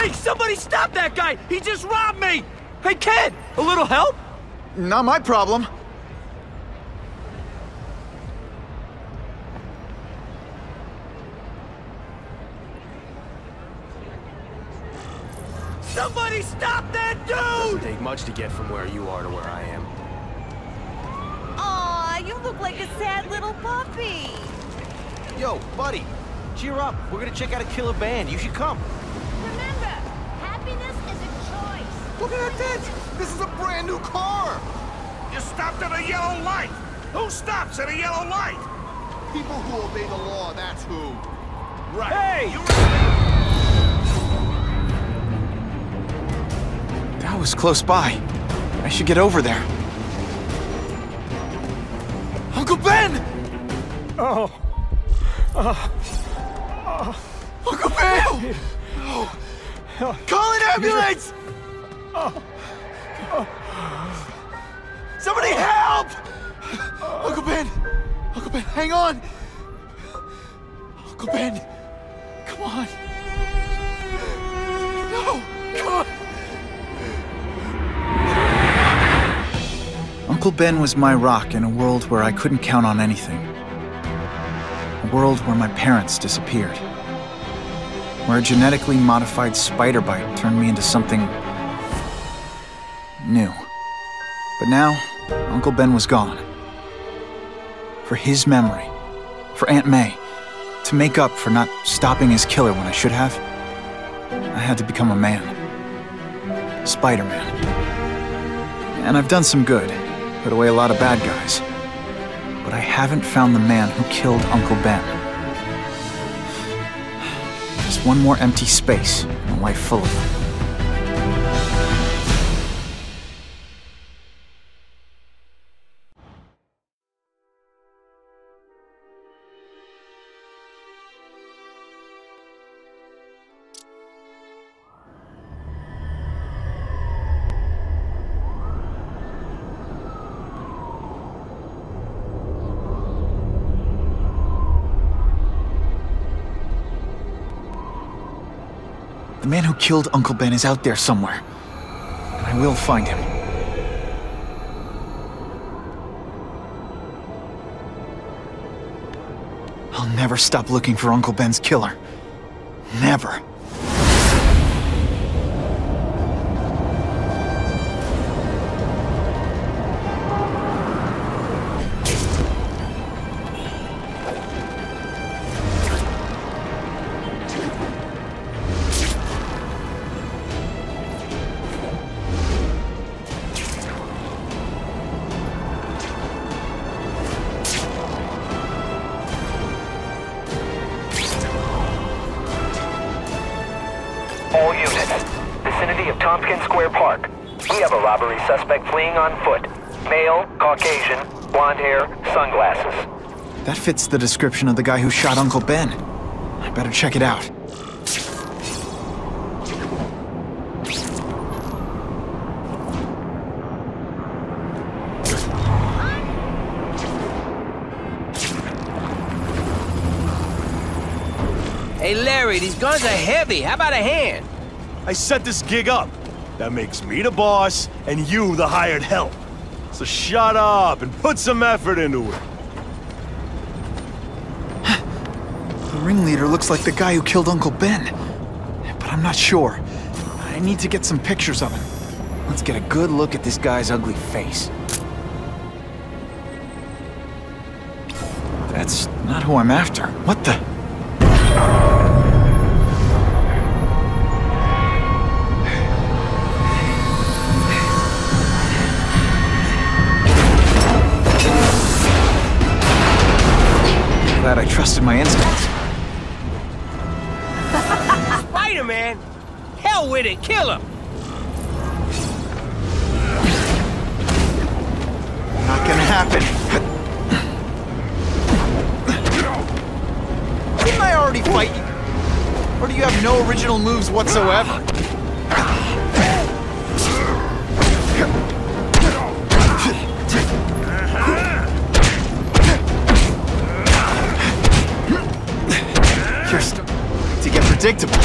Hey, somebody stop that guy! He just robbed me! Hey, kid, a little help? Not my problem. Somebody stop that dude! Doesn't take much to get from where you are to where I am. Aw, you look like a sad little puppy. Yo, buddy, cheer up. We're gonna check out a killer band. You should come. Remember, happiness is a choice. Look at that dent! This is a brand new car! You stopped at a yellow light! Who stops at a yellow light? People who obey the law, that's who. Right. Hey! That was close by. I should get over there. Uncle Ben! Oh. Uncle Ben! Call an ambulance! Somebody help! Uncle Ben! Uncle Ben, hang on! Uncle Ben! Come on! No! Come on! Uncle Ben was my rock in a world where I couldn't count on anything. A world where my parents disappeared. Where a genetically modified spider bite turned me into something new. But now, Uncle Ben was gone. For his memory, for Aunt May, to make up for not stopping his killer when I should have, I had to become a man. Spider-Man. And I've done some good, put away a lot of bad guys. But I haven't found the man who killed Uncle Ben. Just one more empty space in a life full of them. The man who killed Uncle Ben is out there somewhere, and I will find him. I'll never stop looking for Uncle Ben's killer. Never. All units, vicinity of Tompkins Square Park. We have a robbery suspect fleeing on foot. Male, Caucasian, blonde hair, sunglasses. That fits the description of the guy who shot Uncle Ben. I better check it out. Hey, Larry, these guns are heavy. How about a hand? I set this gig up. That makes me the boss and you the hired help. So shut up and put some effort into it. The ringleader looks like the guy who killed Uncle Ben. But I'm not sure. I need to get some pictures of him. Let's get a good look at this guy's ugly face. That's not who I'm after. What the? Glad I trusted my instincts. Spider-Man? Hell with it, kill him! Not gonna happen. Didn't I already fight you? Or do you have no original moves whatsoever? You're starting to get predictable.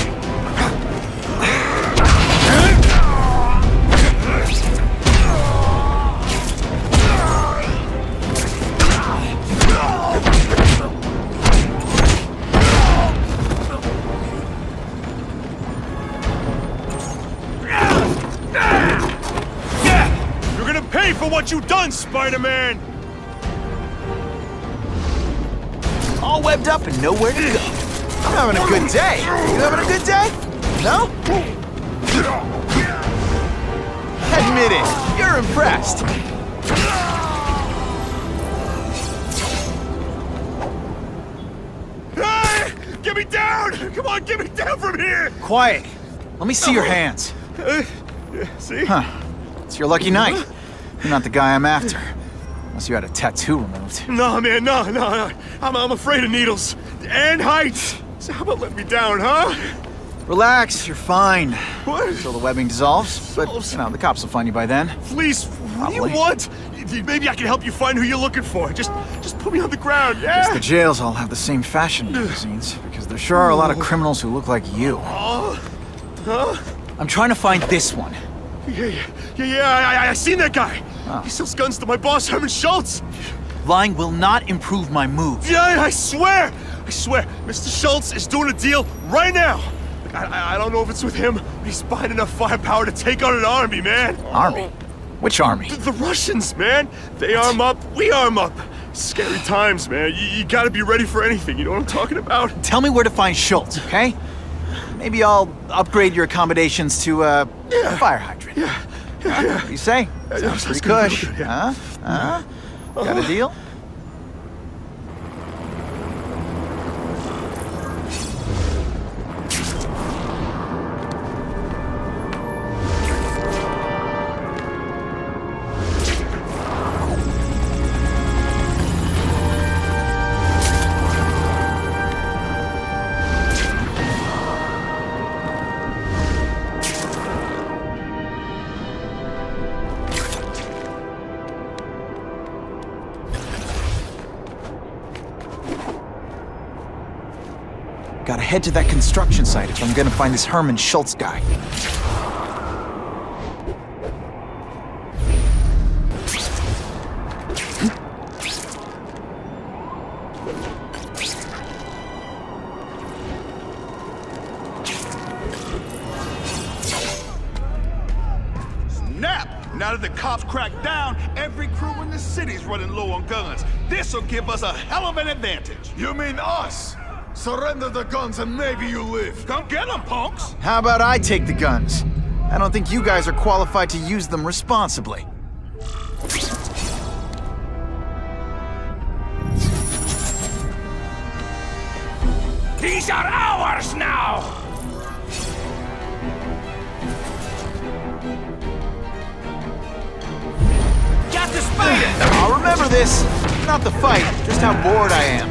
want you done, Spider-Man! All webbed up and nowhere to go. I'm having a good day. You having a good day? No? Admit it. You're impressed. Hey! Get me down! Come on, get me down from here! Quiet. Let me see your hands. Yeah, see? Huh. It's your lucky night. You're not the guy I'm after. Unless you had a tattoo removed. No, man, no. I'm afraid of needles. And heights. So how about let me down, huh? Relax, you're fine. What? Until the webbing dissolves. But, you know, the cops will find you by then. Please, what do you Probably. want? Maybe I can help you find who you're looking for. Just put me on the ground, yeah? Guess the jails all have the same fashion magazines, because there sure are a lot of criminals who look like you. Huh? I'm trying to find this one. Yeah, I seen that guy. Oh. He sells guns to my boss, Herman Schultz. Lying will not improve my mood. Yeah, I swear. Mr. Schultz is doing a deal right now. I don't know if it's with him, but he's buying enough firepower to take on an army, man. Army? Which army? The Russians, man. They arm up, we arm up. Scary times, man. You gotta be ready for anything, you know what I'm talking about? Tell me where to find Schultz, okay? Maybe I'll upgrade your accommodations to a fire hydrant. Yeah. What do you say? Sounds pretty cush. Yeah. Huh? Got a deal? Gotta head to that construction site if I'm gonna find this Herman Schultz guy. Snap! Now that the cops cracked down, every crew in the city's running low on guns. This'll give us a hell of an advantage. You mean us? Surrender the guns and maybe you live. Come get them, punks! How about I take the guns? I don't think you guys are qualified to use them responsibly. These are ours now! Got the spider! I'll remember this. Not the fight, just how bored I am.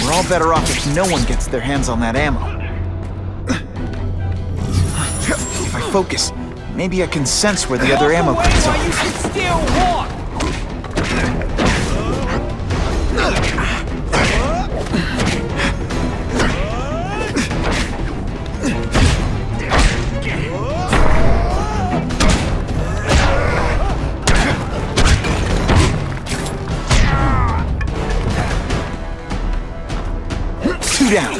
We're all better off if no one gets their hands on that ammo. If I focus, maybe I can sense where the other ammo comes Why you from. should still walk! Two down.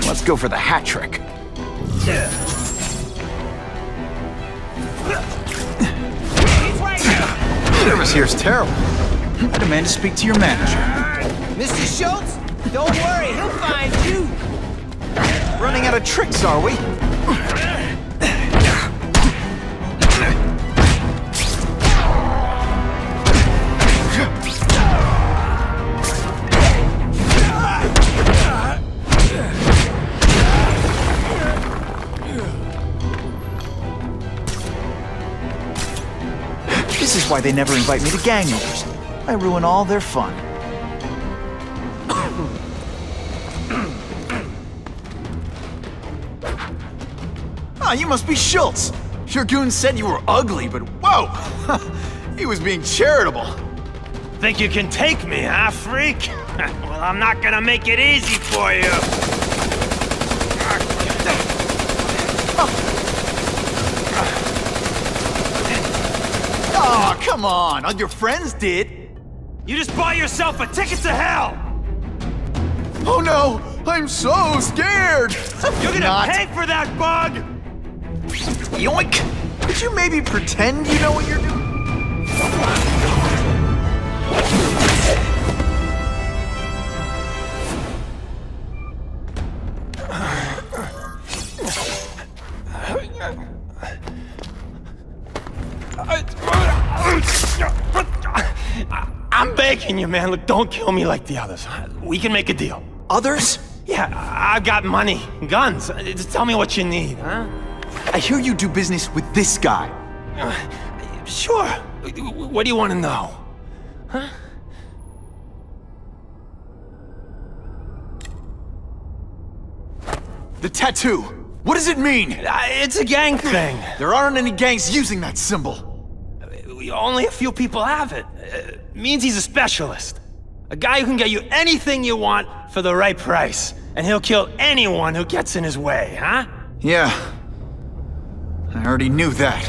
Let's go for the hat trick. He's right here! Service here's terrible. I demand to speak to your manager. Mr. Schultz, don't worry, he'll find you! Running out of tricks, are we? This is why they never invite me to gang meetings. I ruin all their fun. Ah, you must be Schultz. Your goon said you were ugly, but whoa! He was being charitable. Think you can take me, huh, freak? Well, I'm not gonna make it easy for you. Oh, come on. All your friends did. You just bought yourself a ticket to hell! Oh no! I'm so scared! You're gonna pay for that, bug! Yoink! Could you maybe pretend you know what you're doing? I'm begging you, man. Look, don't kill me like the others. We can make a deal. Others? Yeah, I've got money, guns. Just tell me what you need, huh? I hear you do business with this guy. Sure. What do you want to know? Huh? The tattoo. What does it mean? It's a gang thing. There aren't any gangs using that symbol. Only a few people have it. Means he's a specialist. A guy who can get you anything you want for the right price. And he'll kill anyone who gets in his way, huh? Yeah. I already knew that.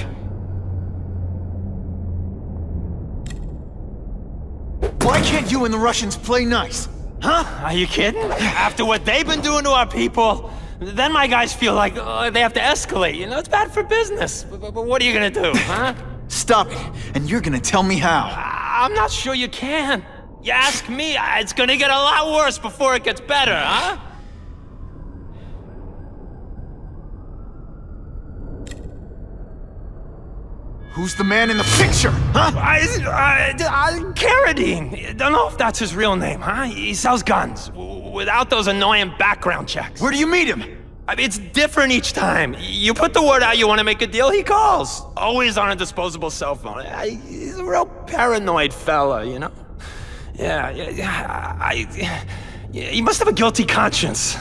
Why can't you and the Russians play nice? Huh? Are you kidding? After what they've been doing to our people, then my guys feel like they have to escalate. You know, it's bad for business. But what are you gonna do, huh? Stop it, and you're gonna tell me how. I'm not sure you can. You ask me, it's gonna get a lot worse before it gets better, huh? Who's the man in the picture, huh? Carradine. Don't know if that's his real name, huh? He sells guns, without those annoying background checks. Where do you meet him? I mean, it's different each time. You put the word out you want to make a deal, he calls. Always on a disposable cell phone. He's a real paranoid fella, you know? Yeah, he must have a guilty conscience.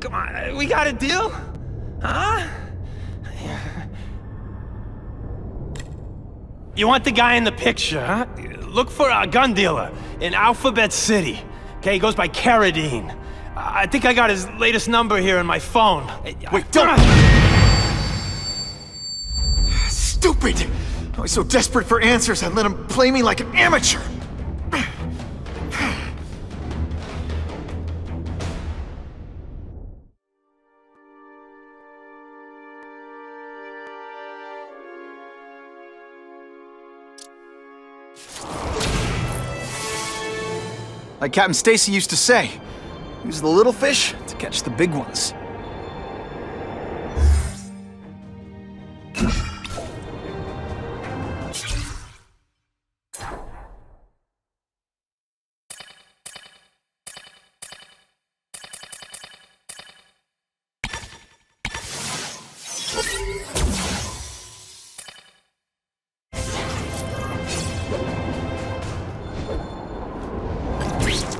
Come on, we got a deal? Huh? You want the guy in the picture, huh? Look for a gun dealer in Alphabet City. Okay, he goes by Carradine. I think I got his latest number here in my phone. Wait, don't! Stupid! I was so desperate for answers, I let him play me like an amateur. Like Captain Stacy used to say, use the little fish to catch the big ones.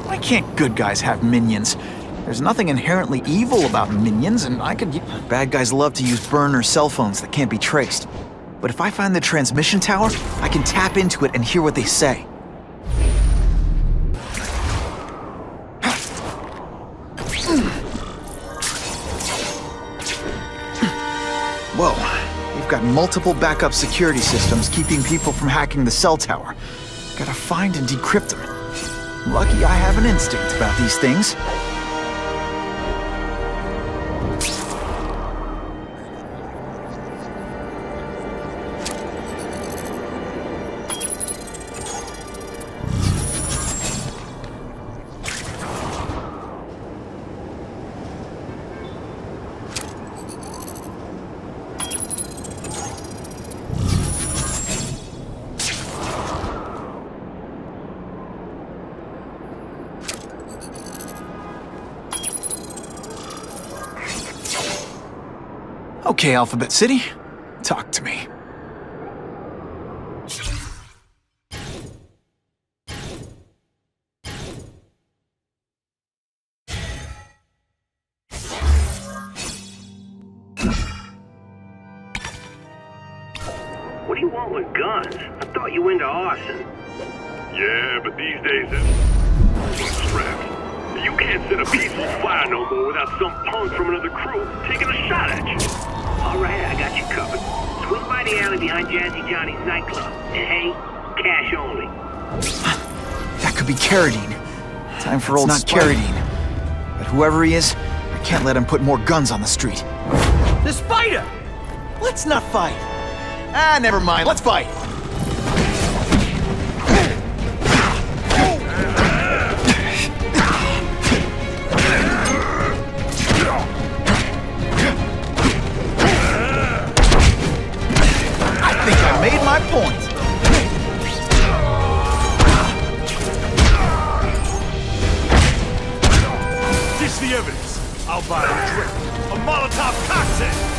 Why can't good guys have minions? There's nothing inherently evil about minions, and I could... Bad guys love to use burner cell phones that can't be traced. But if I find the transmission tower, I can tap into it and hear what they say. Whoa, you've got multiple backup security systems keeping people from hacking the cell tower. Gotta find and decrypt them. Lucky I have an instinct about these things. Okay, Alphabet City, talk to me. What do you want with guns? I thought you were into arson. Yeah, but these days it's strapped. You can't set a peaceful fire no more without some punk from another crew taking a shot at you. All right, I got you covered. Swing by the alley behind Jazzy Johnny's nightclub. And hey, cash only. That could be Carradine. Time for old Carradine. But whoever he is, I can't let him put more guns on the street. The spider! Let's not fight. Ah, never mind. Let's fight. I think I made my point. Ditch the evidence. I'll buy a drink. A Molotov cocktail.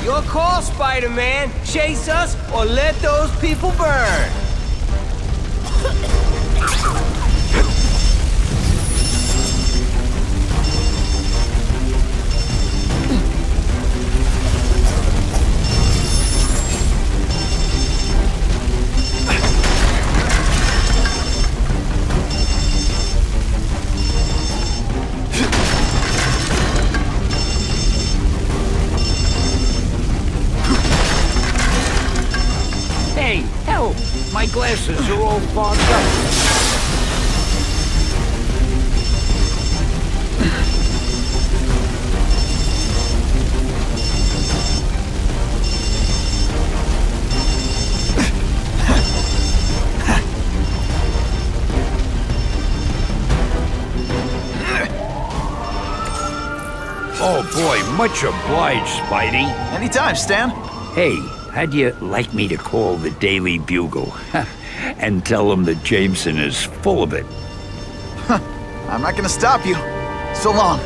Your call, Spider-Man. Chase us or let those people burn. Hey, help! My glasses are all fogged up. Oh boy, much obliged, Spidey. Anytime, Stan. Hey, how'd you like me to call the Daily Bugle and tell them that Jameson is full of it? I'm not gonna stop you. So long.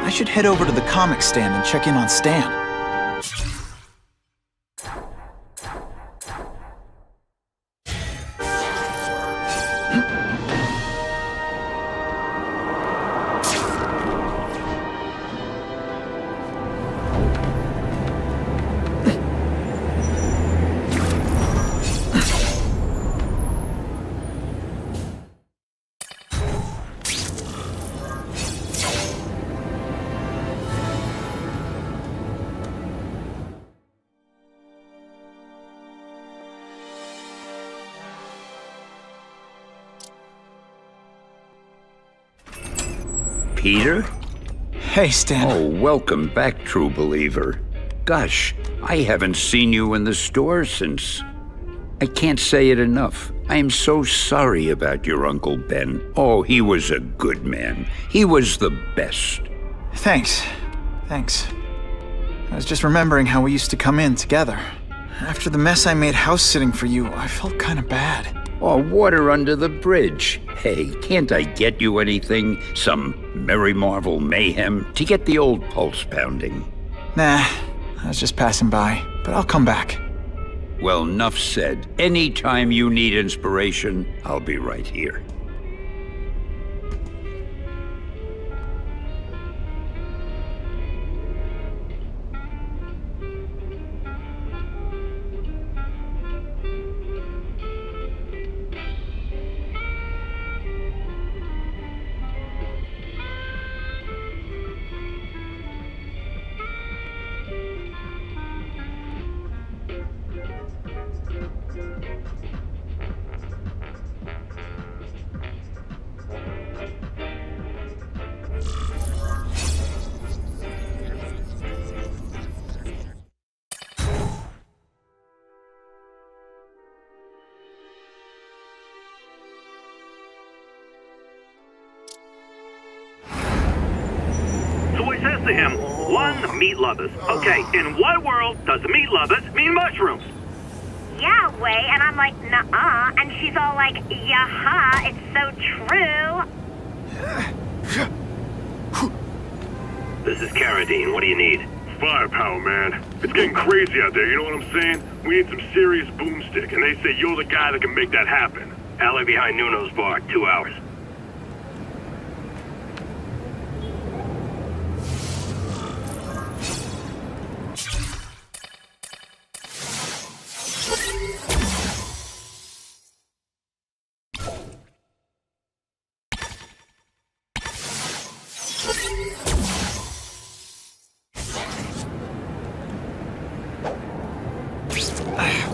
I should head over to the comic stand and check in on Stan. Peter? Hey, Stan. Oh, welcome back, true believer. Gosh, I haven't seen you in the store since... I can't say it enough. I am so sorry about your Uncle Ben. Oh, he was a good man. He was the best. Thanks. Thanks. I was just remembering how we used to come in together. After the mess I made house-sitting for you, I felt kind of bad. Oh, water under the bridge. Hey, can't I get you anything? Some Merry Marvel mayhem to get the old pulse pounding? Nah, I was just passing by, but I'll come back. Well, enough said. Anytime you need inspiration, I'll be right here. To him, one, meat lovers. Okay, in what world does meat lovers mean mushrooms? Yeah, way, and I'm like, nuh-uh, and she's all like, yaha, it's so true. This is Carradine, what do you need? Firepower, man. It's getting crazy out there, you know what I'm saying? We need some serious boomstick, and they say you're the guy that can make that happen. Alley behind Nuno's bar, 2 hours.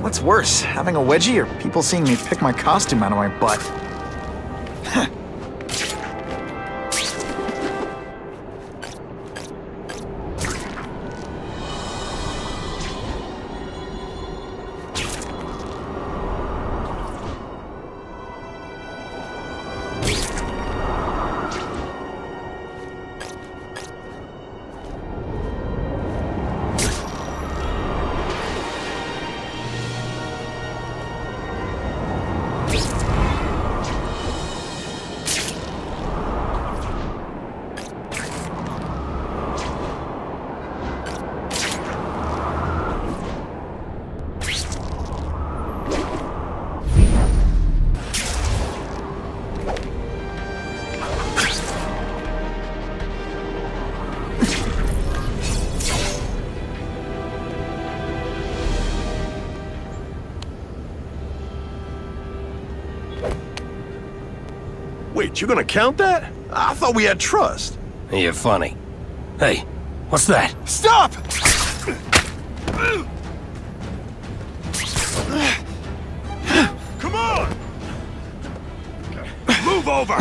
What's worse, having a wedgie or people seeing me pick my costume out of my butt? Wait, you gonna count that? I thought we had trust. You're funny. Hey, what's that? Stop! Come on! Move over!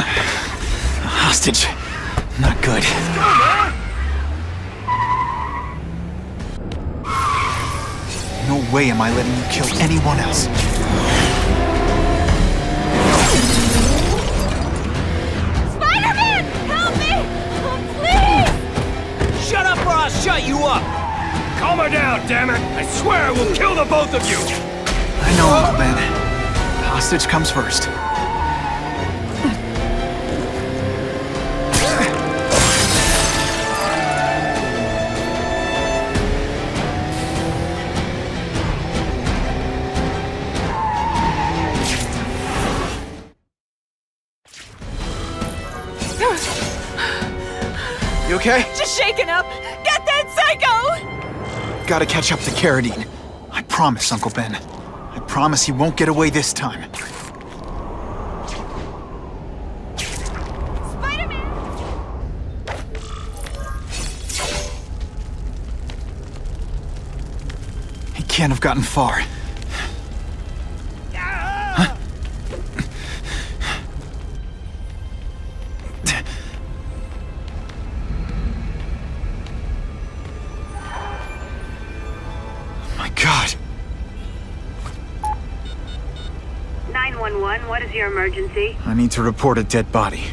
Hostage. Not good. Let's go, man! No way am I letting you kill anyone else. Spider-Man! Help me! Oh, please! Shut up or I'll shut you up! Calm her down, damn it! I swear I will kill the both of you! I know, Uncle Ben. Hostage comes first. You okay? Just shaken up! Get that psycho! Gotta catch up to Carradine. I promise, Uncle Ben. I promise he won't get away this time. Spider-Man! He can't have gotten far. Huh? My God. 911, what is your emergency? I need to report a dead body.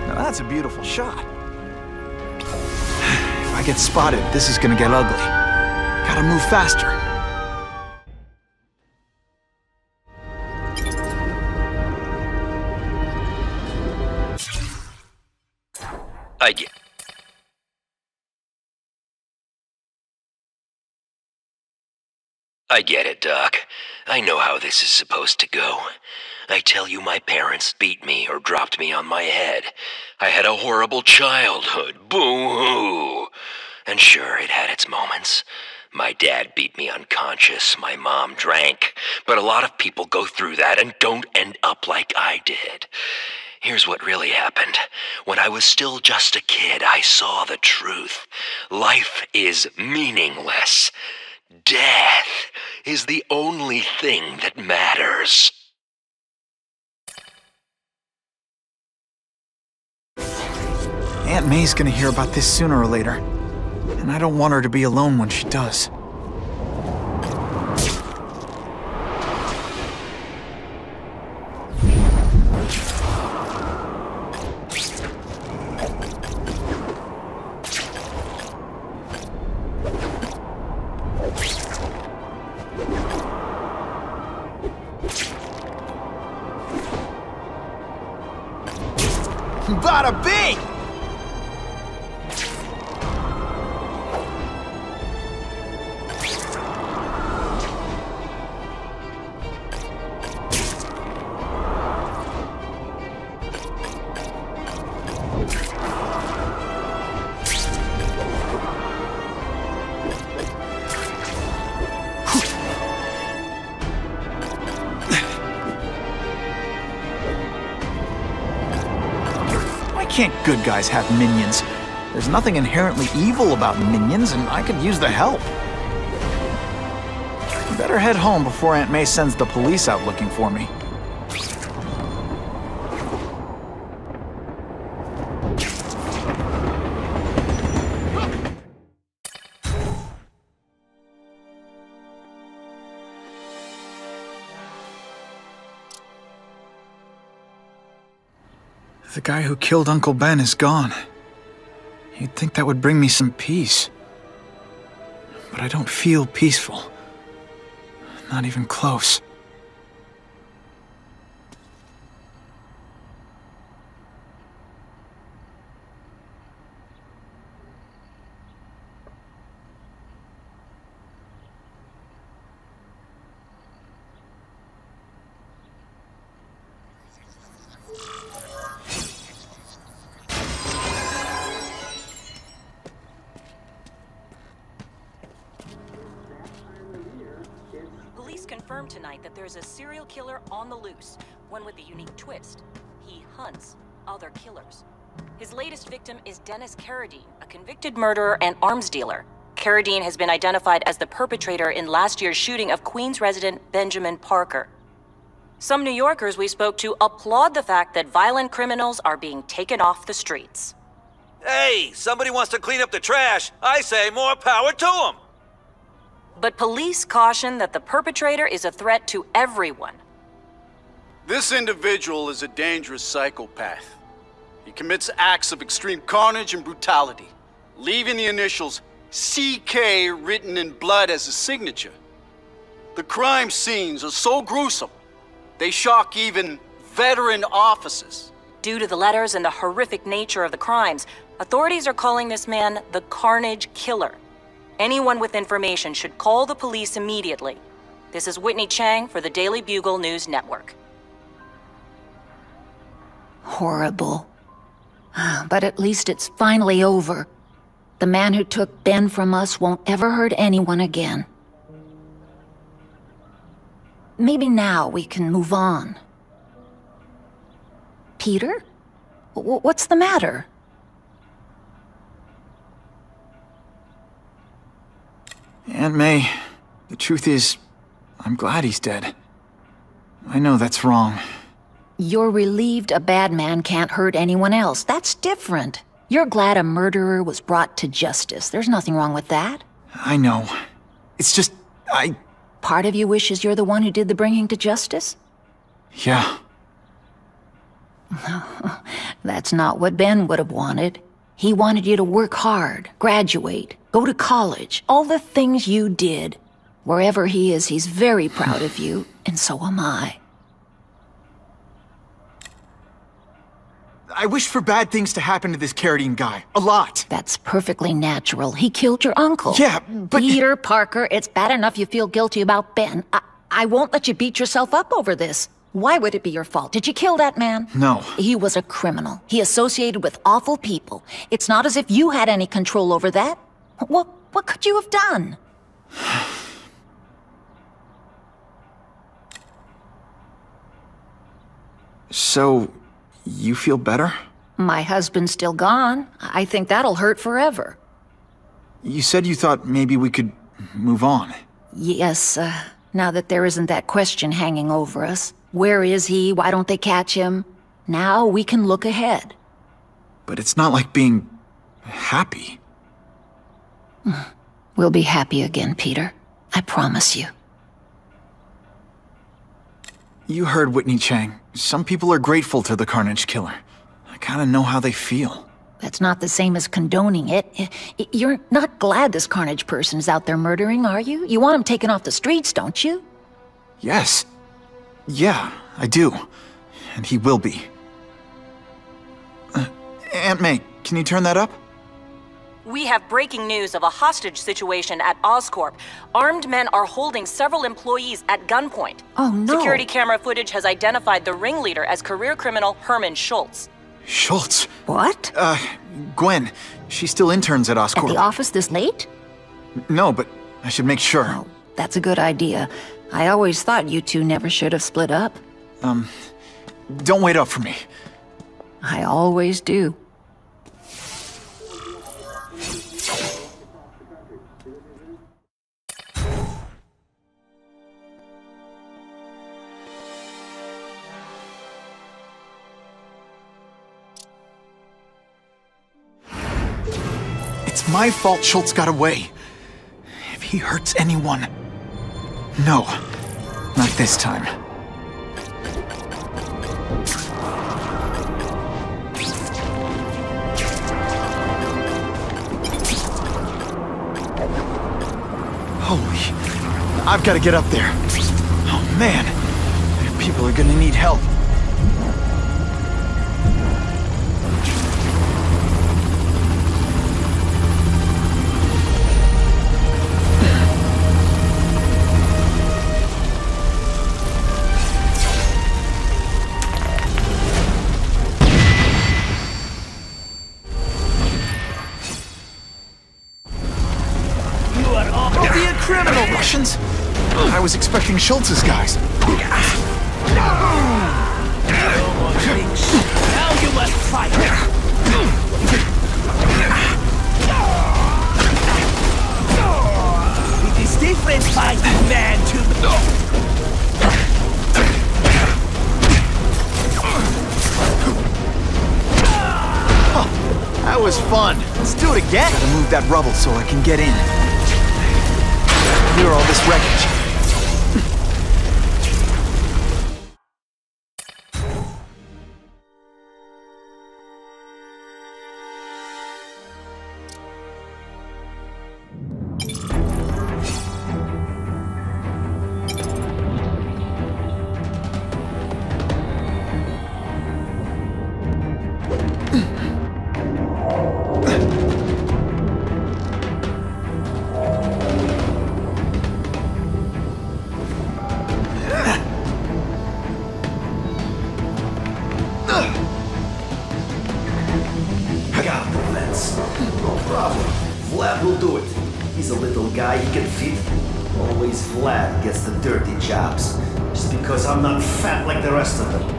Now that's a beautiful shot. If I get spotted, this is gonna get ugly. Gotta move faster. I get it, Doc. I know how this is supposed to go. I tell you, my parents beat me or dropped me on my head. I had a horrible childhood. Boo-hoo! And sure, it had its moments. My dad beat me unconscious, my mom drank. But a lot of people go through that and don't end up like I did. Here's what really happened. When I was still just a kid, I saw the truth. Life is meaningless. Death is the only thing that matters. Aunt May's gonna hear about this sooner or later. And I don't want her to be alone when she does. Bada bing! can't good guys have minions? There's nothing inherently evil about minions, and I could use the help. Better head home before Aunt May sends the police out looking for me. The guy who killed Uncle Ben is gone. You'd think that would bring me some peace. But I don't feel peaceful. Not even close. Confirmed tonight that there's a serial killer on the loose, one with a unique twist. He hunts other killers. His latest victim is Dennis Carradine, a convicted murderer and arms dealer. Carradine has been identified as the perpetrator in last year's shooting of Queens resident Benjamin Parker. Some New Yorkers we spoke to applaud the fact that violent criminals are being taken off the streets. Hey, somebody wants to clean up the trash. I say more power to them. But police caution that the perpetrator is a threat to everyone. This individual is a dangerous psychopath. He commits acts of extreme carnage and brutality, leaving the initials CK written in blood as a signature. The crime scenes are so gruesome, they shock even veteran officers. Due to the letters and the horrific nature of the crimes, authorities are calling this man the Carnage Killer. Anyone with information should call the police immediately. This is Whitney Chang for the Daily Bugle News Network. Horrible. But at least it's finally over. The man who took Ben from us won't ever hurt anyone again. Maybe now we can move on. Peter? What's the matter? Aunt May, the truth is, I'm glad he's dead. I know that's wrong. You're relieved a bad man can't hurt anyone else. That's different. You're glad a murderer was brought to justice. There's nothing wrong with that. I know. It's just, Part of you wishes you're the one who did the bringing to justice? Yeah. That's not what Ben would have wanted. He wanted you to work hard, graduate, go to college, all the things you did. Wherever he is, he's very proud of you, and so am I. I wish for bad things to happen to this Carradine guy. A lot. That's perfectly natural. He killed your uncle. Yeah, but... Peter Parker, it's bad enough you feel guilty about Ben. I won't let you beat yourself up over this. Why would it be your fault? Did you kill that man? No. He was a criminal. He associated with awful people. It's not as if you had any control over that. What could you have done? So, you feel better? My husband's still gone. I think that'll hurt forever. You said you thought maybe we could move on. Yes, now that there isn't that question hanging over us. Where is he? Why don't they catch him? Now we can look ahead. But it's not like being happy. We'll be happy again, Peter. I promise you. You heard Whitney Chang. Some people are grateful to the Carnage Killer. I kinda know how they feel. That's not the same as condoning it. You're not glad this Carnage person is out there murdering, are you? You want him taken off the streets, don't you? Yes. Yeah, I do. And he will be. Aunt May, can you turn that up? We have breaking news of a hostage situation at Oscorp. Armed men are holding several employees at gunpoint. Oh, no. Security camera footage has identified the ringleader as career criminal Herman Schultz. Schultz? What? Gwen. She still interns at Oscorp. At the office this late? No, but I should make sure. Oh, that's a good idea. I always thought you two never should have split up. Don't wait up for me. I always do. It's my fault Schultz got away. If he hurts anyone... No, not this time. Holy... I've got to get up there. Oh man, people are gonna need help. Criminal Russians? I was expecting Schultz's guys. Now you must fight! It is different fighting man to... That was fun. Let's do it again. Gotta move that rubble so I can get in. Clear all this wreckage. Vlad will do it. He's a little guy, he can fit. Always Vlad gets the dirty jobs. Just because I'm not fat like the rest of them.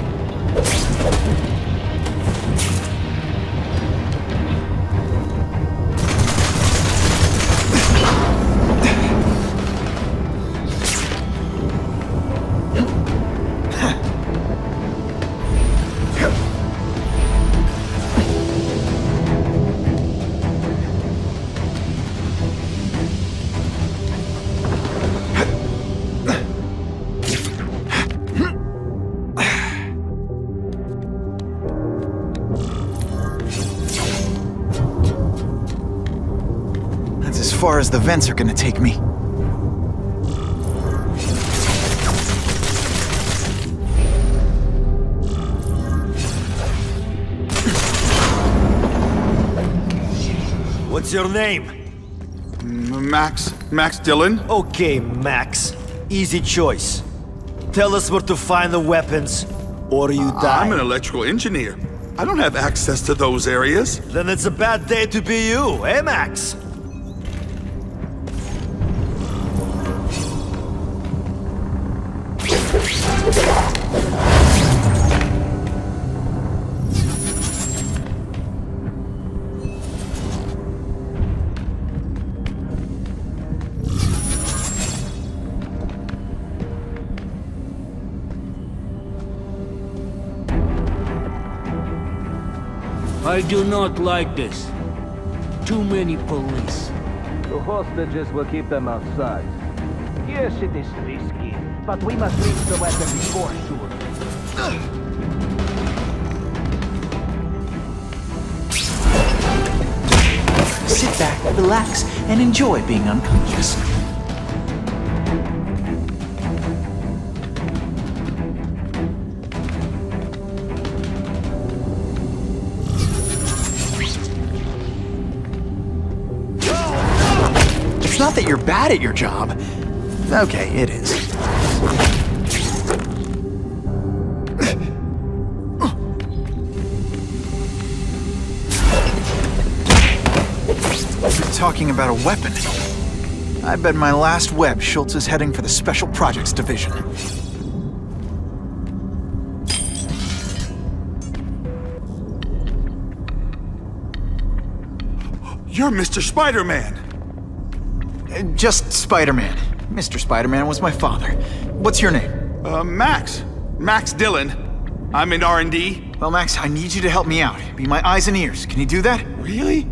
As far as the vents are gonna take me. What's your name? Max Dillon. Okay, Max. Easy choice. Tell us where to find the weapons, or you die. I'm an electrical engineer. I don't have access to those areas. Then it's a bad day to be you, eh, Max? I do not like this. Too many police. The hostages will keep them outside. Yes, it is risky, but we must reach the weapon before sure. Sit back, relax, and enjoy being unconscious. It's not that you're bad at your job. Okay, it is. You're talking about a weapon. I bet my last web Schultz is heading for the Special Projects Division. You're Mr. Spider-Man! Just Spider-Man. Mr. Spider-Man was my father. What's your name? Max. Max Dillon. I'm in R&D. Well, Max, I need you to help me out. Be my eyes and ears. Can you do that? Really?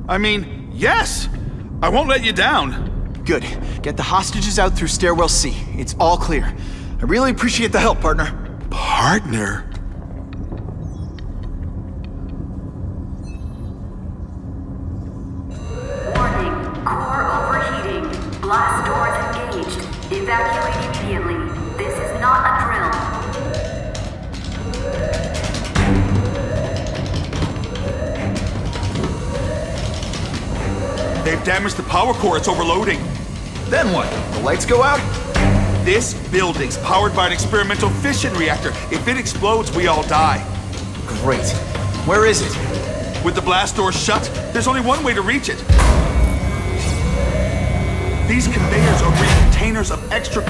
I mean, Yes! I won't let you down. Good. Get the hostages out through stairwell C. It's all clear. I really appreciate the help, partner. Partner? Warning. Core overheating. Blast doors engaged. Evacuate immediately. This is not a drill. They've damaged the power core. It's overloading. Then what? The lights go out? This building's powered by an experimental fission reactor. If it explodes, we all die. Great. Where is it? With the blast doors shut, there's only one way to reach it. These conveyors are big containers of extra...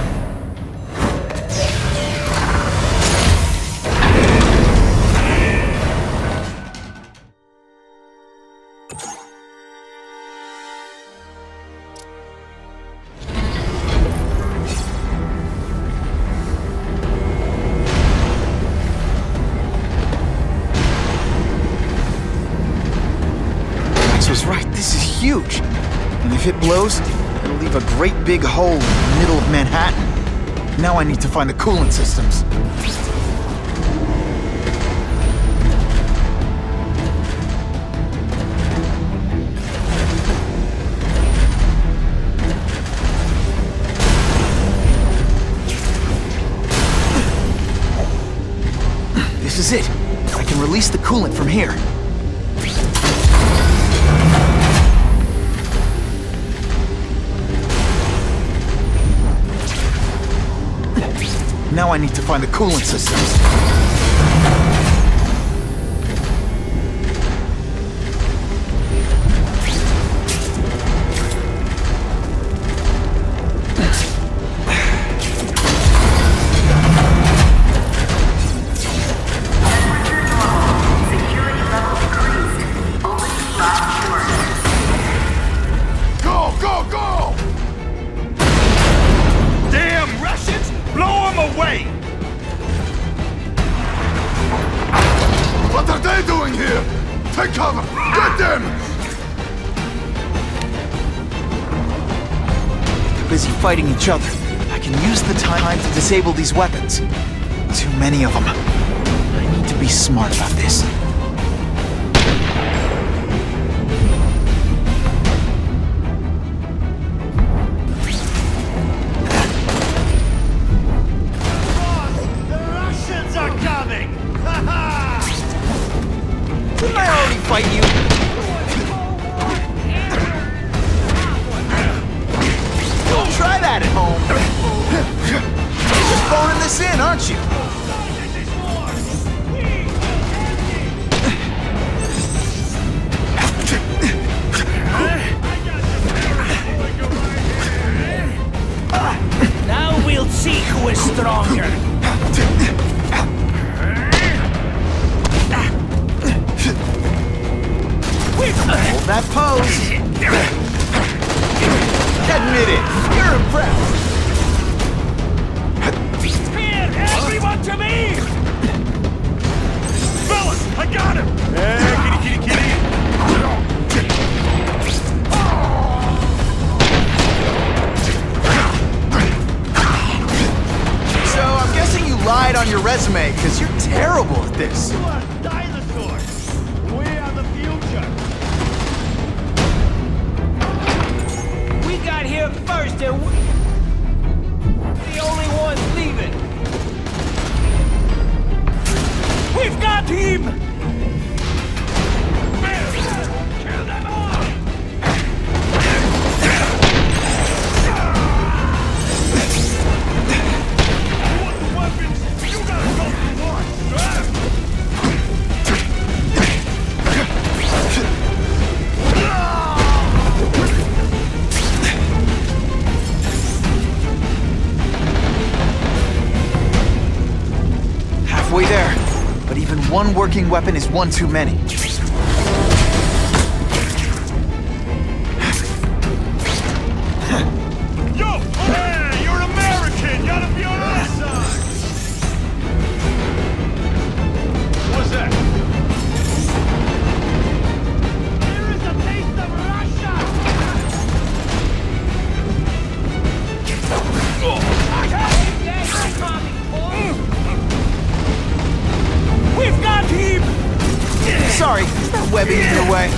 Huge. And if it blows, it'll leave a great big hole in the middle of Manhattan. Now I need to find the coolant systems. This is it. I can release the coolant from here. Now I need to find the coolant systems. What are they doing here? Take cover! Get them! They're busy fighting each other. I can use the time to disable these weapons. Too many of them. I need to be smart about this. Didn't I already fight you? Don't try that at home. You're just phoning this in, aren't you? Now we'll see who is stronger. Hold that pose. Admit it, you're impressed. Spear everyone to me! Fellas, I got him! Hey, kitty. So I'm guessing you lied on your resume because you're terrible at this. You are dinosaurs! We are the future! We got here first and we're the only ones leaving. We've got him! Kill them all! What weapons? You gotta go for one! Halfway there, but even one working weapon is one too many. Yo! Hey, you're an American! You gotta be on our side! What's that? Here is a taste of Russia! Sorry, is that webbing in your way?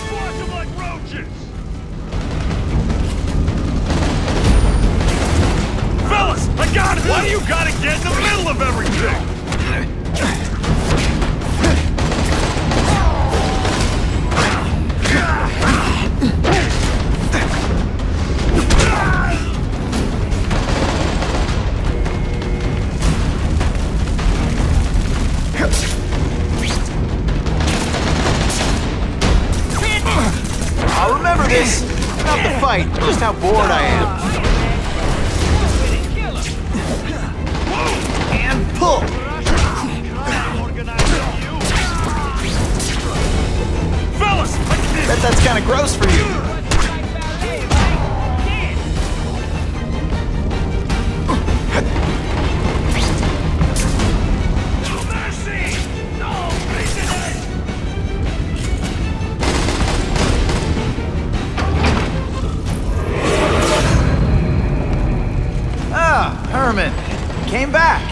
Squash them like roaches! Fellas, I got it! Why do you gotta get in the middle of everything? I'll remember this. Not the fight, just how bored I am. And pull! Fellas! Bet that's kinda gross for you. Herman, came back.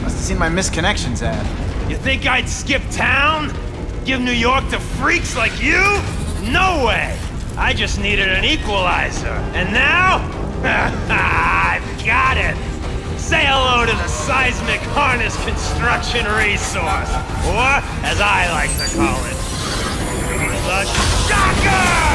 Must have seen my misconnections ad. You think I'd skip town? Give New York to freaks like you? No way! I just needed an equalizer. And now? I've got it! Say hello to the seismic harness construction resource. Or, as I like to call it, the shocker!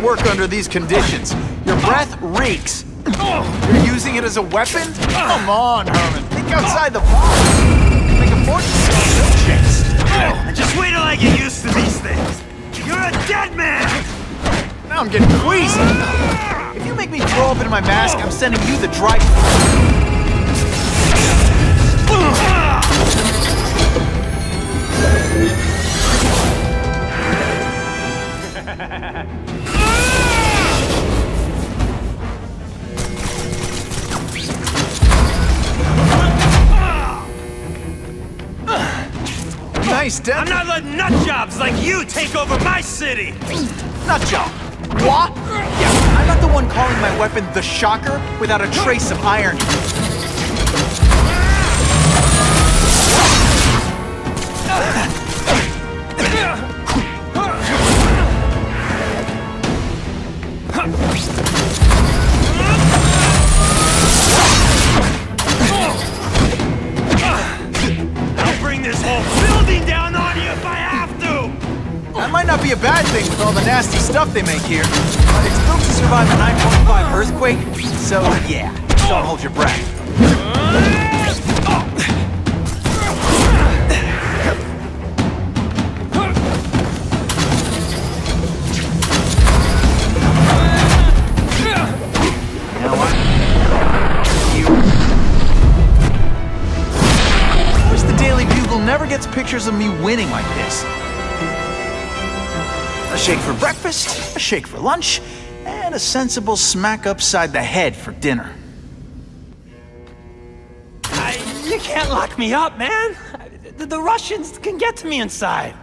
Work under these conditions. Your breath reeks. You're using it as a weapon? Come on, Herman. Think outside the box. Make a fortune selling milkshakes. Just wait till I get used to these things. You're a dead man! Now I'm getting queasy. If you make me throw up in my mask, I'm sending you the dry... Nice, Dad. I'm not letting nutjobs like you take over my city! Nutjob? What? Yeah, I'm not the one calling my weapon the Shocker without a trace of irony. I'll bring this whole building down on you if I have to! That might not be a bad thing with all the nasty stuff they make here, but it's built to survive a 9.5 earthquake, so yeah, don't hold your breath. Never gets pictures of me winning like this. A shake for breakfast, a shake for lunch, and a sensible smack upside the head for dinner. You can't lock me up, man. The Russians can get to me inside.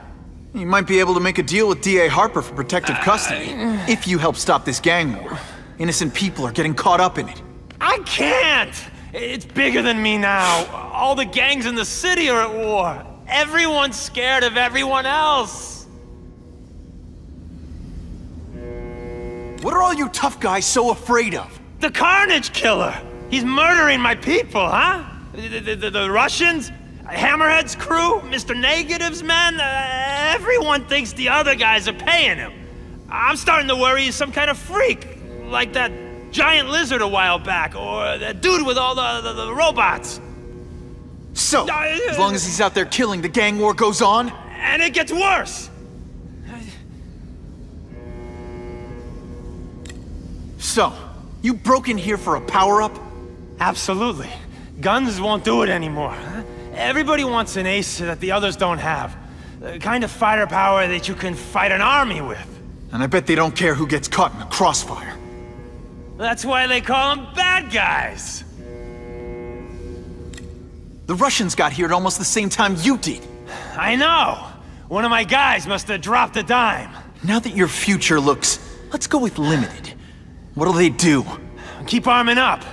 You might be able to make a deal with D.A. Harper for protective custody, if you help stop this gang war. Innocent people are getting caught up in it. I can't! It's bigger than me now. All the gangs in the city are at war. Everyone's scared of everyone else. What are all you tough guys so afraid of? The Carnage Killer! He's murdering my people, huh? The Russians? Hammerhead's crew? Mr. Negative's men? Everyone thinks the other guys are paying him. I'm starting to worry he's some kind of freak. Like that giant lizard a while back, or that dude with all the robots. So, as long as he's out there killing, the gang war goes on? And it gets worse! So, you broke in here for a power-up? Absolutely. Guns won't do it anymore. Everybody wants an ace that the others don't have. The kind of fighter power that you can fight an army with. And I bet they don't care who gets caught in a crossfire. That's why they call them bad guys. The Russians got here at almost the same time you did. I know! One of my guys must have dropped a dime. Now that your future looks... let's go with limited. What'll they do? Keep arming up.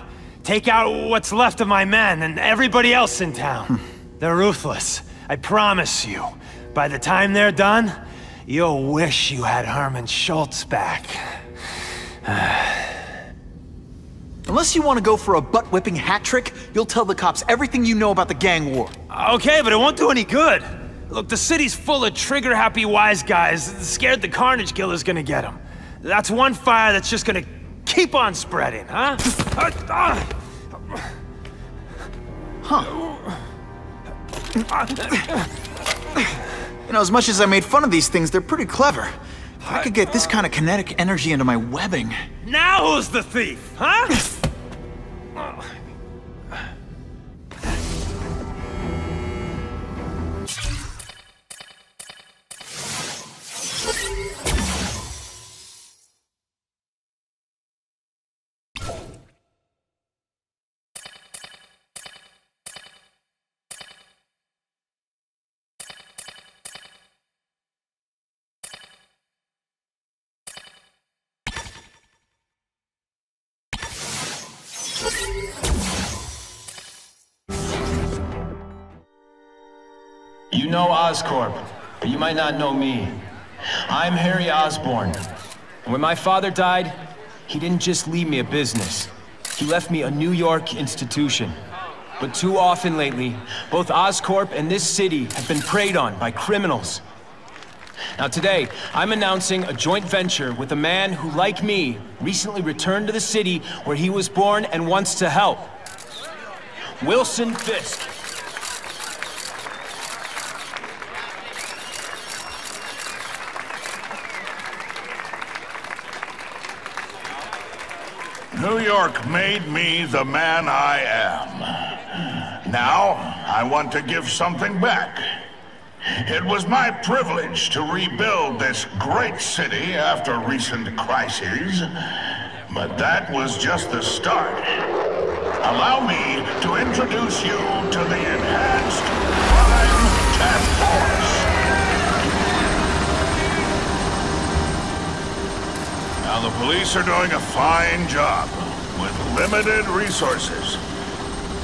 Take out what's left of my men and everybody else in town. They're ruthless, I promise you. By the time they're done, you'll wish you had Herman Schultz back. Unless you want to go for a butt-whipping hat trick, you'll tell the cops everything you know about the gang war. Okay, but it won't do any good. Look, the city's full of trigger-happy wise guys scared the Carnage Killer's gonna get them. That's one fire that's just gonna keep on spreading, huh? You know, as much as I made fun of these things, they're pretty clever. If I could get this kind of kinetic energy into my webbing... Now who's the thief, huh? You know Oscorp, but you might not know me. I'm Harry Osborn. And when my father died, he didn't just leave me a business. He left me a New York institution. But too often lately, both Oscorp and this city have been preyed on by criminals. Now today, I'm announcing a joint venture with a man who, like me, recently returned to the city where he was born and wants to help. Wilson Fisk. New York made me the man I am. Now, I want to give something back. It was my privilege to rebuild this great city after recent crises, but that was just the start. Allow me to introduce you to the Enhanced Crime Task Force. Now, the police are doing a fine job with limited resources.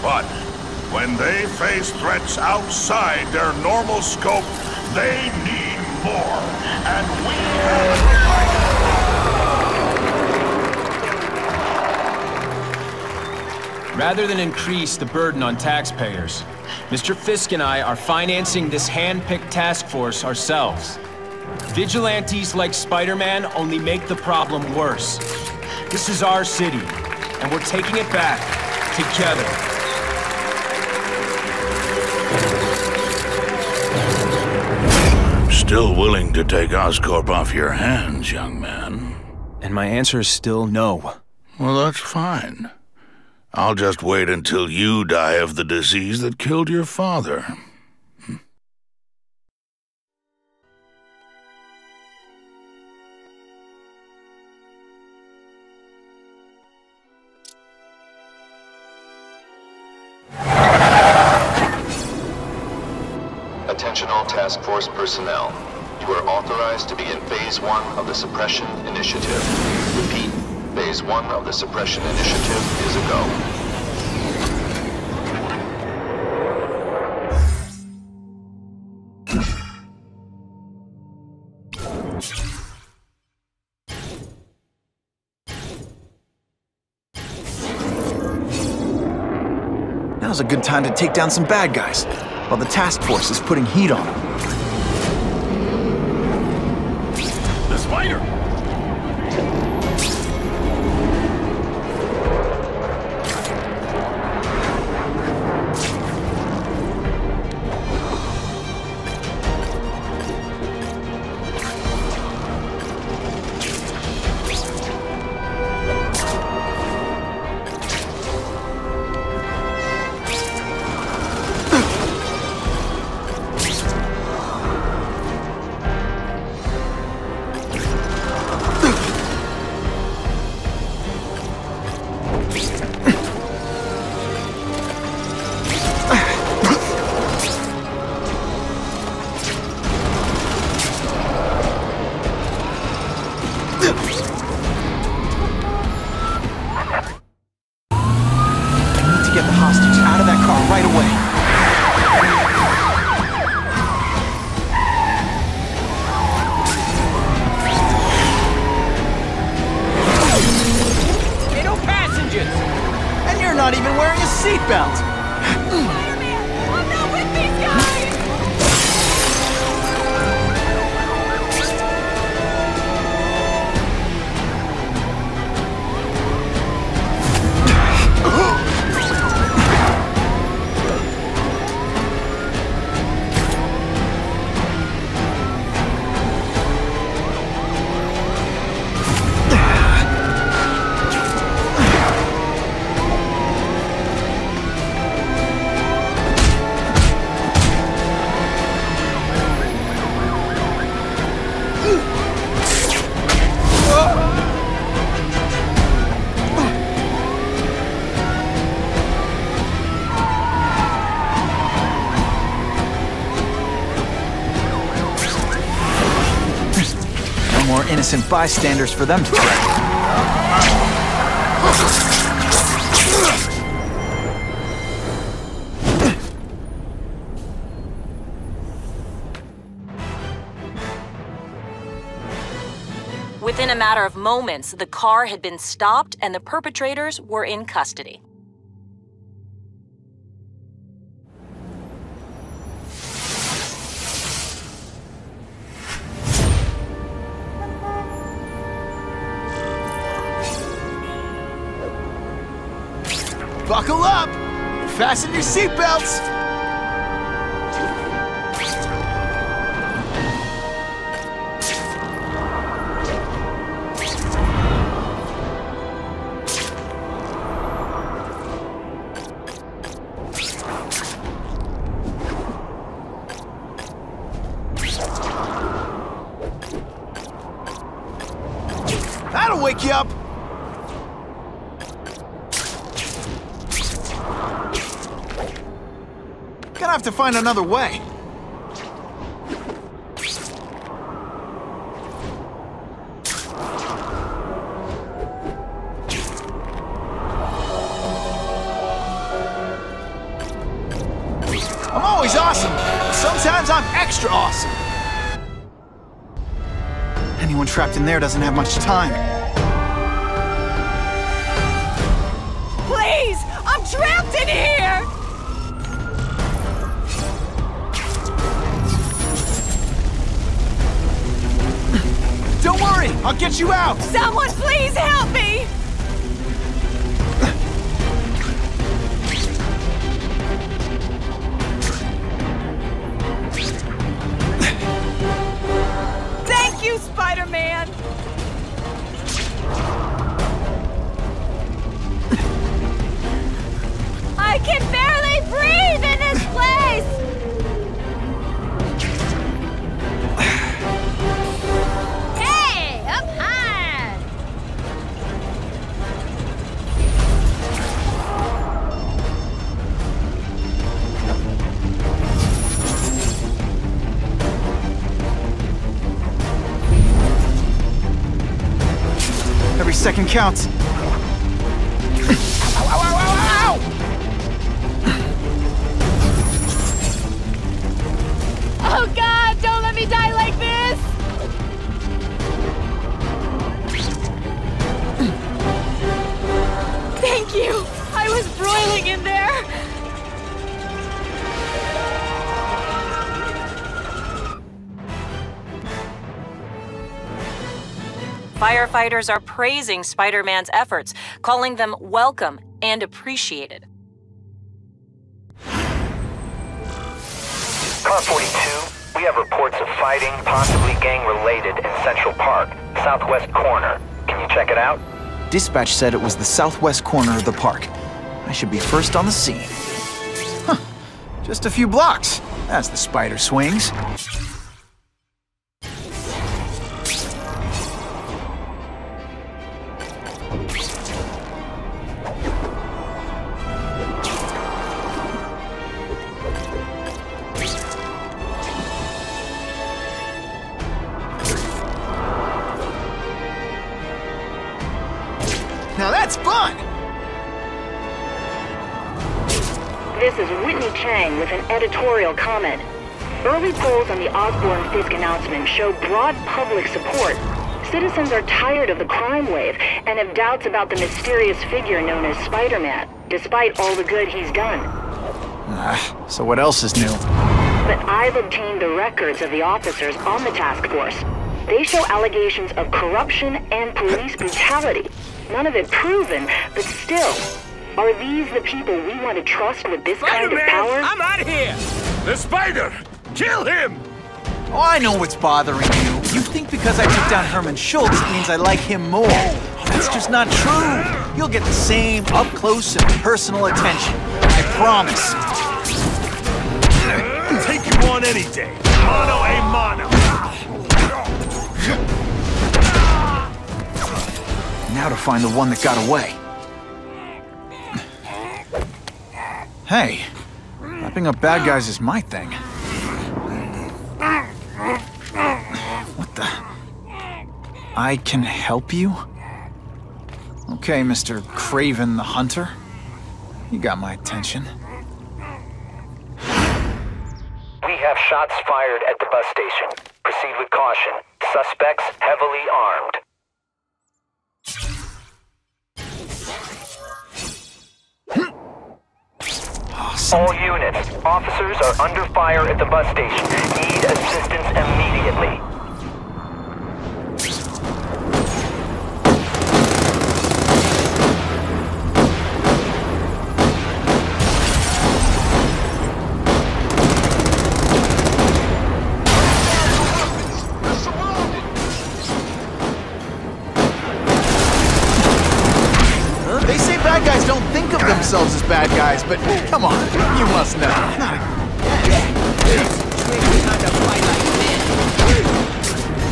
But when they face threats outside their normal scope, they need more. And we have provided. Rather than increase the burden on taxpayers, Mr. Fisk and I are financing this hand-picked task force ourselves. Vigilantes like Spider-Man only make the problem worse. This is our city, and we're taking it back together. I'm still willing to take Oscorp off your hands, young man. And my answer is still no. Well, that's fine. I'll just wait until you die of the disease that killed your father. Attention all task force personnel. You are authorized to begin Phase 1 of the Suppression Initiative. Repeat, Phase 1 of the Suppression Initiative is a go. Now's a good time to take down some bad guys, while the task force is putting heat on them. The spider! seatbelt! Spider-Man! I'm not with these guys! More innocent bystanders for them to track. Within a matter of moments, the car had been stopped and the perpetrators were in custody. Buckle up! Fasten your seatbelts! That'll wake you up! Gonna have to find another way. I'm always awesome, but sometimes I'm extra awesome. Anyone trapped in there doesn't have much time. Please! I'm trapped in here! Don't worry, I'll get you out! Someone please help me! Thank you, Spider-Man! I can barely breathe in this place! Every second counts. Ow, ow, ow, ow, ow! Oh God, don't let me die like this! Thank you! I was broiling in there! Firefighters are praising Spider-Man's efforts, calling them welcome and appreciated. Car 42, we have reports of fighting, possibly gang-related, in Central Park, southwest corner. Can you check it out? Dispatch said it was the southwest corner of the park. I should be first on the scene. Huh. Just a few blocks. As the spider swings. Now that's fun! This is Whitney Chang with an editorial comment. Early polls on the Osborn-Fisk announcement show broad public support. citizens are tired of the crime wave and have doubts about the mysterious figure known as Spider-Man, despite all the good he's done. So what else is new? But I've obtained the records of the officers on the task force. They show allegations of corruption and police brutality. None of it proven, but still. Are these the people we want to trust with this kind of power? I'm out of here! The spider! Kill him! Oh, I know what's bothering you. You think because I took down Herman Schultz means I like him more. That's just not true. You'll get the same up-close and personal attention. I promise. Take you on any day. Mano a mano. Now to find the one that got away. Hey, wrapping up bad guys is my thing. What the? I can help you? Okay, Mr. Craven the Hunter. You got my attention. We have shots fired at the bus station. Proceed with caution. Suspects heavily armed. Awesome. All units, officers are under fire at the bus station. Need assistance immediately. They say bad guys don't think of themselves as bad guys, but come on, you must know.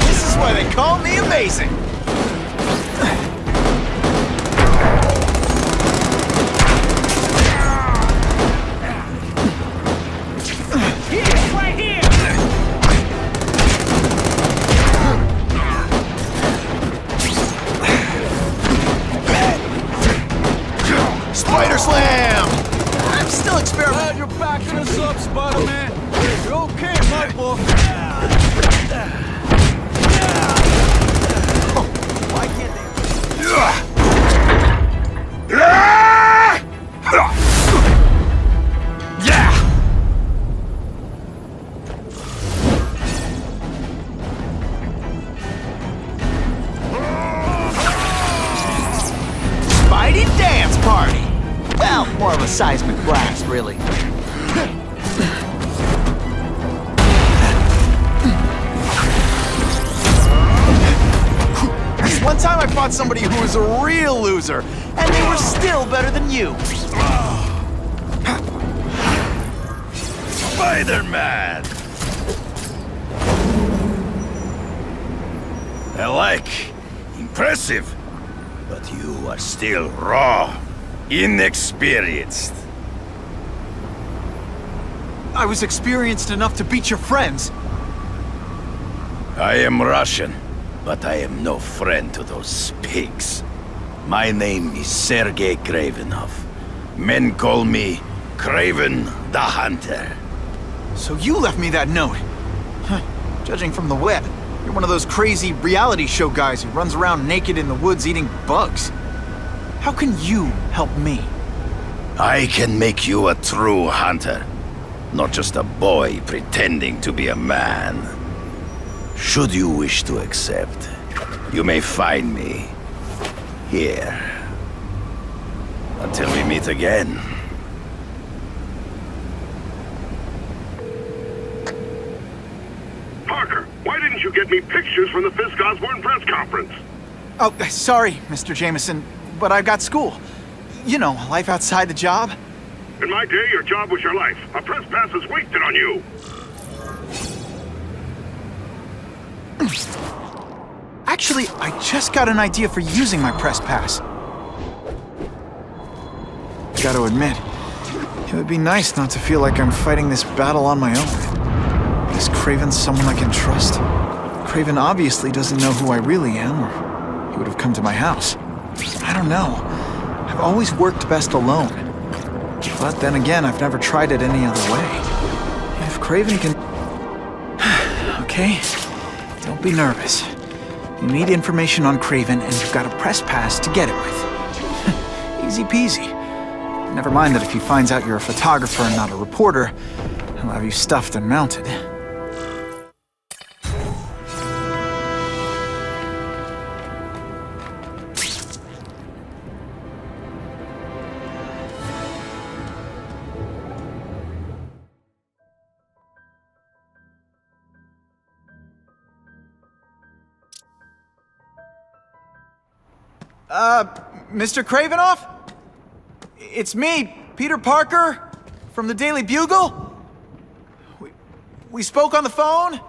This is why they call me amazing. Right here! Spider Slam! I'm still experimenting. Glad you're backing us up, Spider-Man. You're okay, my boy. Why can't they? Spidey dance party! Well, more of a seismic blast, really. This one time I fought somebody who was a real loser, and they were still better than you. Spider-Man! I like. Impressive. But you are still raw. Inexperienced. I was experienced enough to beat your friends. I am Russian, but I am no friend to those pigs. My name is Sergei Kravenov. Men call me Craven the Hunter. So you left me that note. Huh. Judging from the web, you're one of those crazy reality show guys who runs around naked in the woods eating bugs. How can you help me? I can make you a true hunter. Not just a boy pretending to be a man. Should you wish to accept, you may find me here. Until we meet again. Parker, why didn't you get me pictures from the Fisk Osborne press conference? Oh, sorry, Mr. Jameson, but I've got school. You know, life outside the job. In my day, your job was your life. A press pass is wasted on you. Actually, I just got an idea for using my press pass. Gotta admit, it would be nice not to feel like I'm fighting this battle on my own. Is Craven someone I can trust? Craven obviously doesn't know who I really am, or he would have come to my house. I don't know. I've always worked best alone. But then again, I've never tried it any other way. If Craven can... Okay, don't be nervous. You need information on Craven, and you've got a press pass to get it with. Easy peasy. Never mind that if he finds out you're a photographer and not a reporter, he'll have you stuffed and mounted. Mr. Kravinoff? It's me, Peter Parker, from the Daily Bugle. We spoke on the phone.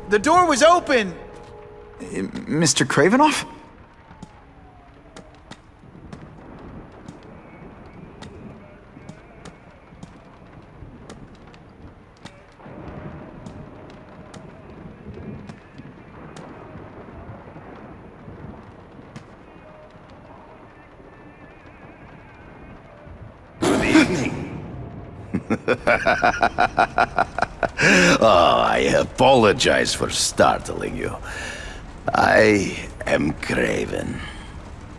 The door was open. Mr. Kravinoff? Oh, I apologize for startling you. I am Craven.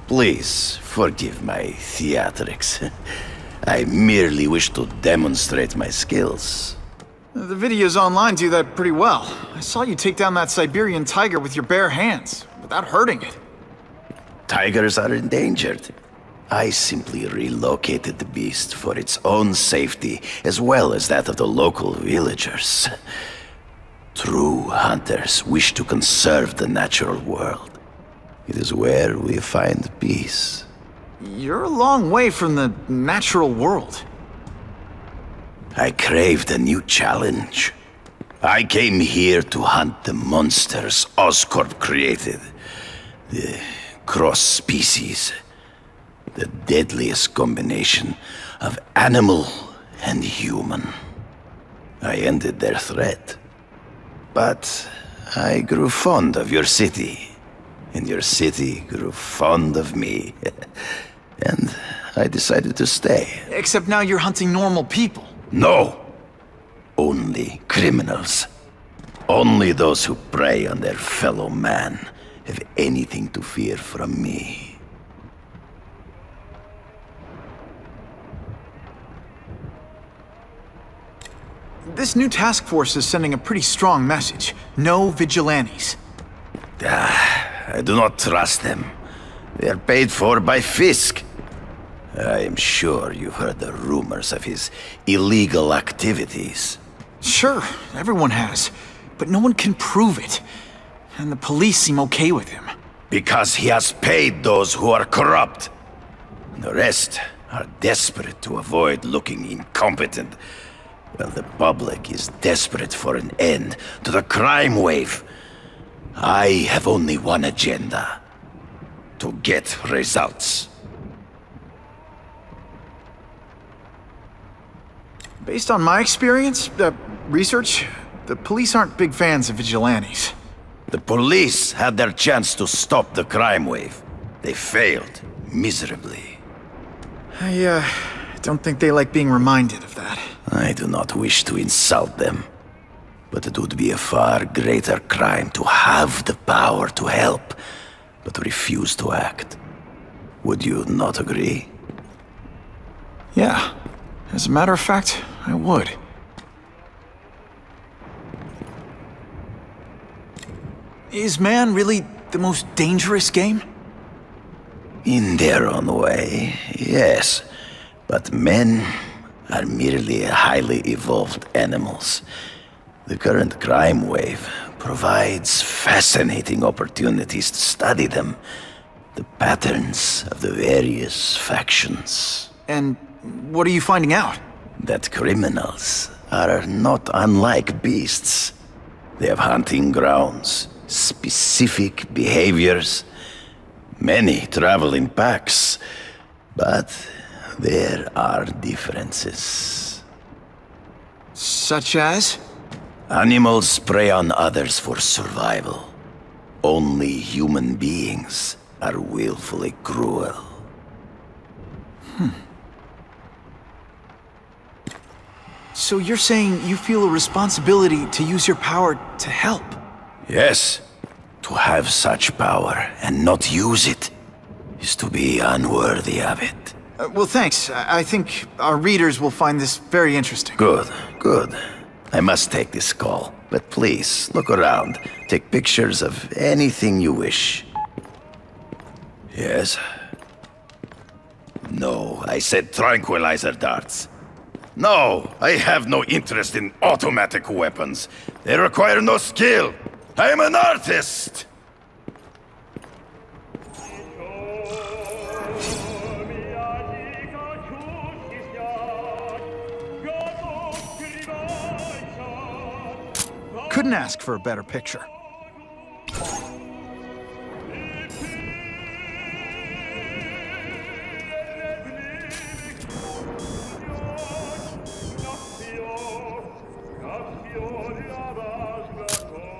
Please forgive my theatrics. I merely wish to demonstrate my skills. The videos online do that pretty well. I saw you take down that Siberian tiger with your bare hands, without hurting it. Tigers are endangered. I simply relocated the beast for its own safety, as well as that of the local villagers. True hunters wish to conserve the natural world. It is where we find peace. You're a long way from the natural world. I craved a new challenge. I came here to hunt the monsters Oscorp created. The cross-species. The deadliest combination of animal and human. I ended their threat. But I grew fond of your city. And your city grew fond of me. And I decided to stay. Except now you're hunting normal people. No! Only criminals. Only those who prey on their fellow man have anything to fear from me. This new task force is sending a pretty strong message. No vigilantes. I do not trust them. They are paid for by Fisk. I am sure you've heard the rumors of his illegal activities. Sure, everyone has. But no one can prove it. And the police seem okay with him. Because he has paid those who are corrupt. The rest are desperate to avoid looking incompetent. Well, the public is desperate for an end to the crime wave. I have only one agenda. To get results. Based on my experience, research, the police aren't big fans of vigilantes. The police had their chance to stop the crime wave. They failed miserably. I don't think they like being reminded of that. I do not wish to insult them, but it would be a far greater crime to have the power to help, but refuse to act. Would you not agree? Yeah. As a matter of fact, I would. Is man really the most dangerous game? In their own way, yes. But men are merely highly evolved animals. The current crime wave provides fascinating opportunities to study them. The patterns of the various factions. And what are you finding out? That criminals are not unlike beasts. They have hunting grounds, specific behaviors. Many travel in packs, but there are differences. Such as? Animals prey on others for survival. Only human beings are willfully cruel. So you're saying you feel a responsibility to use your power to help? Yes, to have such power and not use it is to be unworthy of it. Well, thanks. I think our readers will find this very interesting. Good, good. I must take this call, but please, look around. Take pictures of anything you wish. Yes? No, I said tranquilizer darts. No, I have no interest in automatic weapons. They require no skill. I am an artist! Couldn't ask for a better picture.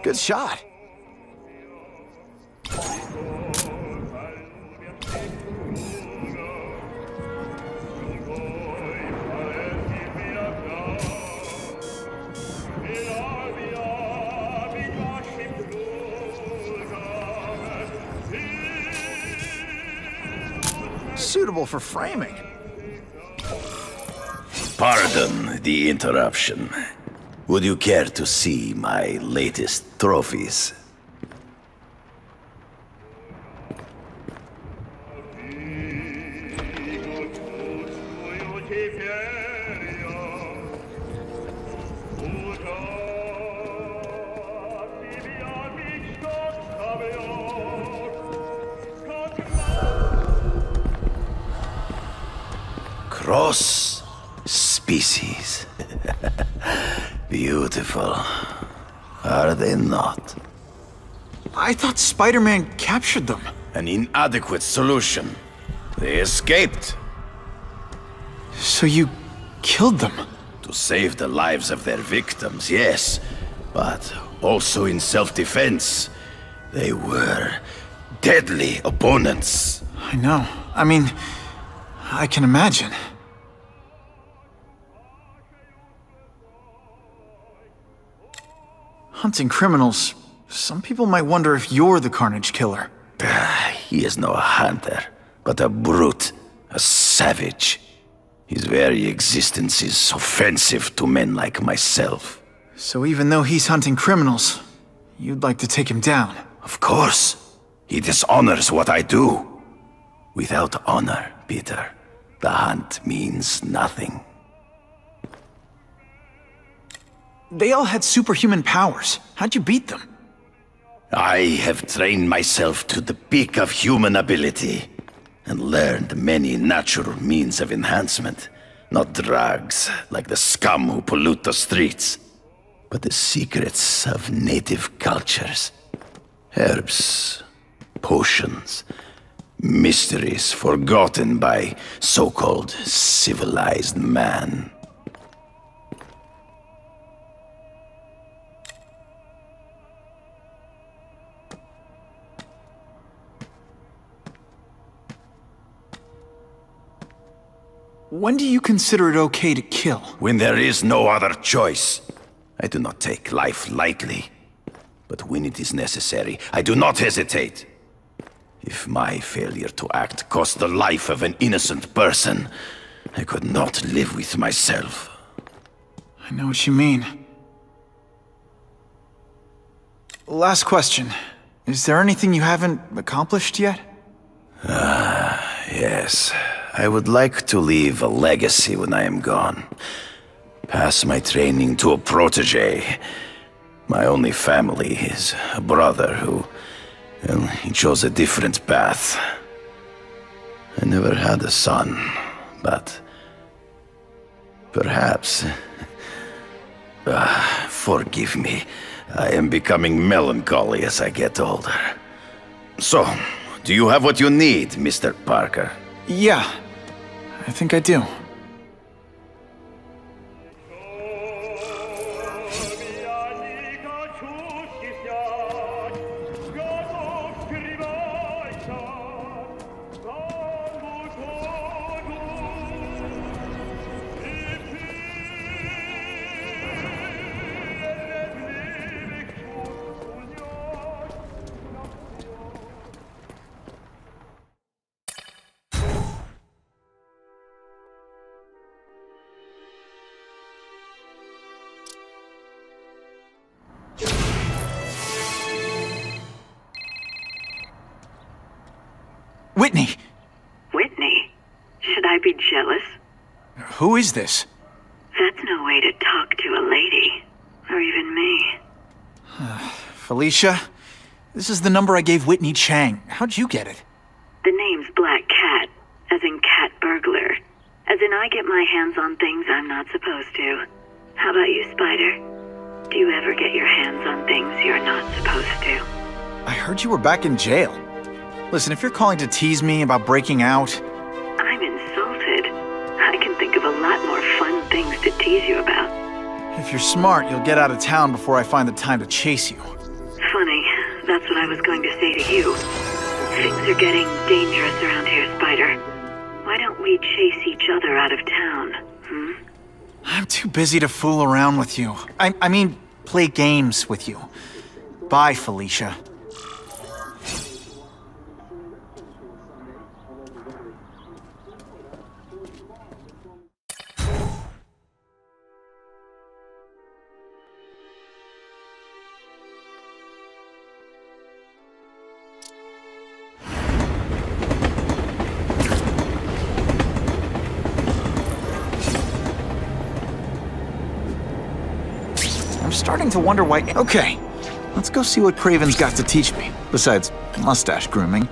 Good shot. Suitable for framing. Pardon the interruption. Would you care to see my latest trophies? Cross species. Beautiful. Are they not? I thought Spider-Man captured them. An inadequate solution. They escaped. So you killed them? To save the lives of their victims, yes. But also in self-defense. They were deadly opponents. I know. I mean, I can imagine. Hunting criminals, some people might wonder if you're the Carnage Killer. He is no hunter, but a brute, a savage. His very existence is offensive to men like myself. So even though he's hunting criminals, you'd like to take him down? Of course. He dishonors what I do. Without honor, Peter, the hunt means nothing. They all had superhuman powers. How'd you beat them? I have trained myself to the peak of human ability and learned many natural means of enhancement. Not drugs, like the scum who pollute the streets, but the secrets of native cultures. Herbs, potions, mysteries forgotten by so-called civilized man. When do you consider it okay to kill? When there is no other choice. I do not take life lightly. But when it is necessary, I do not hesitate. If my failure to act cost the life of an innocent person, I could not live with myself. I know what you mean. Last question. Is there anything you haven't accomplished yet? Yes. I would like to leave a legacy when I am gone. Pass my training to a protege. My only family is a brother who... well, he chose a different path. I never had a son, but... perhaps... forgive me. I am becoming melancholy as I get older. So, do you have what you need, Mr. Parker? Yeah, I think I do. Whitney! Whitney? Should I be jealous? Who is this? That's no way to talk to a lady. Or even me. Felicia? This is the number I gave Whitney Chang. How'd you get it? The name's Black Cat, as in cat burglar. As in I get my hands on things I'm not supposed to. How about you, Spider? Do you ever get your hands on things you're not supposed to? I heard you were back in jail. Listen, if you're calling to tease me about breaking out... I'm insulted. I can think of a lot more fun things to tease you about. If you're smart, you'll get out of town before I find the time to chase you. Funny, that's what I was going to say to you. Things are getting dangerous around here, Spider. Why don't we chase each other out of town, I'm too busy to fool around with you. I mean, play games with you. Bye, Felicia. I'm starting to wonder why... Okay, let's go see what Craven's got to teach me, besides mustache grooming.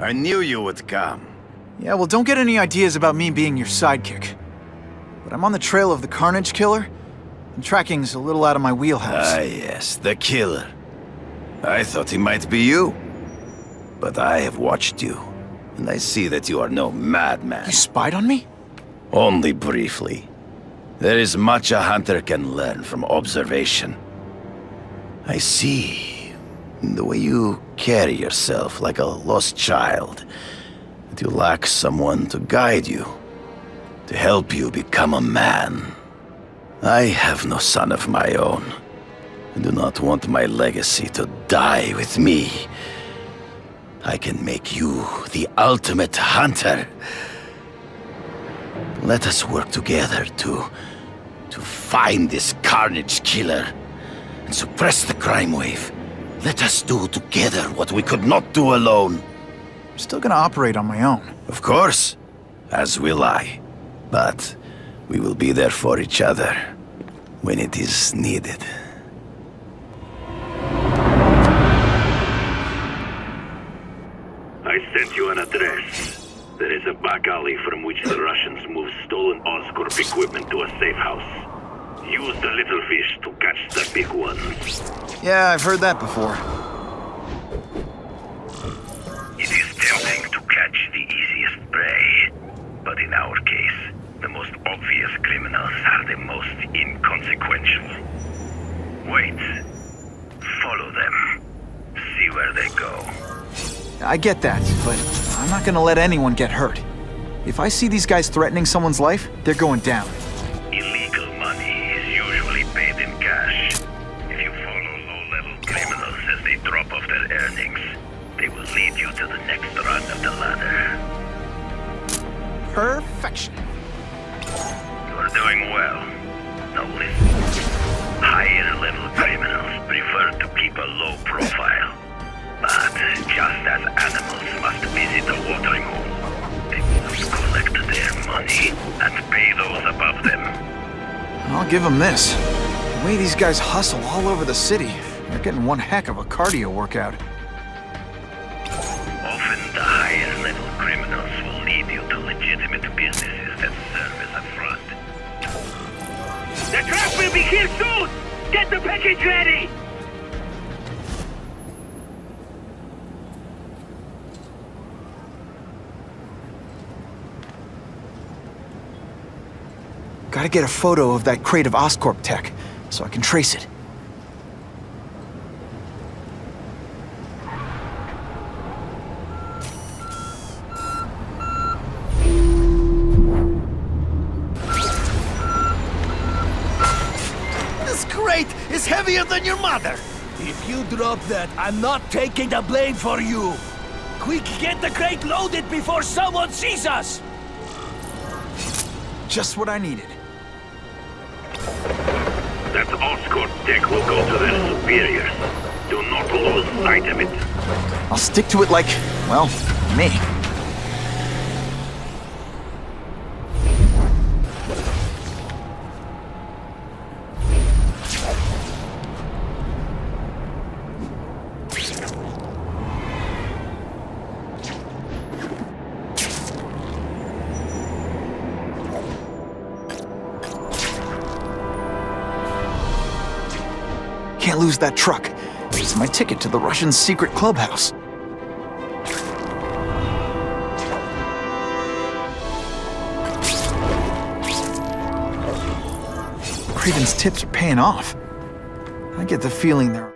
I knew you would come. Yeah, well, don't get any ideas about me being your sidekick. But I'm on the trail of the Carnage Killer, and tracking's a little out of my wheelhouse. Ah, yes, the killer. I thought he might be you. But I have watched you, and I see that you are no madman. You spied on me? Only briefly. There is much a hunter can learn from observation. I see the way you carry yourself like a lost child, that you lack someone to guide you, to help you become a man. I have no son of my own. I do not want my legacy to die with me. I can make you the ultimate hunter. Let us work together to find this Carnage Killer and suppress the crime wave. Let us do together what we could not do alone. I'm still gonna operate on my own. Of course, as will I. But we will be there for each other when it is needed. I sent you an address. There is a back alley from which the Russians move stolen Oscorp equipment to a safe house. Use the little fish to catch the big ones. Yeah, I've heard that before. It is tempting to catch the easiest prey, but in our case, the most obvious criminals are the most inconsequential. Wait. Follow them. See where they go. I get that, but I'm not gonna let anyone get hurt. If I see these guys threatening someone's life, they're going down. Illegal money is usually paid in cash. If you follow low-level criminals as they drop off their earnings, they will lead you to the next rung of the ladder. Perfection. You are doing well. Now listen. Higher-level criminals prefer to keep a low profile. But just as animals must visit a watering hole, they must collect their money and pay those above them. I'll give them this. The way these guys hustle all over the city, they're getting one heck of a cardio workout. Often the higher-level criminals will lead you to legitimate businesses that serve as a front. The truck will be here soon! Get the package ready! Gotta get a photo of that crate of Oscorp tech, so I can trace it. heavier than your mother. If you drop that, I'm not taking the blame for you. Quick, get the crate loaded before someone sees us! Just what I needed. That Oscorp tech will go to their superiors. Do not lose sight of it. I'll stick to it like, well, me. Can't lose that truck. It's my ticket to the Russian secret clubhouse. Craven's tips are paying off. I get the feeling they're...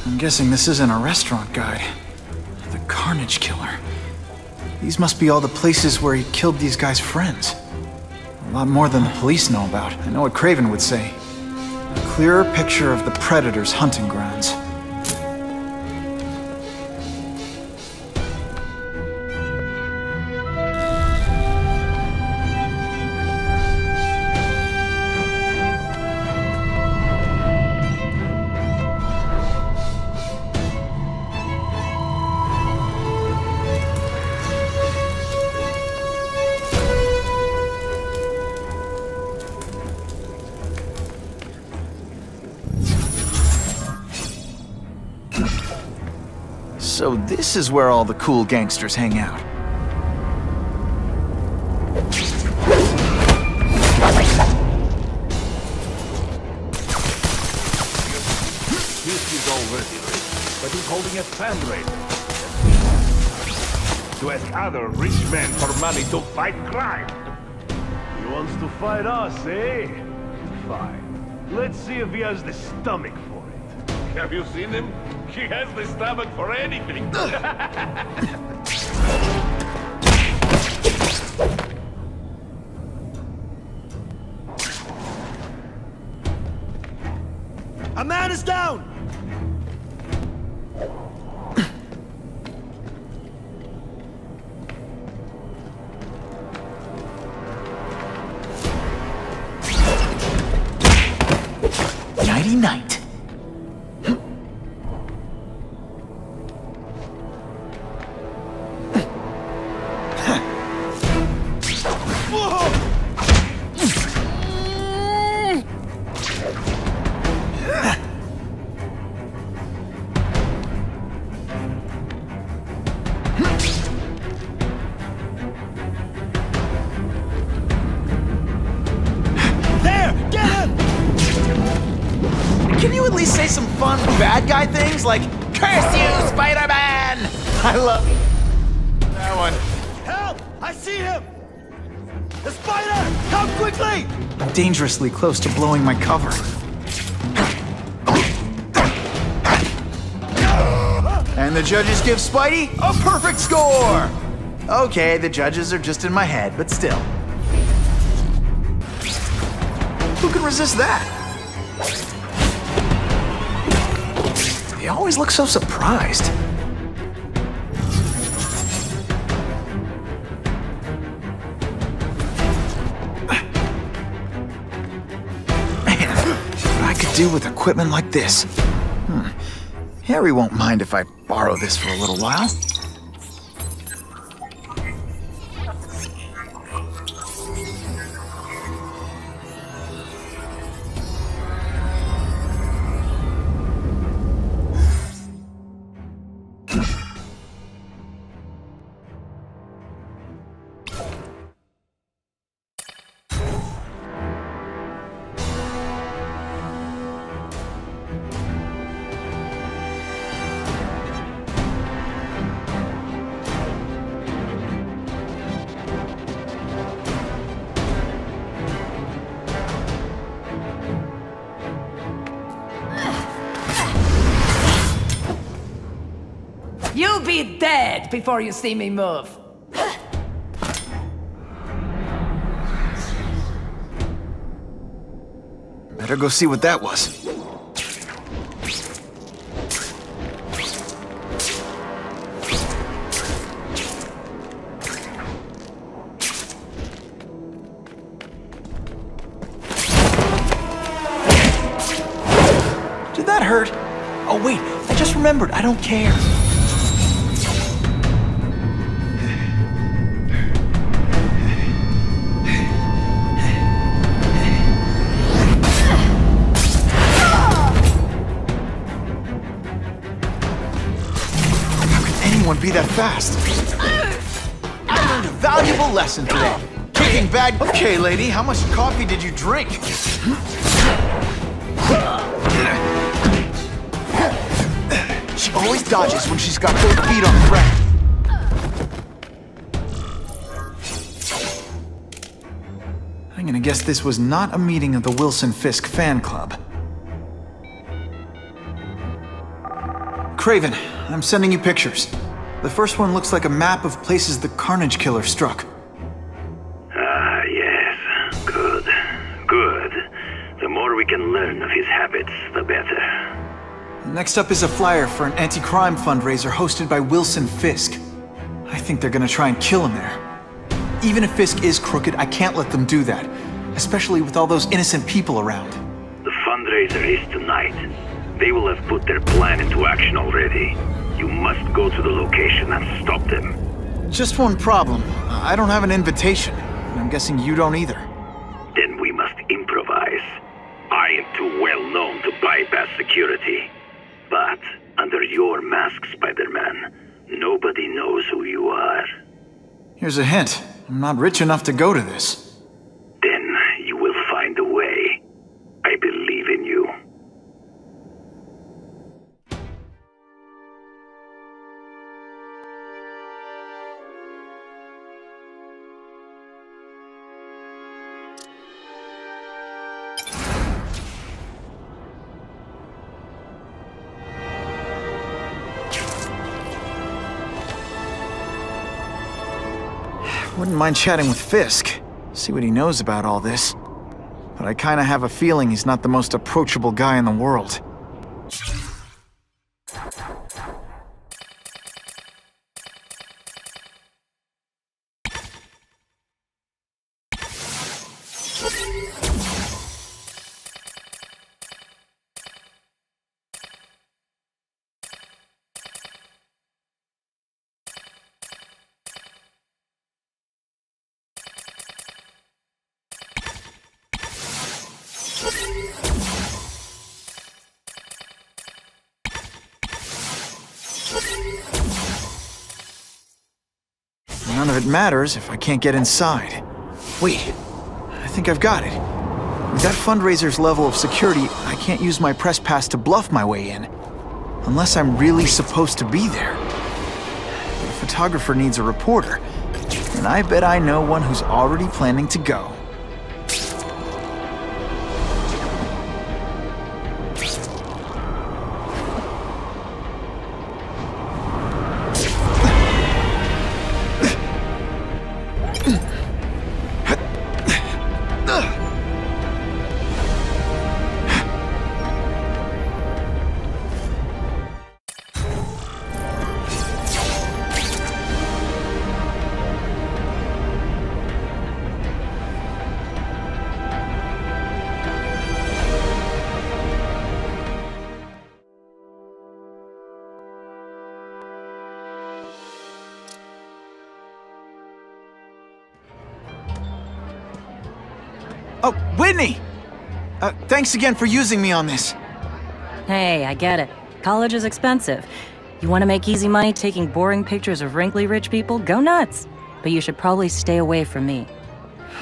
I'm guessing this isn't a restaurant guide. The Carnage Killer. These must be all the places where he killed these guys' friends. A lot more than the police know about. I know what Craven would say. A clearer picture of the Predator's hunting grounds. So this is where all the cool gangsters hang out. This is already rich, but he's holding a fundraiser to ask other rich men for money to fight crime. He wants to fight us, eh? Fine. Let's see if he has the stomach for it. Have you seen him? He has the stomach for anything. A man is down! Nighty-night. Can you at least say some fun bad guy things like, "Curse you, Spider-Man"? I love that one. Help! I see him! The spider! Come quickly! I'm dangerously close to blowing my cover. And the judges give Spidey a perfect score! Okay, the judges are just in my head, but still. Who can resist that? They always look so surprised. Man, what I could do with equipment like this. Harry won't mind if I borrow this for a little while. be dead before you see me move. Better go see what that was. Did that hurt? Oh wait, I just remembered, I don't care. Anyone be that fast? I learned a valuable lesson today. Kicking bad. Okay, lady, how much coffee did you drink? She always dodges when she's got both feet on the ground. I'm gonna guess this was not a meeting of the Wilson Fisk fan club. Craven, I'm sending you pictures. The first one looks like a map of places the Carnage Killer struck. Ah, yes. Good. Good. The more we can learn of his habits, the better. Next up is a flyer for an anti-crime fundraiser hosted by Wilson Fisk. I think they're gonna try and kill him there. Even if Fisk is crooked, I can't let them do that. Especially with all those innocent people around. The fundraiser is tonight. They will have put their plan into action already. You must go to the location and stop them. Just one problem. I don't have an invitation. And I'm guessing you don't either. Then we must improvise. I am too well known to bypass security. But under your mask, Spider-Man, nobody knows who you are. Here's a hint. I'm not rich enough to go to this. Then you will find a way. I believe in you. Wouldn't mind chatting with Fisk, see what he knows about all this. But I kinda have a feeling he's not the most approachable guy in the world. None of it matters if I can't get inside. Wait, I think I've got it. With that fundraiser's level of security, I can't use my press pass to bluff my way in. Unless I'm really supposed to be there. But a photographer needs a reporter, and I bet I know one who's already planning to go. Oh, Whitney! Thanks again for using me on this. Hey, I get it. College is expensive. You want to make easy money taking boring pictures of wrinkly rich people? Go nuts! But you should probably stay away from me.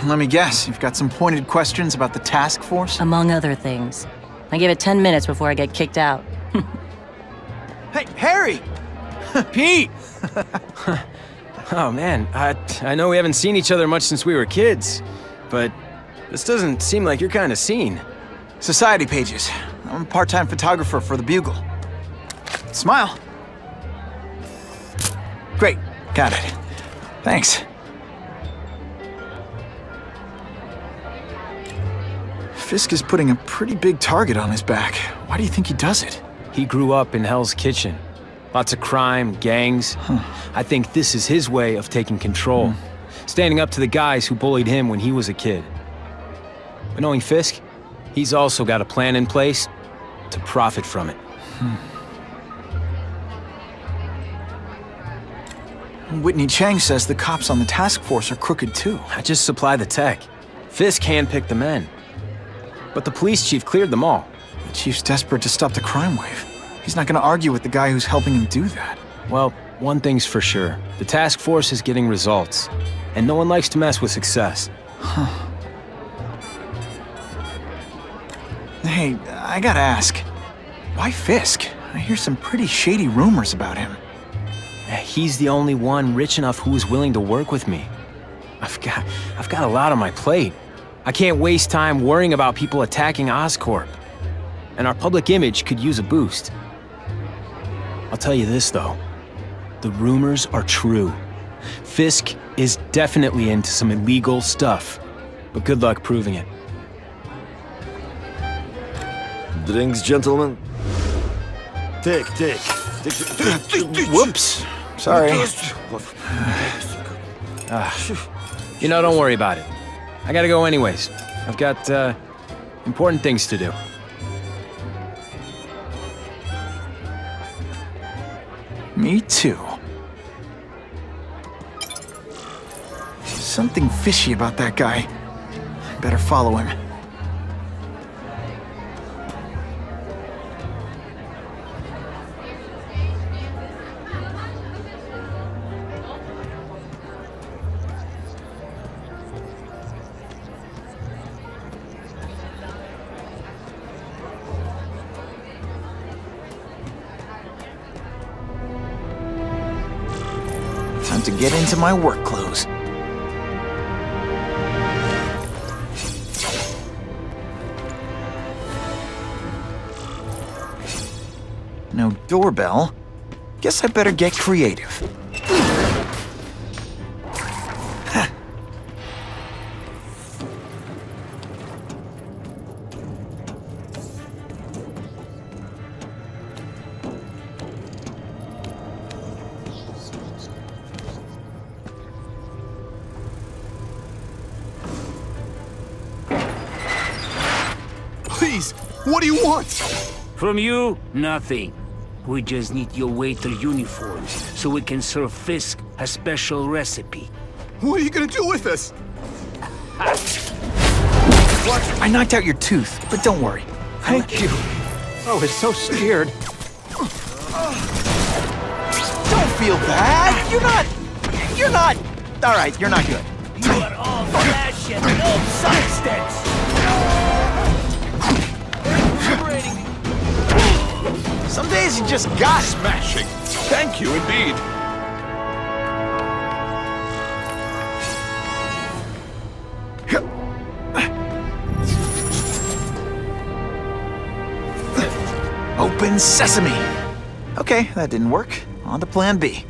Let me guess, you've got some pointed questions about the task force? Among other things. I give it 10 minutes before I get kicked out. Hey, Harry! Pete! Oh man, I know we haven't seen each other much since we were kids, but this doesn't seem like your kind of scene. Society pages. I'm a part-time photographer for the Bugle. Smile. Great. Got it. Thanks. Fisk is putting a pretty big target on his back. Why do you think he does it? He grew up in Hell's Kitchen. Lots of crime, gangs. I think this is his way of taking control. Standing up to the guys who bullied him when he was a kid. But knowing Fisk, he's also got a plan in place to profit from it. Whitney Chang says the cops on the task force are crooked too. I just supply the tech. Fisk handpicked the men. But the police chief cleared them all. The chief's desperate to stop the crime wave. He's not gonna argue with the guy who's helping him do that. Well, one thing's for sure. The task force is getting results. And no one likes to mess with success. Hey, I gotta ask. Why Fisk? I hear some pretty shady rumors about him. He's the only one rich enough who is willing to work with me. I've got a lot on my plate. I can't waste time worrying about people attacking Oscorp. And our public image could use a boost. I'll tell you this, though. The rumors are true. Fisk is definitely into some illegal stuff. But good luck proving it. Drinks, gentlemen? Take. Whoops. Sorry. You know, don't worry about it. I gotta go anyways. I've got, important things to do. Me too. Something fishy about that guy. Better follow him. Time to get into my work clothes. No doorbell. Guess I better get creative. Please, what do you want? From you, nothing. We just need your waiter uniforms so we can serve Fisk a special recipe. What are you gonna do with us? I knocked out your tooth, but don't worry. Thank you. I was so scared. Don't feel bad. You're not. All right, you're not good. You are all flesh and no substance. Some days you just got smashing. Thank you indeed. Open sesame. Okay, that didn't work. On to plan B.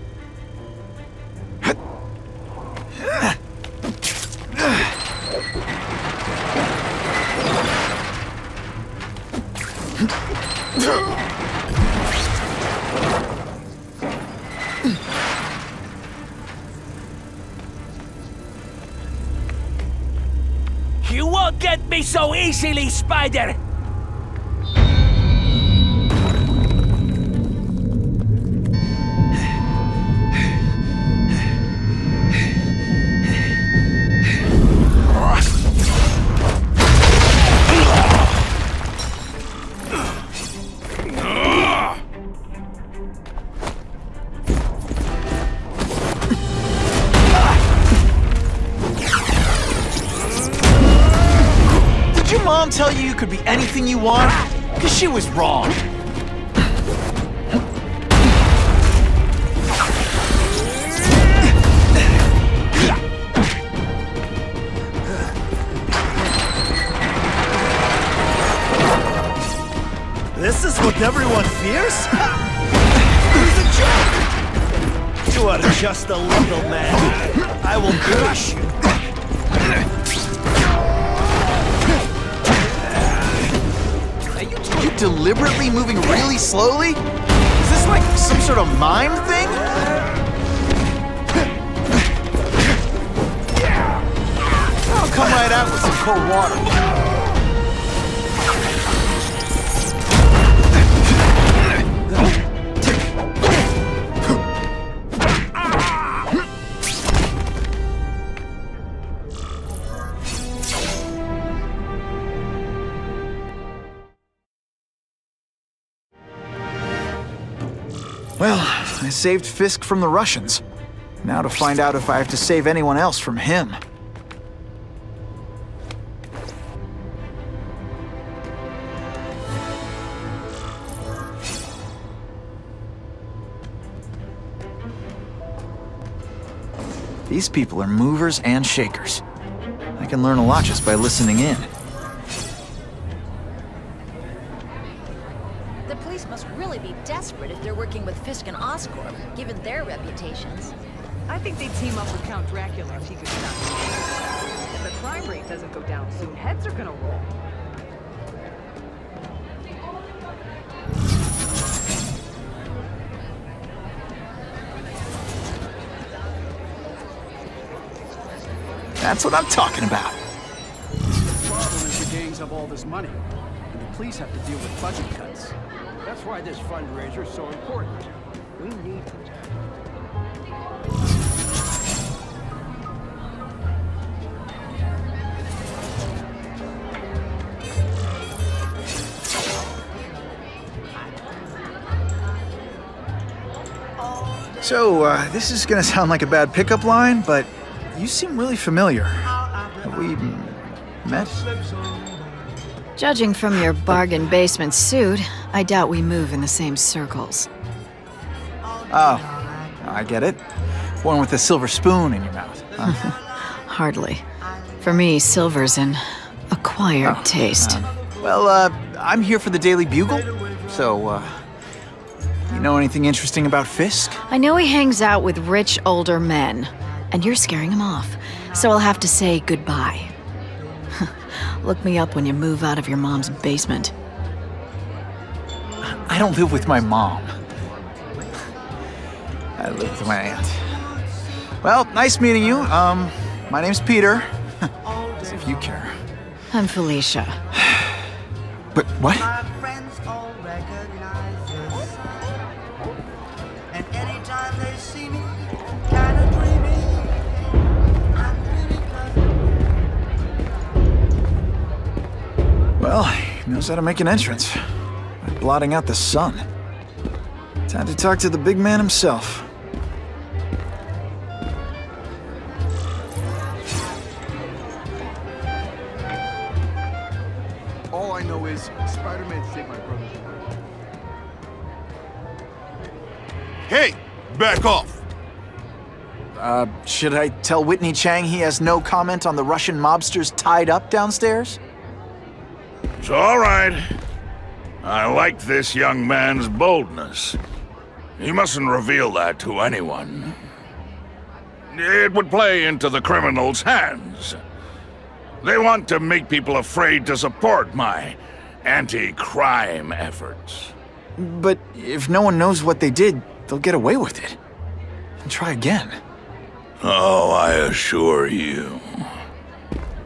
You won't get me so easily, Spider! Mom tell you could be anything you want? Because she was wrong. This is what everyone fears? Who's a joke? You are just a little man. I will crush you. Are you deliberately moving really slowly? Is this like some sort of mime thing? I'll come right out with some cold water. Well, I saved Fisk from the Russians. Now to find out if I have to save anyone else from him. These people are movers and shakers. I can learn a lot just by listening in. The police must really be desperate if they're working with Fisk and Oscorp, given their reputations. I think they'd team up with Count Dracula if he could stop it. If the crime rate doesn't go down soon, heads are gonna roll. That's what I'm talking about. The problem is the gangs have all this money, and the police have to deal with budget cuts. That's why this fundraiser is so important. We need them. So, this is gonna sound like a bad pickup line, but you seem really familiar. Have we met? Judging from your bargain basement suit, I doubt we move in the same circles. Oh, I get it. One with a silver spoon in your mouth. Huh? Hardly. For me, silver's an acquired taste. Well, I'm here for the Daily Bugle, so, you know anything interesting about Fisk? I know he hangs out with rich older men, and you're scaring him off, so I'll have to say goodbye. Look me up when you move out of your mom's basement. I don't live with my mom. I live with my aunt. Well, nice meeting you. My name's Peter. As if you care. I'm Felicia. But what? Well, he knows how to make an entrance. By blotting out the sun. Time to talk to the big man himself. All I know is Spider-Man saved my brother's life. Hey! Back off! Should I tell Whitney Chang he has no comment on the Russian mobsters tied up downstairs? It's all right. I like this young man's boldness. He mustn't reveal that to anyone. It would play into the criminals' hands. They want to make people afraid to support my anti-crime efforts. But if no one knows what they did, they'll get away with it. And try again. Oh, I assure you,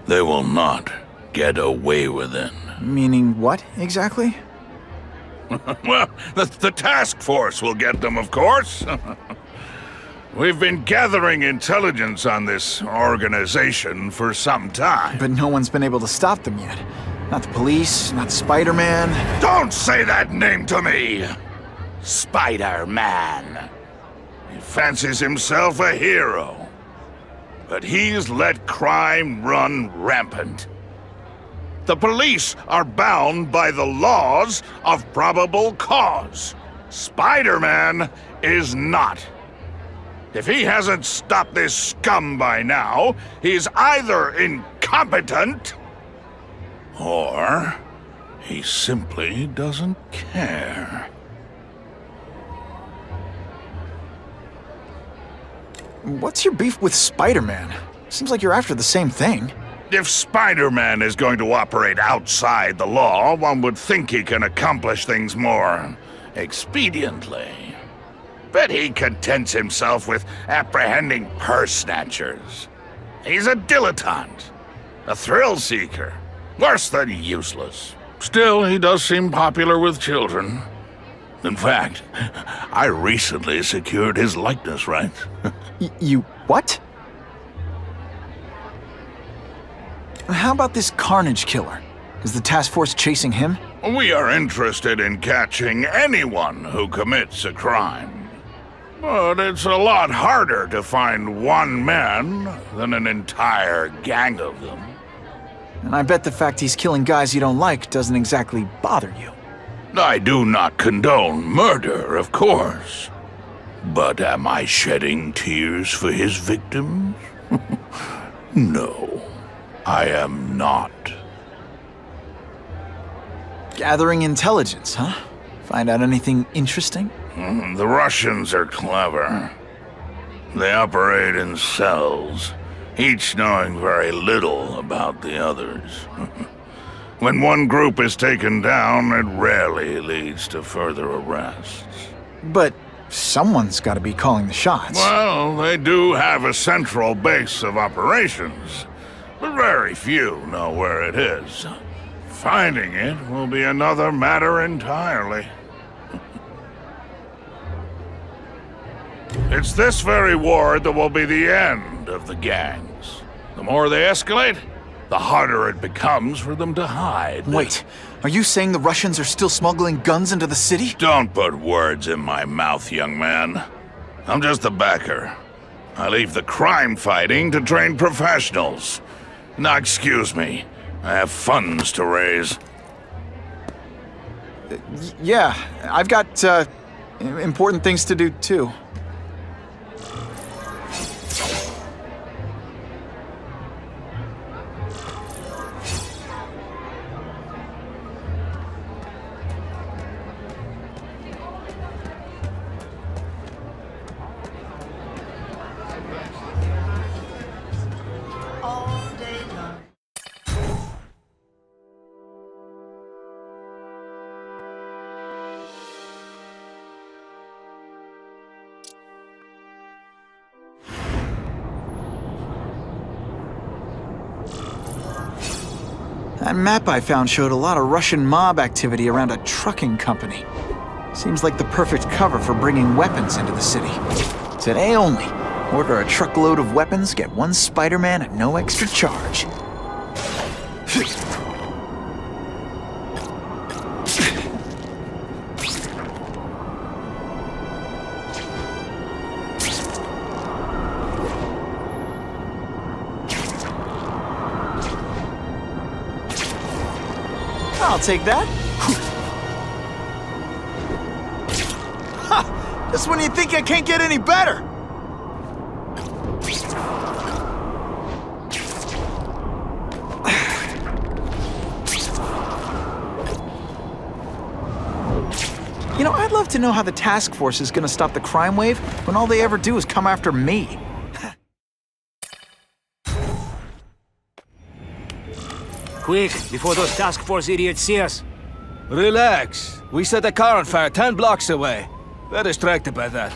they will not get away with it. Meaning what, exactly? Well, the task force will get them, of course. We've been gathering intelligence on this organization for some time. But no one's been able to stop them yet. Not the police, not Spider-Man. Don't say that name to me! Spider-Man. He fancies himself a hero. But he's let crime run rampant. The police are bound by the laws of probable cause. Spider-Man is not. If he hasn't stopped this scum by now, he's either incompetent or he simply doesn't care. What's your beef with Spider-Man? Seems like you're after the same thing. If Spider-Man is going to operate outside the law, one would think he can accomplish things more expediently. But he contents himself with apprehending purse snatchers. He's a dilettante, a thrill seeker, worse than useless. Still, he does seem popular with children. In fact, I recently secured his likeness rights. You what? How about this Carnage killer? Is the task force chasing him? We are interested in catching anyone who commits a crime. But it's a lot harder to find one man than an entire gang of them. And I bet the fact he's killing guys you don't like doesn't exactly bother you. I do not condone murder, of course. But am I shedding tears for his victims? No, I am not. Gathering intelligence, huh? Find out anything interesting? The Russians are clever. They operate in cells, each knowing very little about the others. When one group is taken down, it rarely leads to further arrests. But someone's got to be calling the shots. Well, they do have a central base of operations, but very few know where it is. Finding it will be another matter entirely. It's this very war that will be the end of the gangs. The more they escalate, the harder it becomes for them to hide. Wait, are you saying the Russians are still smuggling guns into the city? Don't put words in my mouth, young man. I'm just a backer. I leave the crime fighting to trained professionals. Now, excuse me. I have funds to raise. Yeah, I've got, important things to do, too. That map I found showed a lot of Russian mob activity around a trucking company. Seems like the perfect cover for bringing weapons into the city. Today only, order a truckload of weapons, get one Spider-Man at no extra charge. I'll take that. Ha! Just when you think I can't get any better. You know, I'd love to know how the task force is gonna stop the crime wave when all they ever do is come after me. Quick, before those task force idiots see us. Relax. We set a car on fire 10 blocks away. They're distracted by that.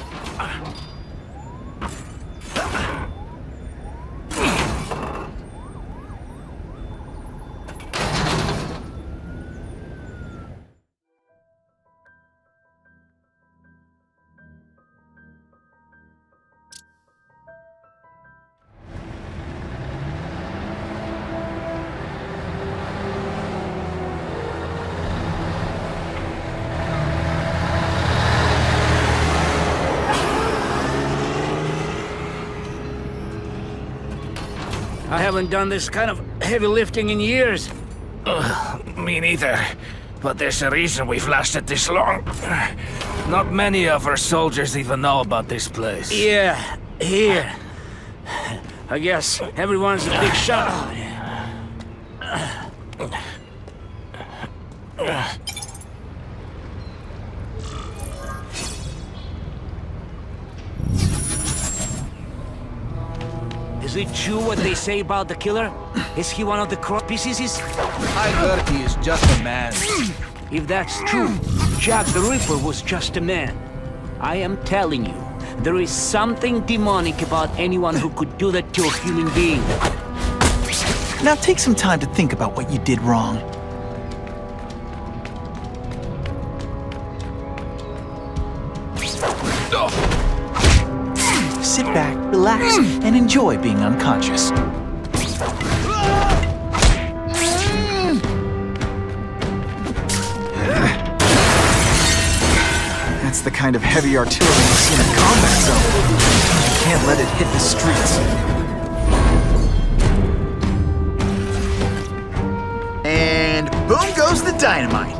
I haven't done this kind of heavy lifting in years. Me neither. But there's a reason we've lasted this long. Not many of our soldiers even know about this place. Yeah, here. I guess everyone's a big shot. Is it true what they say about the killer? Is he one of the cross pieces? I heard he is just a man. If that's true, Jack the Ripper was just a man. I am telling you, there is something demonic about anyone who could do that to a human being. Now take some time to think about what you did wrong. Sit back, relax, and enjoy being unconscious. That's the kind of heavy artillery you see in a combat zone. You can't let it hit the streets. And boom goes the dynamite.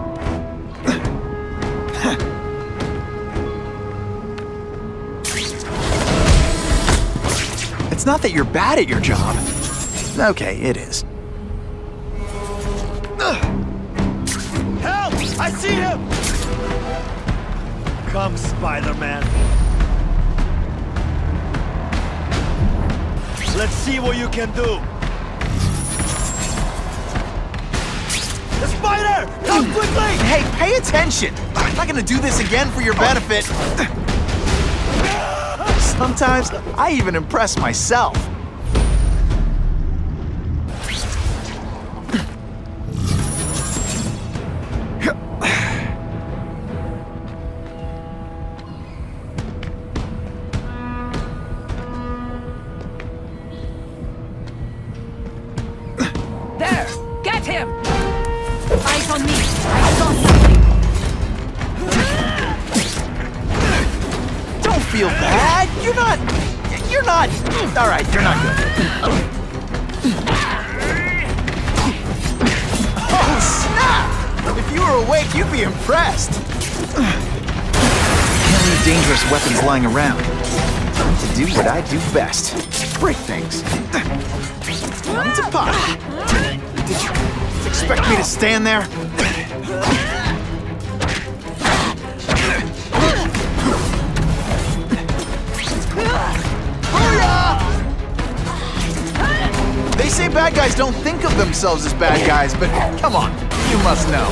It's not that you're bad at your job. Okay, it is. Help! I see him! Come, Spider-Man. Let's see what you can do. The spider! Come quickly! Hey, pay attention! I'm not gonna do this again for your benefit. Sometimes I even impress myself. There! Get him! Eyes on me. I saw something. Don't feel bad. You're not. All right, you're not good. Oh, snap! If you were awake, you'd be impressed. Can't leave dangerous weapons lying around. Time to do what I do best. Break things. Come to pop. Did you expect me to stand there? They say bad guys don't think of themselves as bad guys, but come on, you must know.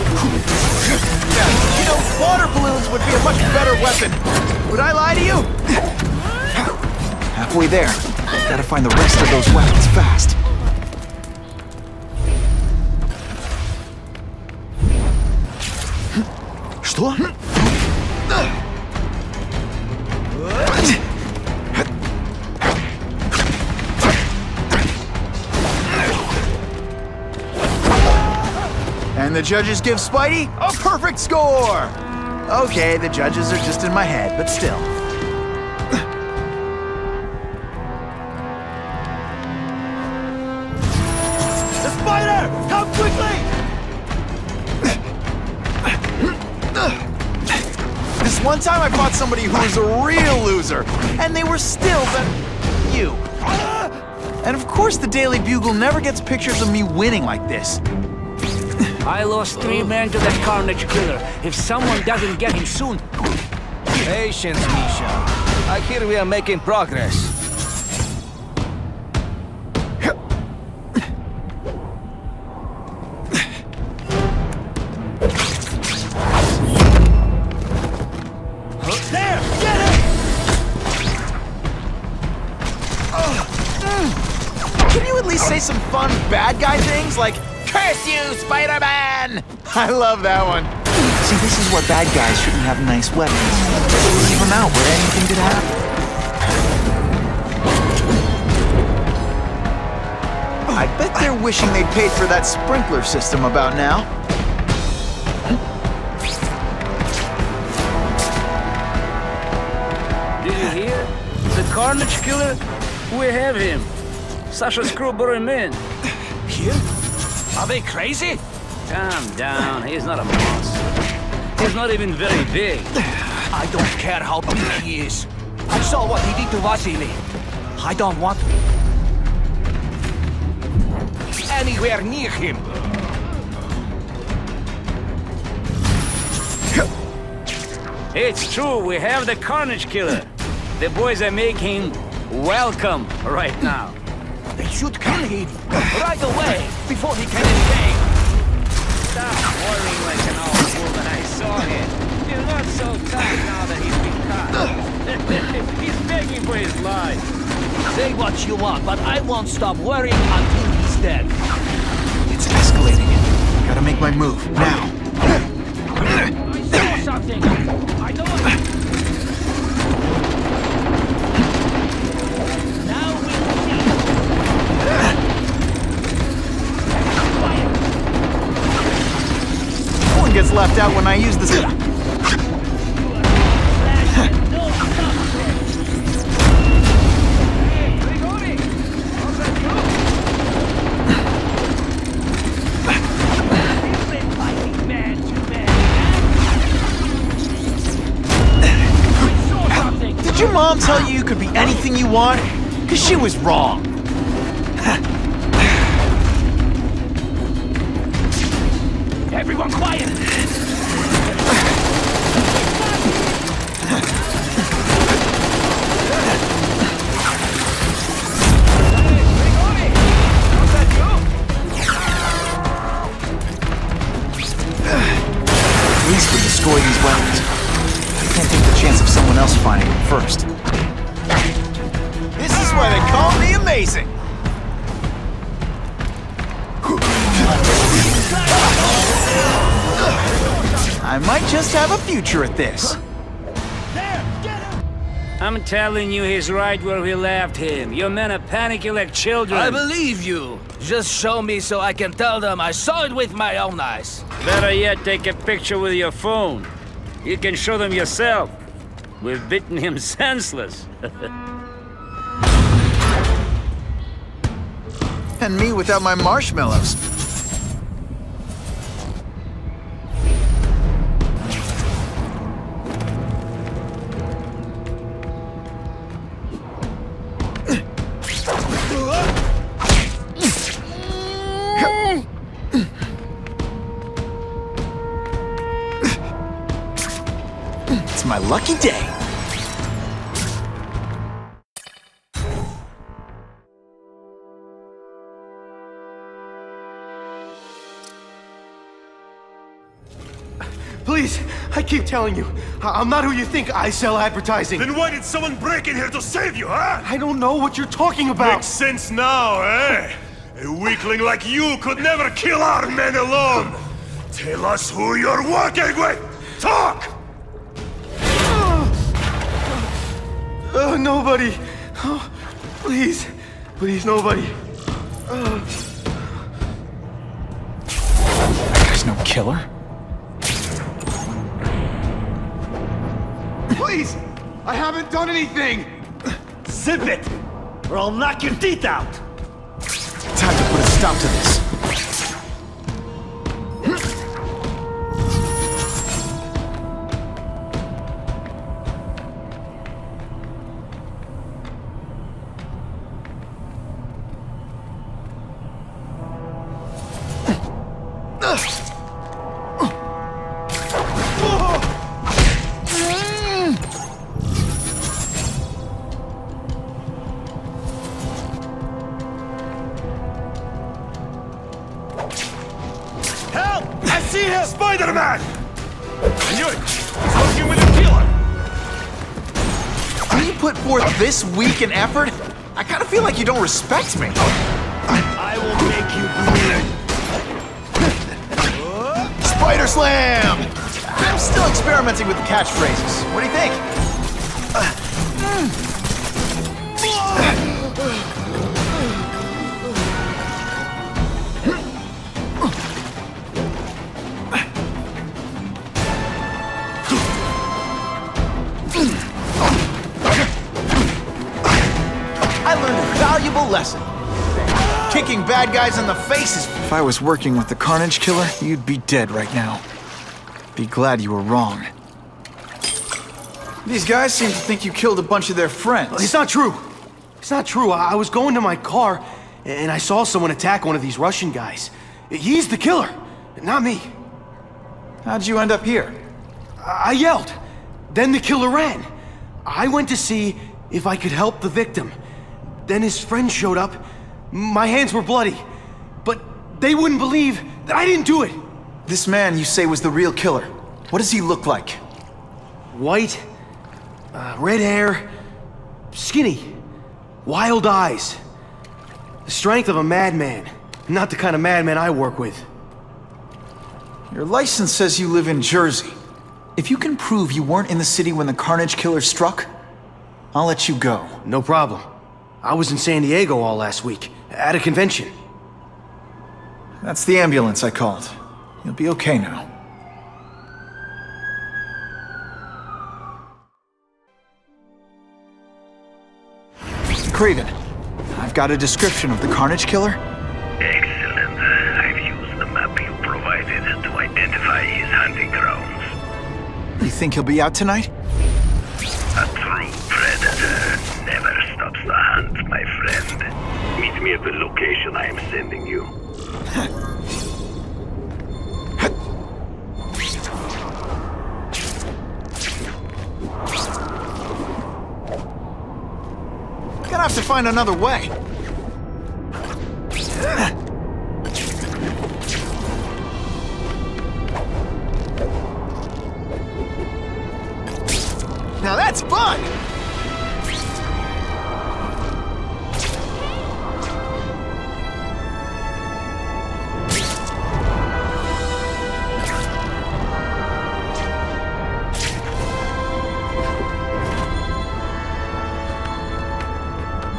Yeah, you know, water balloons would be a much better weapon. Would I lie to you? Halfway there. Gotta find the rest of those weapons fast. Что? And the judges give Spidey a perfect score! Okay, the judges are just in my head, but still. The spider! Come quickly! This one time I fought somebody who was a real loser, and they were still you. And of course the Daily Bugle never gets pictures of me winning like this. I lost 3 men to that Carnage killer. If someone doesn't get him soon... Patience, Misha. I hear we are making progress. There! Get him! Can you at least say some fun bad guy things like, "Curse you, Spider-Man!" I love that one. See, this is where bad guys shouldn't have nice weapons. Leave them out where anything could happen. I bet they're wishing they'd paid for that sprinkler system about now. Did you hear? The Carnage killer? We have him. Such a screwball man. Here? Are they crazy? Calm down, he's not a monster. He's not even very big. I don't care how big he is. I saw what he did to Vasily. I don't want anywhere near him. It's true, we have the Carnage killer. The boys are making welcome right now. should kill him right away before he can escape. Stop worrying like an old fool when I saw him. You're not so tough now that he's been caught. He's begging for his life. Say what you want, but I won't stop worrying until he's dead. It's escalating. Gotta make my move, now. I saw something! I know it! Now we'll see! No one gets left out when I use this. Did your mom tell you you could be anything you want? Because she was wrong. Everyone quiet! At least we destroy these weapons. I can't take the chance of someone else finding them first. This is why they call me Amazing! I might just have a future at this. I'm telling you, he's right where we left him. Your men are panicking like children. I believe you. Just show me so I can tell them I saw it with my own eyes. Better yet, take a picture with your phone. You can show them yourself. We've beaten him senseless. And me without my marshmallows. It's my lucky day. Please, I keep telling you, I'm not who you think. I sell advertising. Then why did someone break in here to save you, huh? I don't know what you're talking about. Makes sense now, eh? A weakling like you could never kill our men alone. Tell us who you're working with. Talk! Nobody. Oh, please. Please, nobody. There's no killer. Please! I haven't done anything! Zip it, or I'll knock your teeth out! Time to put a stop to this. Spiderman! I knew it! He's working with a killer! When you put forth this weak an effort, I kind of feel like you don't respect me. I will make you bleed. Spider Slam! I'm still experimenting with the catchphrases. What do you think? Lesson. Kicking bad guys in the faces. If I was working with the Carnage Killer, you'd be dead right now. Be glad you were wrong. These guys seem to think you killed a bunch of their friends. It's not true. It's not true. I was going to my car, and I saw someone attack one of these Russian guys. He's the killer, not me. How'd you end up here? I yelled. Then the killer ran. I went to see if I could help the victim. Then his friend showed up. My hands were bloody. But they wouldn't believe that I didn't do it. This man you say was the real killer. What does he look like? White, red hair, skinny, wild eyes. The strength of a madman. Not the kind of madman I work with. Your license says you live in Jersey. If you can prove you weren't in the city when the Carnage Killer struck, I'll let you go. No problem. I was in San Diego all last week, at a convention. That's the ambulance I called. You'll be okay now. Craven, I've got a description of the Carnage Killer. Excellent. I've used the map you provided to identify his hunting grounds. You think he'll be out tonight? A true predator never stops the hunt, my friend. Meet me at the location I am sending you. Gonna have to find another way. Now that's fun!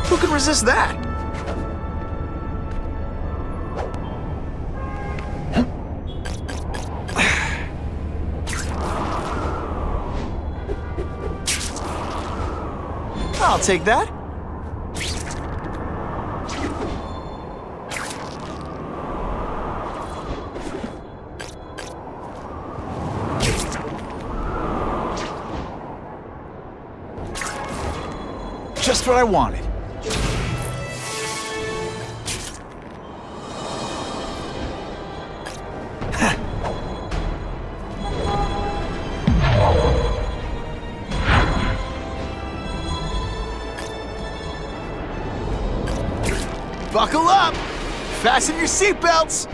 Who can resist that? I'll take that. Just what I wanted. Buckle up! Fasten your seatbelts!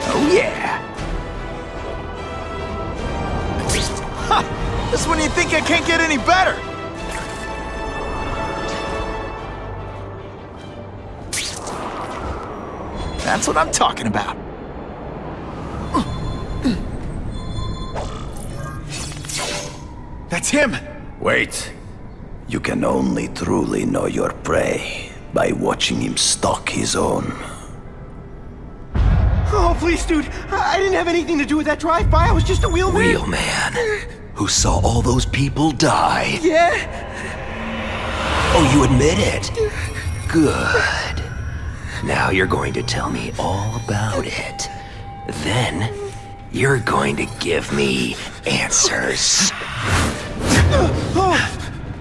Oh yeah! Ha! Just when you think I can't get any better! That's what I'm talking about. That's him! Wait. You can only truly know your prey by watching him stalk his own. Oh, please, dude. I didn't have anything to do with that drive-by. I was just a wheelman. Wheelman? Who saw all those people die? Yeah? Oh, you admit it? Good. Now you're going to tell me all about it. Then, you're going to give me answers.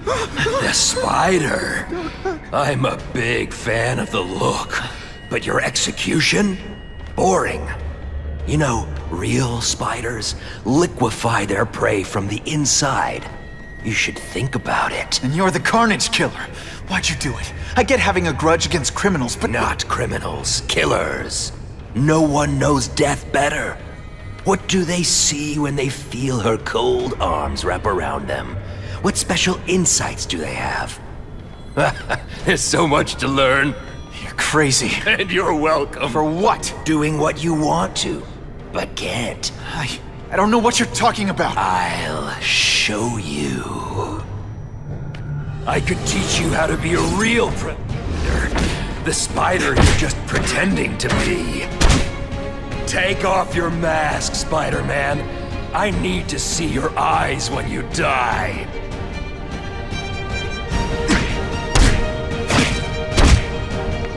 The spider. I'm a big fan of the look, but your execution? Boring. You know, real spiders liquefy their prey from the inside. You should think about it. And you're the Carnage Killer. Why'd you do it? I get having a grudge against criminals, but... Not criminals, killers. No one knows death better. What do they see when they feel her cold arms wrap around them? What special insights do they have? There's so much to learn. You're crazy. And you're welcome. For what? Doing what you want to, but can't. I don't know what you're talking about. I'll show you. I could teach you how to be a real predator. The spider you're just pretending to be. Take off your mask, Spider-Man. I need to see your eyes when you die.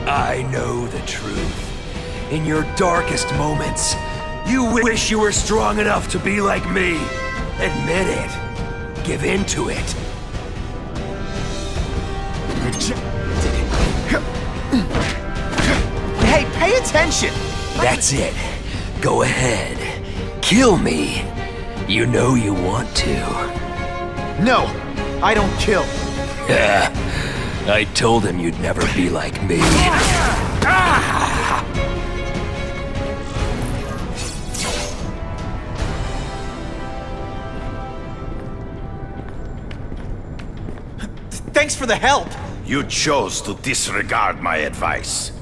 I know the truth. In your darkest moments, you wish you were strong enough to be like me. Admit it. Give in to it. Hey, pay attention! That's it. Go ahead. Kill me. You know you want to. No, I don't kill. I told him you'd never be like me. Thanks for the help. You chose to disregard my advice.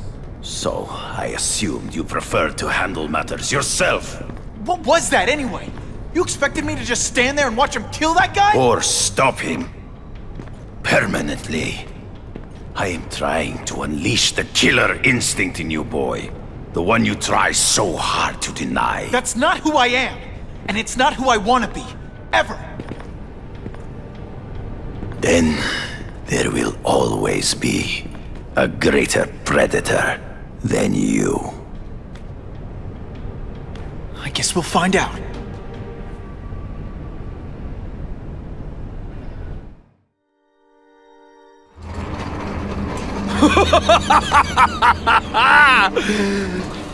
So, I assumed you preferred to handle matters yourself. What was that anyway? You expected me to just stand there and watch him kill that guy? Or stop him. Permanently. I am trying to unleash the killer instinct in you, boy. The one you try so hard to deny. That's not who I am. And it's not who I want to be. Ever. Then, there will always be a greater predator than you. I guess we'll find out.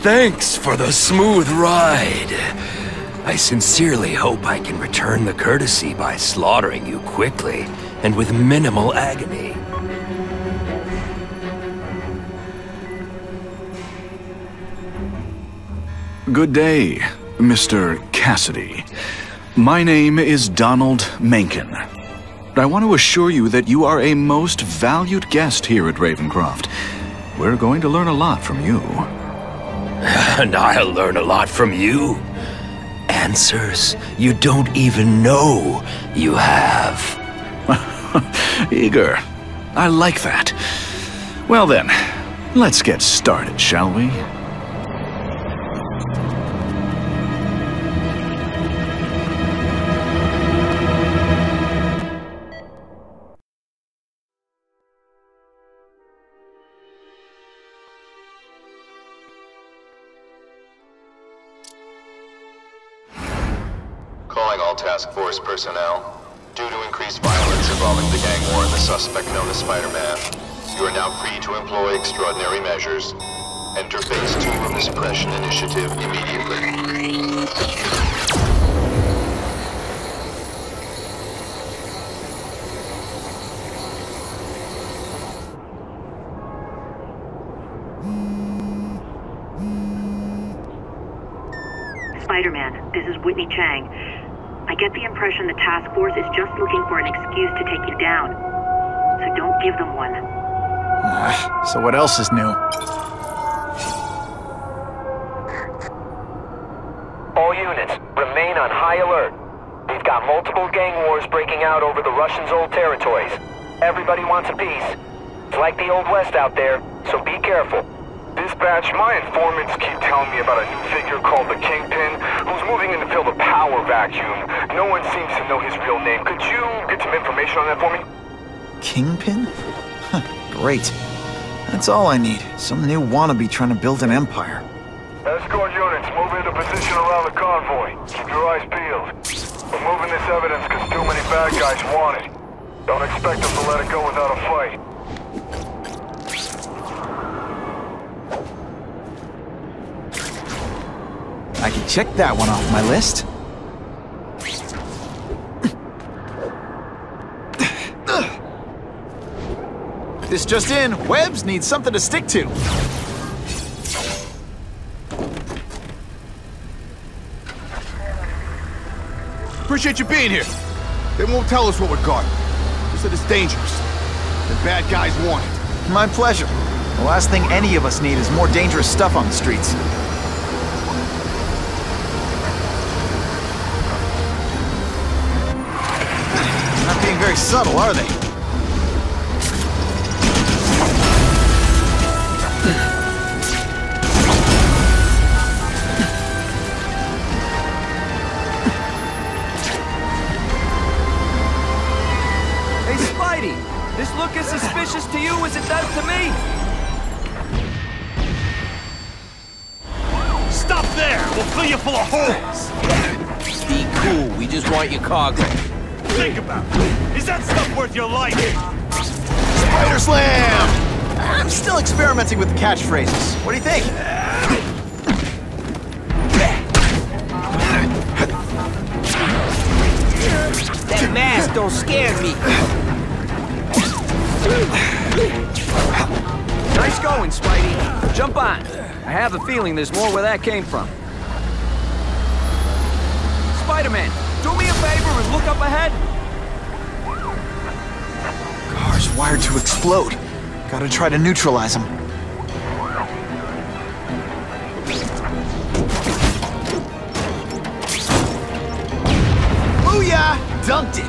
Thanks for the smooth ride. I sincerely hope I can return the courtesy by slaughtering you quickly and with minimal agony. Good day, Mr. Cassidy. My name is Donald Mencken. I want to assure you that you are a most valued guest here at Ravencroft. We're going to learn a lot from you. And I'll learn a lot from you. Answers you don't even know you have. Eager. I like that. Well then, let's get started, shall we? Calling all task force personnel. Due to increased violence involving the gang war and the suspect known as Spider-Man, you are now free to employ extraordinary measures. Enter Phase 2 of the Suppression Initiative immediately. Spider-Man, this is Whitney Chang. I get the impression the task force is just looking for an excuse to take you down. So don't give them one. So what else is new? All units, remain on high alert. We've got multiple gang wars breaking out over the Russians' old territories. Everybody wants a piece. It's like the Old West out there, so be careful. Dispatch, my informants keep telling me about a new figure called the Kingpin, who's moving in to fill the power vacuum. No one seems to know his real name. Could you get some information on that for me? Kingpin? Great. That's all I need. Some new wannabe trying to build an empire. Escort units, move into position around the convoy. Keep your eyes peeled. We're moving this evidence because too many bad guys want it. Don't expect us to let it go without a fight. I can check that one off my list. This just in, Webbs needs something to stick to. Appreciate you being here. They won't tell us what we got. They said it's dangerous. The bad guys want it. My pleasure. The last thing any of us need is more dangerous stuff on the streets. Not being very subtle, are they? Hey, Spidey! This look as suspicious to you as it does to me? Stop there! We'll fill you full of holes! Be cool, we just want your cargo. Think about it. Is that stuff worth your life? Spider Slam! I'm still experimenting with the catchphrases. What do you think? That mask don't scare me. Nice going, Spidey. Jump on. I have a feeling there's more where that came from. Spider-Man, do me a favor and look up ahead. Car's wired to explode. Gotta try to neutralize him. Booyah! Dunked it!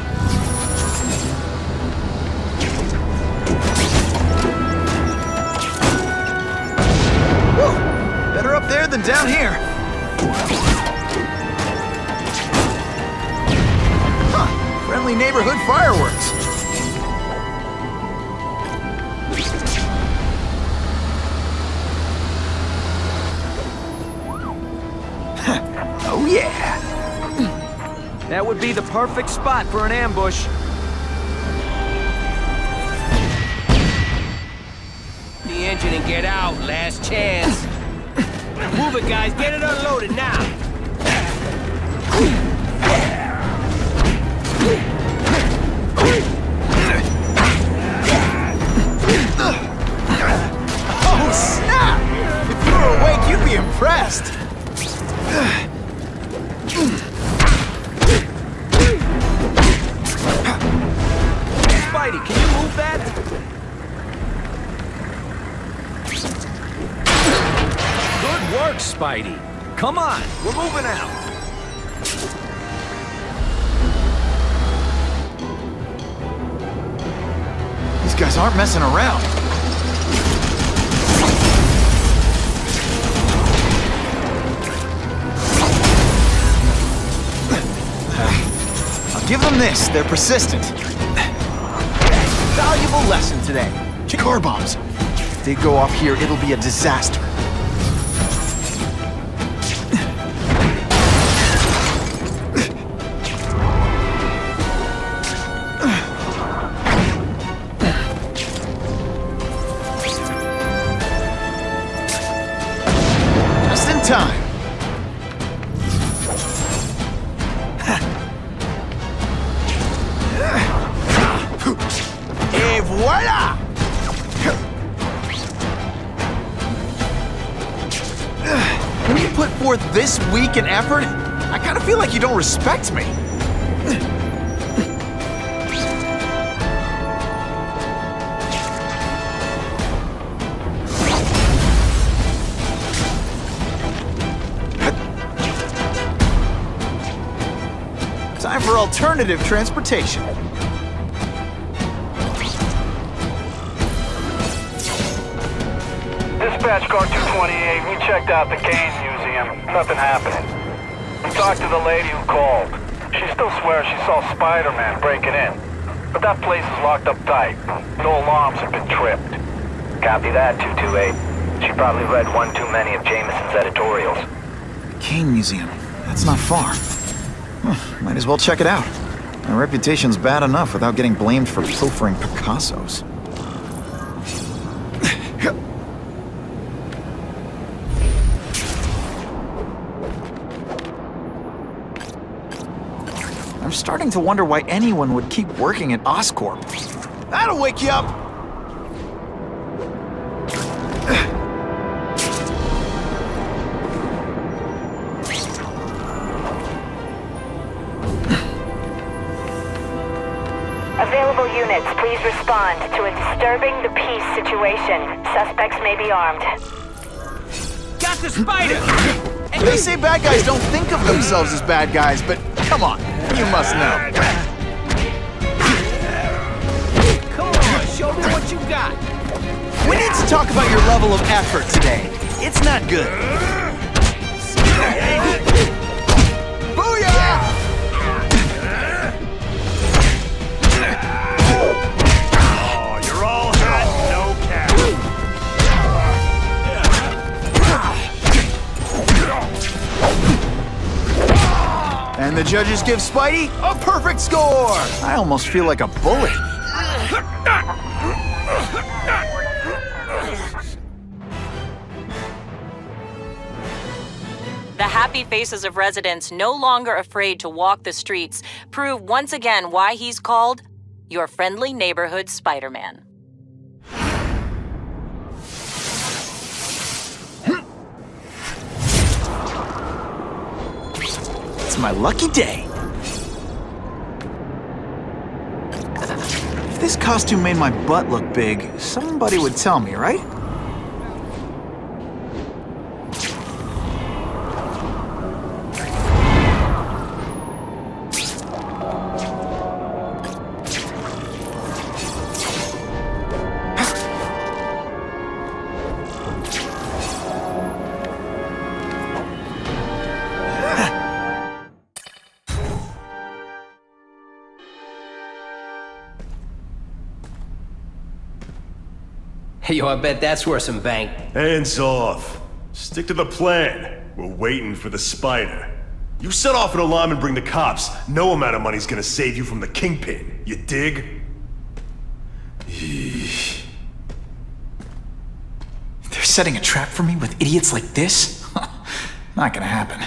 Woo! Better up there than down here. Huh. Friendly neighborhood fireworks. Oh yeah! That would be the perfect spot for an ambush. The engine and get out. Last chance. Move it, guys. Get it unloaded now. Oh snap! If you were awake, you'd be impressed. Spidey, can you move that? Good work, Spidey. Come on, we're moving out. These guys aren't messing around. I'll give them this. They're persistent. Valuable lesson today. Car bombs. If they go off here, it'll be a disaster. Just in time. Et voila! When you put forth this week and effort, I kind of feel like you don't respect me. Time for alternative transportation. Dispatch car 228, we checked out the Kane Museum. Nothing happening. We talked to the lady who called. She still swears she saw Spider-Man breaking in. But that place is locked up tight. No alarms have been tripped. Copy that, 228. She probably read one too many of Jameson's editorials. Kane Museum. That's not far. Might as well check it out. My reputation's bad enough without getting blamed for pilfering Picassos. I'm starting to wonder why anyone would keep working at Oscorp. That'll wake you up! Available units, please respond to a disturbing the peace situation. Suspects may be armed. Got the spider! They say bad guys don't think of themselves as bad guys, but come on, you must know. Come on, show me what you got. We need to talk about your level of effort today. It's not good. Booyah! Oh, you're all hot, no cap. And the judges give Spidey a perfect score! I almost feel like a bully. The happy faces of residents no longer afraid to walk the streets prove once again why he's called your friendly neighborhood Spider-Man. It's my lucky day. If this costume made my butt look big, somebody would tell me, right? Yo, I bet that's worth some bank. Hands off. Stick to the plan. We're waiting for the spider. You set off an alarm and bring the cops. No amount of money's gonna save you from the kingpin. You dig? They're setting a trap for me with idiots like this? Not gonna happen.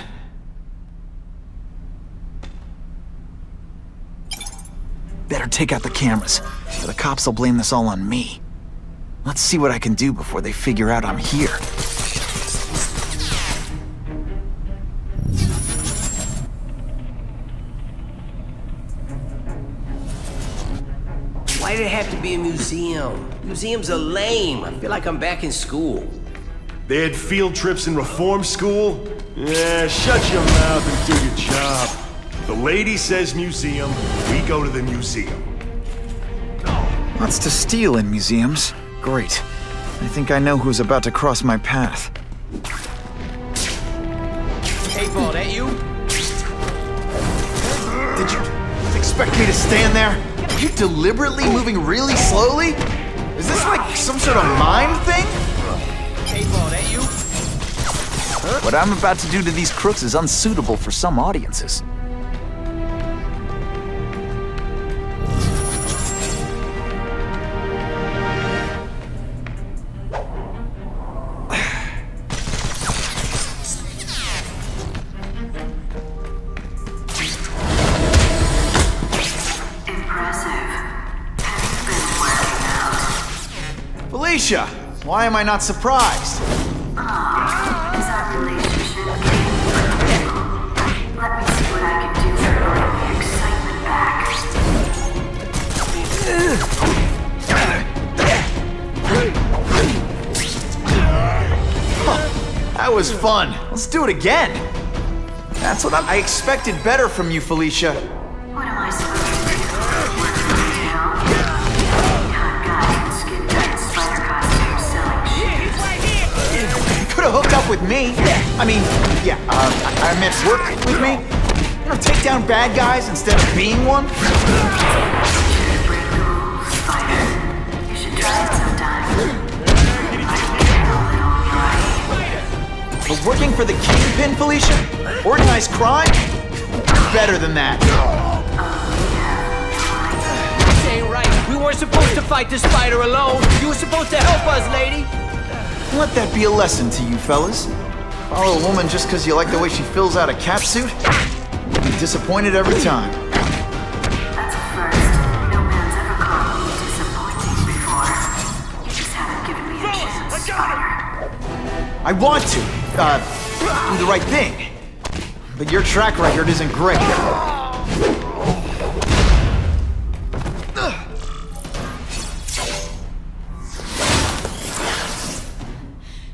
Better take out the cameras, or the cops will blame this all on me. Let's see what I can do before they figure out I'm here. Why did it have to be a museum? Museums are lame. I feel like I'm back in school. They had field trips in reform school? Yeah, shut your mouth and do your job. The lady says museum, we go to the museum. Lots to steal in museums. Great. I think I know who's about to cross my path. Hey, Paul, that you? Did you expect me to stand there? Are you deliberately moving really slowly? Is this like some sort of mime thing? Hey, Paul, that you? What I'm about to do to these crooks is unsuitable for some audiences. Felicia, why am I not surprised? Is that relationship Let me see what I can do for bringing the excitement back. Huh, that was fun. Let's do it again. That's what I expected better from you, Felicia. What am I supposed to do? Work for the town? Hot guys in skin-tight spider costumes selling shit. You could have hooked up with me. I mean, yeah, I meant work with me. You know, take down bad guys instead of being one. Break the rules, Spider. You should try it sometime. I think But working for the kingpin, Felicia? Organized crime? Better than that. This ain't right. We weren't supposed to fight the spider alone. You were supposed to help us, lady. Let that be a lesson to you, fellas. Follow a woman just because you like the way she fills out a catsuit? You'll be disappointed every time. That's a first. No man's ever called me disappointing before. You just haven't given me a chance, Spider. I want to, do the right thing. But your track record isn't great.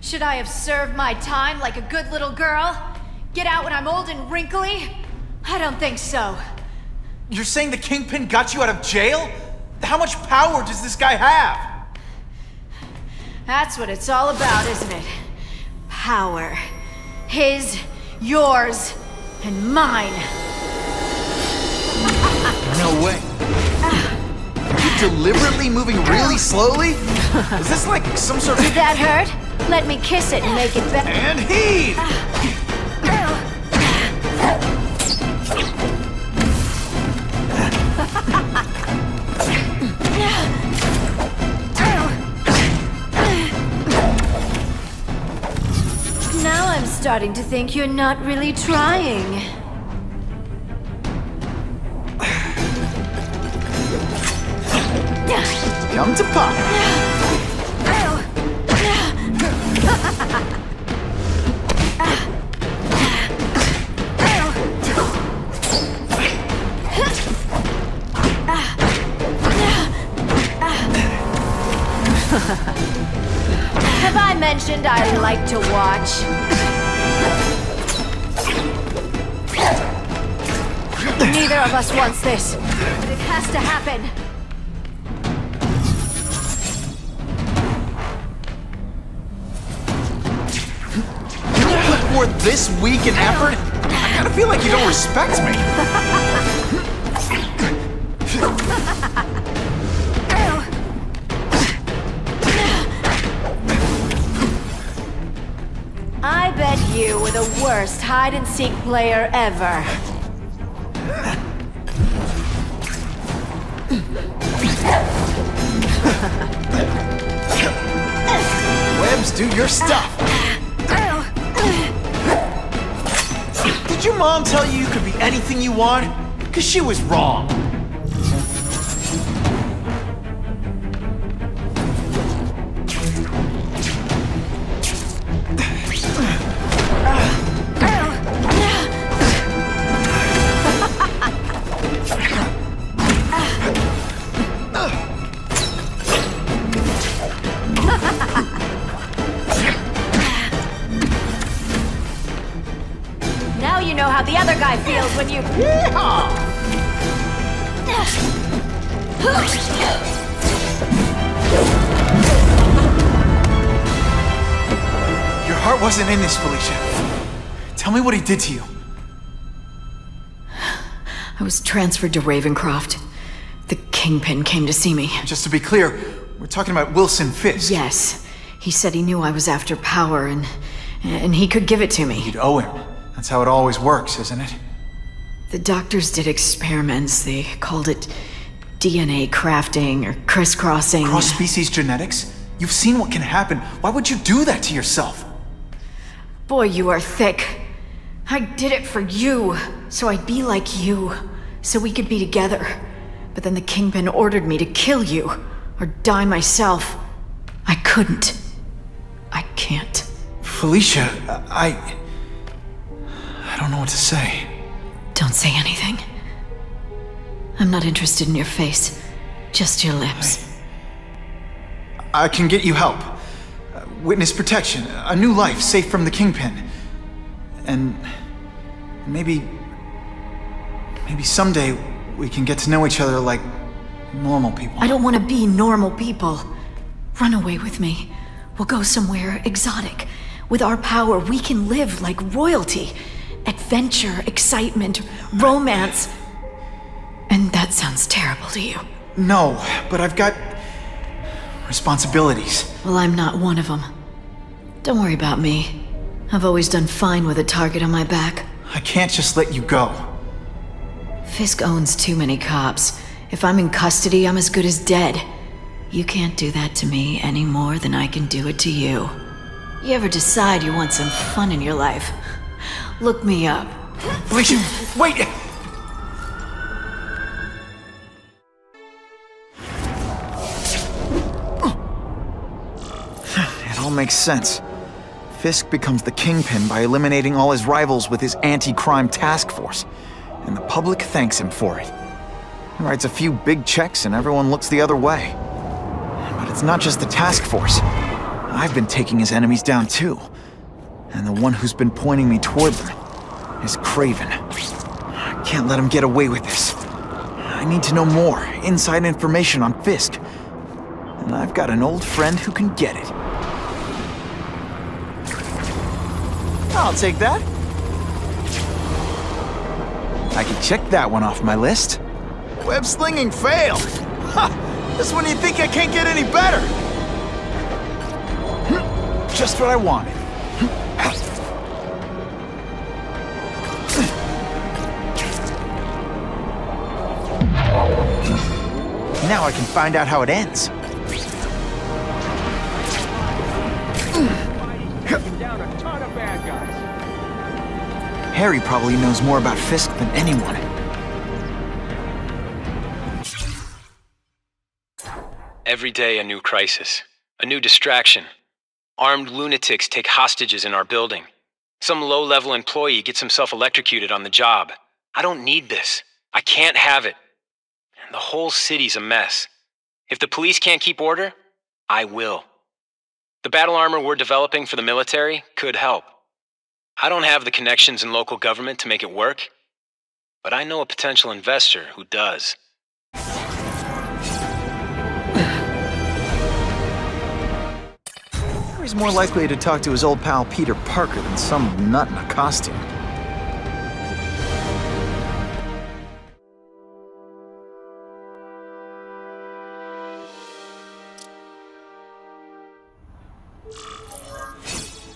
Should I have served my time like a good little girl? Get out when I'm old and wrinkly? I don't think so. You're saying the kingpin got you out of jail? How much power does this guy have? That's what it's all about, isn't it? Power. His, yours, and mine. No way. Are you deliberately moving really slowly? Is this like some sort of... Did that hurt? Let me kiss it and make it better. And heave! Now I'm starting to think you're not really trying. Come to pop. Have I mentioned I like to watch? Neither of us wants this, but it has to happen. You put forth this week in effort? I kinda feel like you don't respect me. I bet you were the worst hide-and-seek player ever. Webs, do your stuff. Did your mom tell you you could be anything you want? 'Cause she was wrong. Now you know how the other guy feels when you... Your heart wasn't in this, Felicia. Tell me what he did to you. I was transferred to Ravencroft. The Kingpin came to see me. Just to be clear, we're talking about Wilson Fisk. Yes. He said he knew I was after power and he could give it to me. You'd owe him. That's how it always works, isn't it? The doctors did experiments. They called it DNA crafting or crisscrossing. Cross-species genetics? You've seen what can happen. Why would you do that to yourself? Boy, you are thick. I did it for you, so I'd be like you, so we could be together. But then the Kingpin ordered me to kill you, or die myself. I couldn't. I can't. Felicia, I don't know what to say. Don't say anything. I'm not interested in your face, just your lips. I can get you help. Witness protection, a new life safe from the Kingpin. And maybe someday we can get to know each other like normal people. I don't want to be normal people. Run away with me. We'll go somewhere exotic. With our power, we can live like royalty. Adventure, excitement, romance. And that sounds terrible to you. No, but I've got responsibilities. Well, I'm not one of them. Don't worry about me. I've always done fine with a target on my back. I can't just let you go. Fisk owns too many cops. If I'm in custody, I'm as good as dead. You can't do that to me any more than I can do it to you. You ever decide you want some fun in your life? Look me up. Felicia, wait! It all makes sense. Fisk becomes the Kingpin by eliminating all his rivals with his anti-crime task force, and the public thanks him for it. He writes a few big checks and everyone looks the other way. But it's not just the task force. I've been taking his enemies down too. And the one who's been pointing me toward them is Craven. I can't let him get away with this. I need to know more, inside information on Fisk. And I've got an old friend who can get it. I'll take that. I can check that one off my list. Web slinging failed. Ha! Just when you think I can't get any better. Just what I wanted. Now I can find out how it ends. Down a ton of bad guys. Harry probably knows more about Fisk than anyone. Every day a new crisis, a new distraction. Armed lunatics take hostages in our building. Some low-level employee gets himself electrocuted on the job. I don't need this. I can't have it. And the whole city's a mess. If the police can't keep order, I will. The battle armor we're developing for the military could help. I don't have the connections in local government to make it work, but I know a potential investor who does. He's more likely to talk to his old pal Peter Parker than some nut in a costume.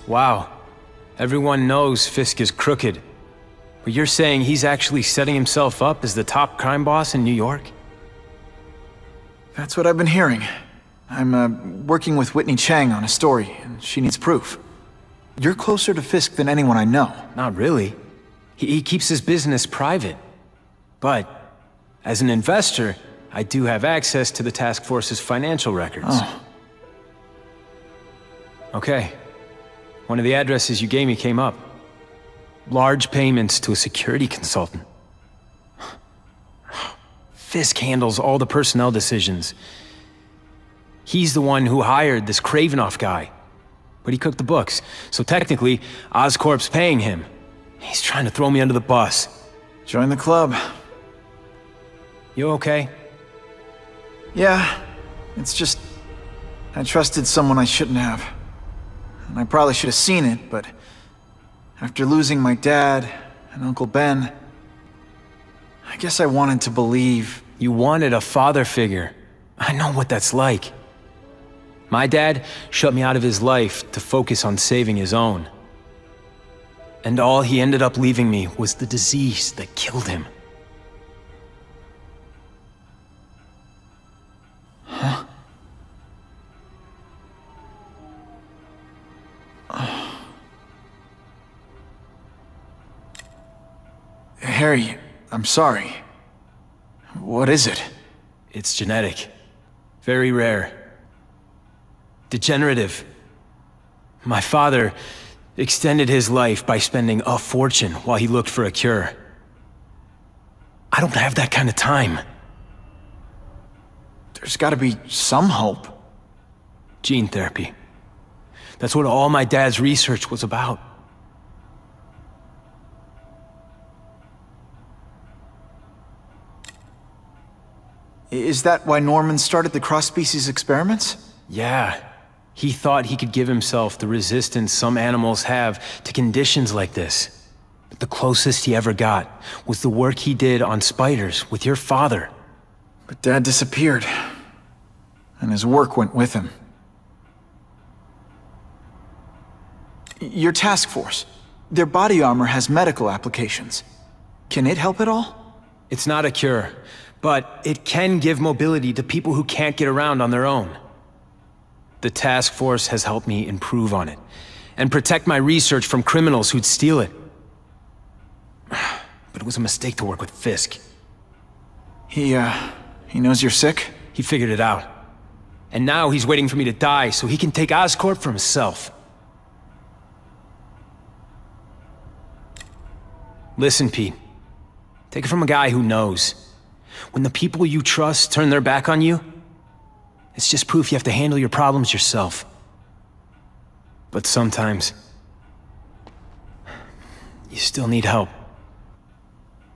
Wow. Everyone knows Fisk is crooked. But you're saying he's actually setting himself up as the top crime boss in New York? That's what I've been hearing. I'm working with Whitney Chang on a story, and she needs proof. You're closer to Fisk than anyone I know. Not really. He keeps his business private. But, as an investor, I do have access to the task force's financial records. Oh. Okay. One of the addresses you gave me came up. Large payments to a security consultant. Fisk handles all the personnel decisions. He's the one who hired this Kravinoff guy. But he cooked the books, so technically, Oscorp's paying him. He's trying to throw me under the bus. Join the club. You okay? Yeah, it's just... I trusted someone I shouldn't have. And I probably should have seen it, but... after losing my dad and Uncle Ben... I guess I wanted to believe... You wanted a father figure. I know what that's like. My dad shut me out of his life to focus on saving his own. And all he ended up leaving me was the disease that killed him. Huh? Harry, I'm sorry. What is it? It's genetic. Very rare. Degenerative. My father extended his life by spending a fortune while he looked for a cure. I don't have that kind of time. There's gotta be some hope. Gene therapy. That's what all my dad's research was about. Is that why Norman started the cross-species experiments? Yeah. He thought he could give himself the resistance some animals have to conditions like this. But the closest he ever got was the work he did on spiders with your father. But Dad disappeared. And his work went with him. Your task force. Their body armor has medical applications. Can it help at all? It's not a cure, but it can give mobility to people who can't get around on their own. The task force has helped me improve on it, and protect my research from criminals who'd steal it. But it was a mistake to work with Fisk. He knows you're sick? He figured it out. And now he's waiting for me to die so he can take Oscorp for himself. Listen, Pete. Take it from a guy who knows. When the people you trust turn their back on you, it's just proof you have to handle your problems yourself. But sometimes, you still need help.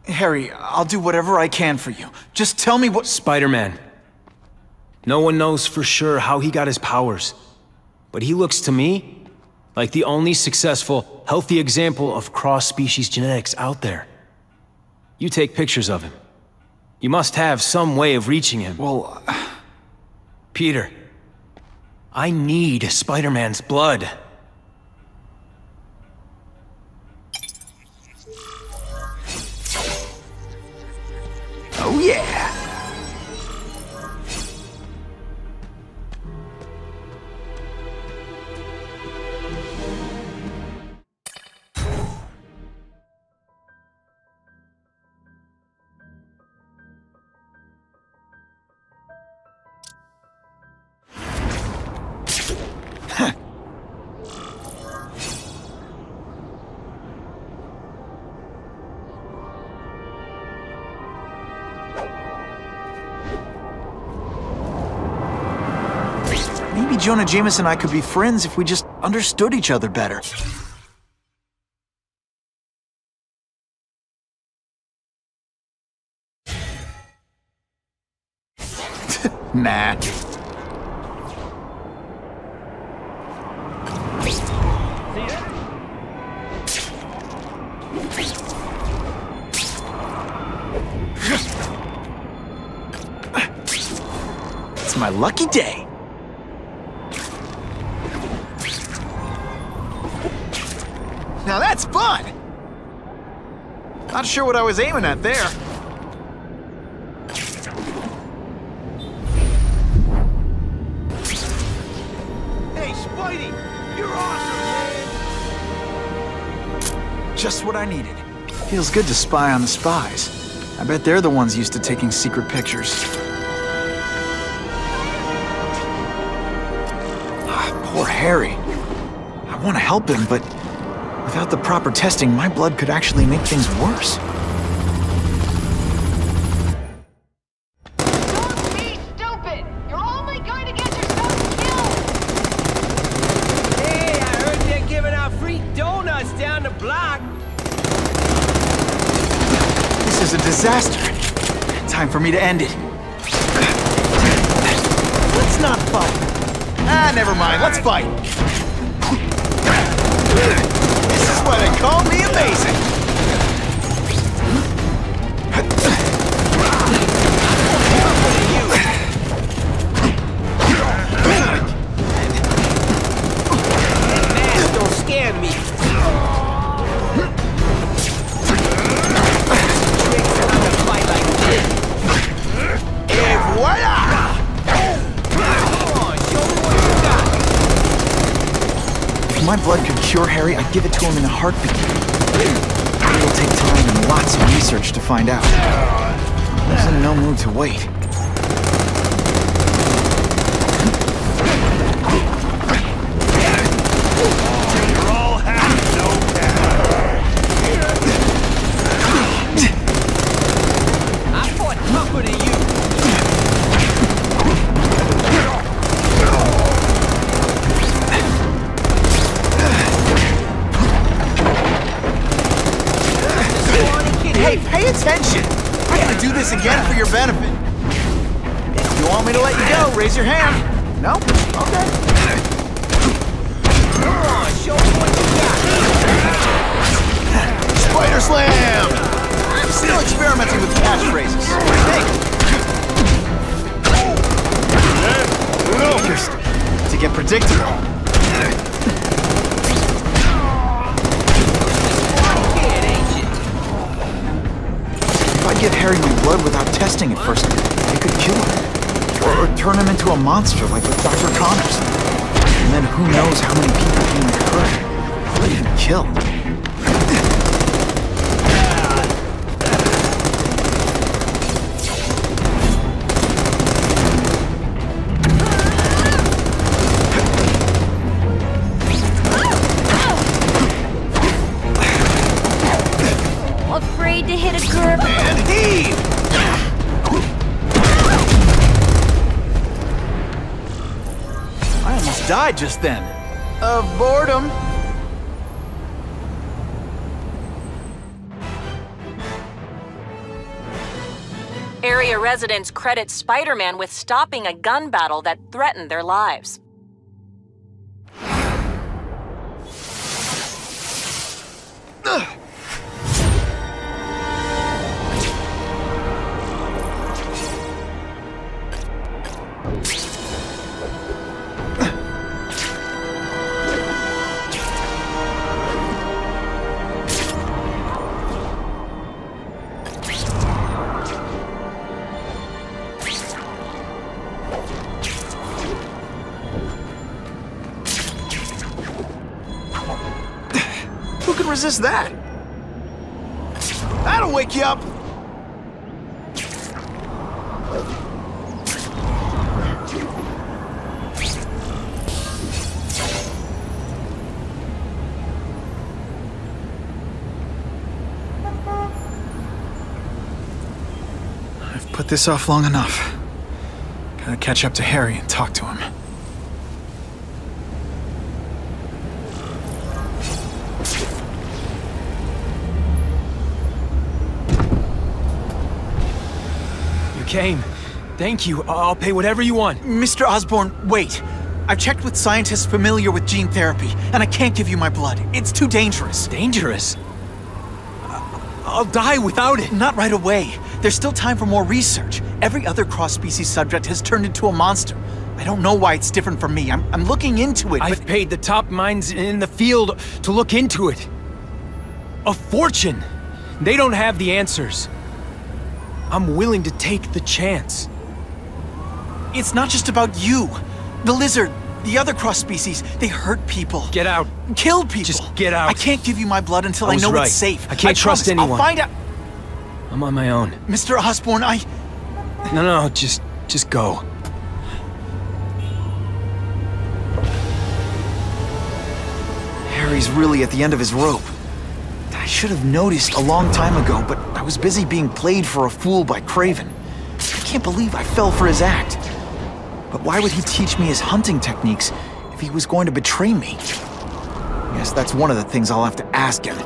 Harry, I'll do whatever I can for you. Just tell me what— Spider-Man. No one knows for sure how he got his powers. But he looks to me like the only successful, healthy example of cross-species genetics out there. You take pictures of him. You must have some way of reaching him. Well, Peter, I need Spider-Man's blood. Oh yeah! Maybe Jonah Jameson and I could be friends if we just understood each other better. Nah. It's my lucky day. Now that's fun! Not sure what I was aiming at there. Hey, Spidey! You're awesome, man! Just what I needed. Feels good to spy on the spies. I bet they're the ones used to taking secret pictures. Poor Harry. I want to help him, but without the proper testing, my blood could actually make things worse. Don't be stupid! You're only going to get yourself killed! Hey, I heard they're giving out free donuts down the block. This is a disaster. Time for me to end it. Let's not fight. Ah, never mind. Let's fight. This is why they call me amazing. Man, don't scare me. Tricks on the fight like this. Et voila! If my blood could cure Harry, I'd give it to him in a heartbeat. It'll take time and lots of research to find out. I was in no mood to wait. You're all half no I fought tougher than you. Hey, pay attention! I'm gonna do this again for your benefit. If you want me to let you go, raise your hand. No? Okay. Come on, show me what you got. Spider Slam! I'm still experimenting with catchphrases. Hey! Just to get predictable. If I give Harry my blood without testing it first, it could kill him. Or turn him into a monster like with Dr. Connors. And then who knows how many people he might hurt. Or even kill. Afraid to hit a girl? And heave! I almost died just then. Of boredom. Area residents credit Spider-Man with stopping a gun battle that threatened their lives. Who can resist that? That'll wake you up! I've put this off long enough. Gotta catch up to Harry and talk to him. came. Thank you. I'll pay whatever you want. Mr. Osborn, wait. I've checked with scientists familiar with gene therapy, and I can't give you my blood. It's too dangerous. Dangerous? I'll die without it. Not right away. There's still time for more research. Every other cross-species subject has turned into a monster. I don't know why it's different from me. I'm looking into it, I've paid the top minds in the field to look into it. A fortune. They don't have the answers. I'm willing to take the chance. It's not just about you. The lizard, the other cross-species, they hurt people. Get out. Kill people. Just get out. I can't give you my blood until I know right. it's safe. I can't trust anyone. I'll find out. I'm on my own. Mr. Osborn, No, just go. Harry's really at the end of his rope. I should have noticed a long time ago, but I was busy being played for a fool by Craven. I can't believe I fell for his act. But why would he teach me his hunting techniques if he was going to betray me? I guess that's one of the things I'll have to ask him.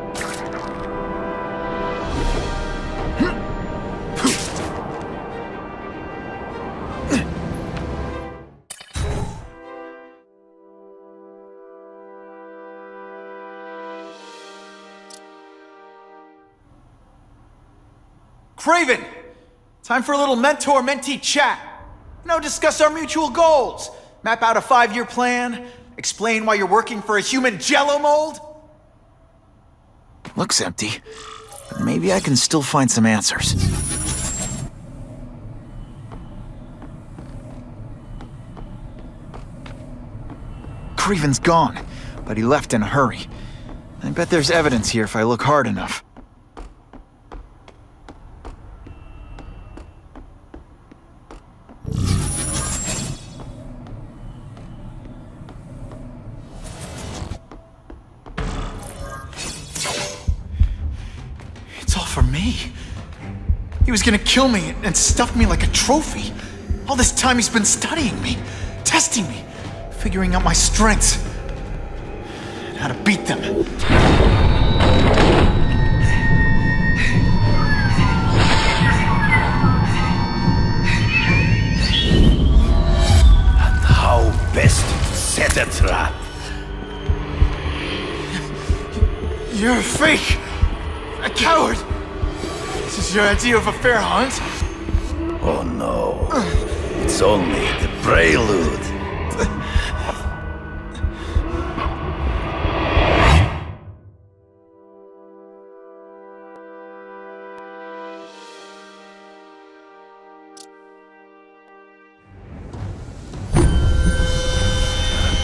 Craven! Time for a little mentor-mentee chat. Discuss our mutual goals. Map out a 5-year plan. Explain why you're working for a human jello mold. Looks empty, but maybe I can still find some answers. Craven's gone, but he left in a hurry. I bet there's evidence here if I look hard enough. He was gonna kill me and stuff me like a trophy. All this time he's been studying me, testing me, figuring out my strengths, and how to beat them. And how best to set a trap. You're a fake! A coward! This is your idea of a fair hunt? Oh no. It's only the prelude.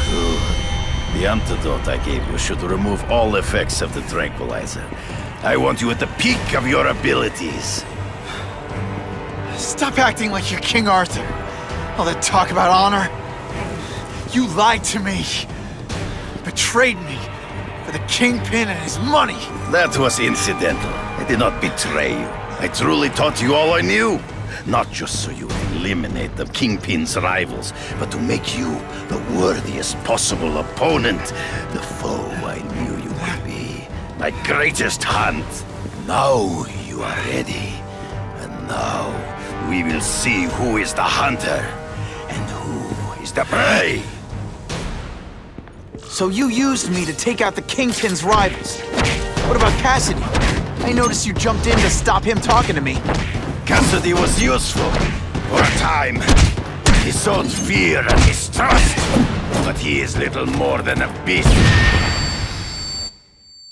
Good. The antidote I gave you should remove all effects of the tranquilizer. I want you at the peak of your abilities. Stop acting like you're King Arthur. All that talk about honor. You lied to me. Betrayed me for the Kingpin and his money. That was incidental. I did not betray you. I truly taught you all I knew. Not just so you would eliminate the Kingpin's rivals, but to make you the worthiest possible opponent. The foe I knew you would be. My greatest hunt. Now you are ready. And now we will see who is the hunter and who is the prey. So you used me to take out the Kingpin's rivals. What about Cassidy? I noticed you jumped in to stop him talking to me. Cassidy was useful for a time. He sowed fear and mistrust, but he is little more than a beast.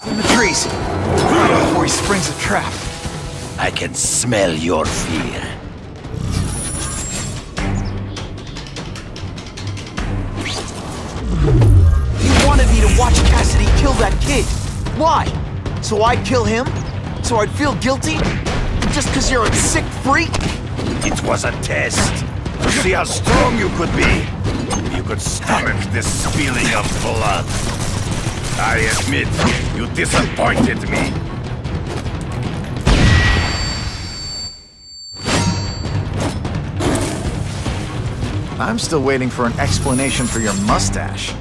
In the trees, before he springs a trap. I can smell your fear. You wanted me to watch Cassidy kill that kid. Why? So I'd kill him? So I'd feel guilty? Just because you're a sick freak? It was a test. To see how strong you could be. If you could stomach the spilling of blood. I admit, you disappointed me. I'm still waiting for an explanation for your mustache.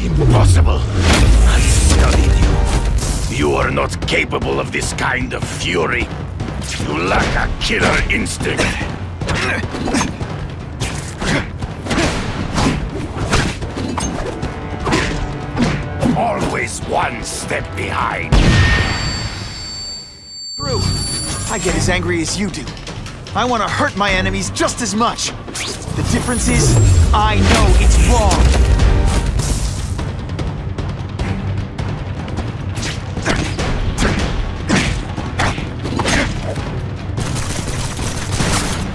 Impossible. I studied you. You are not capable of this kind of fury. You lack a killer instinct. Always one step behind. True. I get as angry as you do. I want to hurt my enemies just as much. The difference is, I know it's wrong.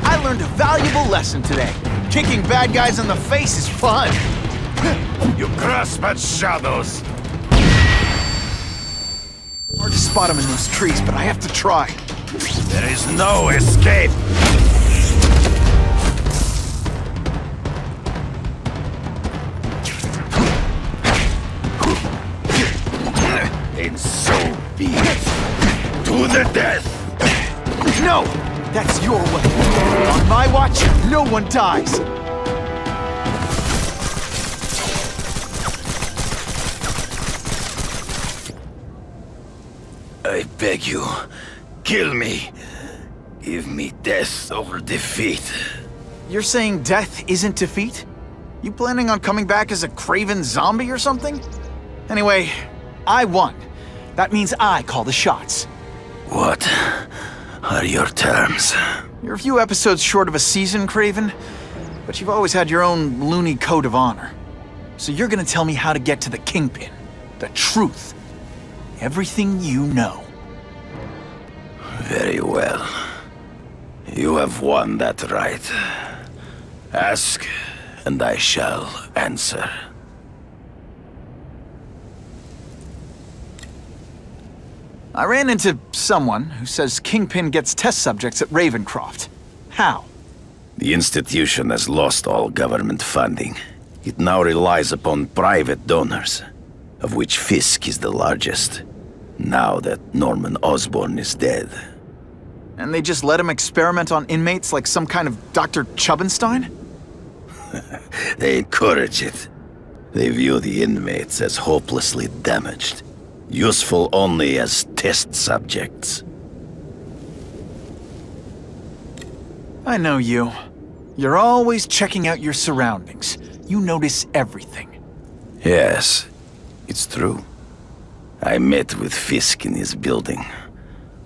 I learned a valuable lesson today. Kicking bad guys in the face is fun. You grasp at shadows. Hard to spot them in those trees, but I have to try. There is no escape. And so be it. To the death. No! That's your way. On my watch, no one dies. I beg you, kill me. Give me death over defeat. You're saying death isn't defeat? You planning on coming back as a craven zombie or something? Anyway, I won. That means I call the shots. What are your terms? You're a few episodes short of a season, Craven, but you've always had your own loony code of honor. So you're gonna tell me how to get to the Kingpin. The truth. Everything you know. Very well. You have won that right. Ask, and I shall answer. I ran into someone who says Kingpin gets test subjects at Ravencroft. How? The institution has lost all government funding. It now relies upon private donors, of which Fisk is the largest, now that Norman Osborn is dead. And they just let him experiment on inmates like some kind of Dr. Chubbenstein? They encourage it. They view the inmates as hopelessly damaged, useful only as test subjects. I know you. You're always checking out your surroundings. You notice everything. Yes, it's true. I met with Fisk in his building,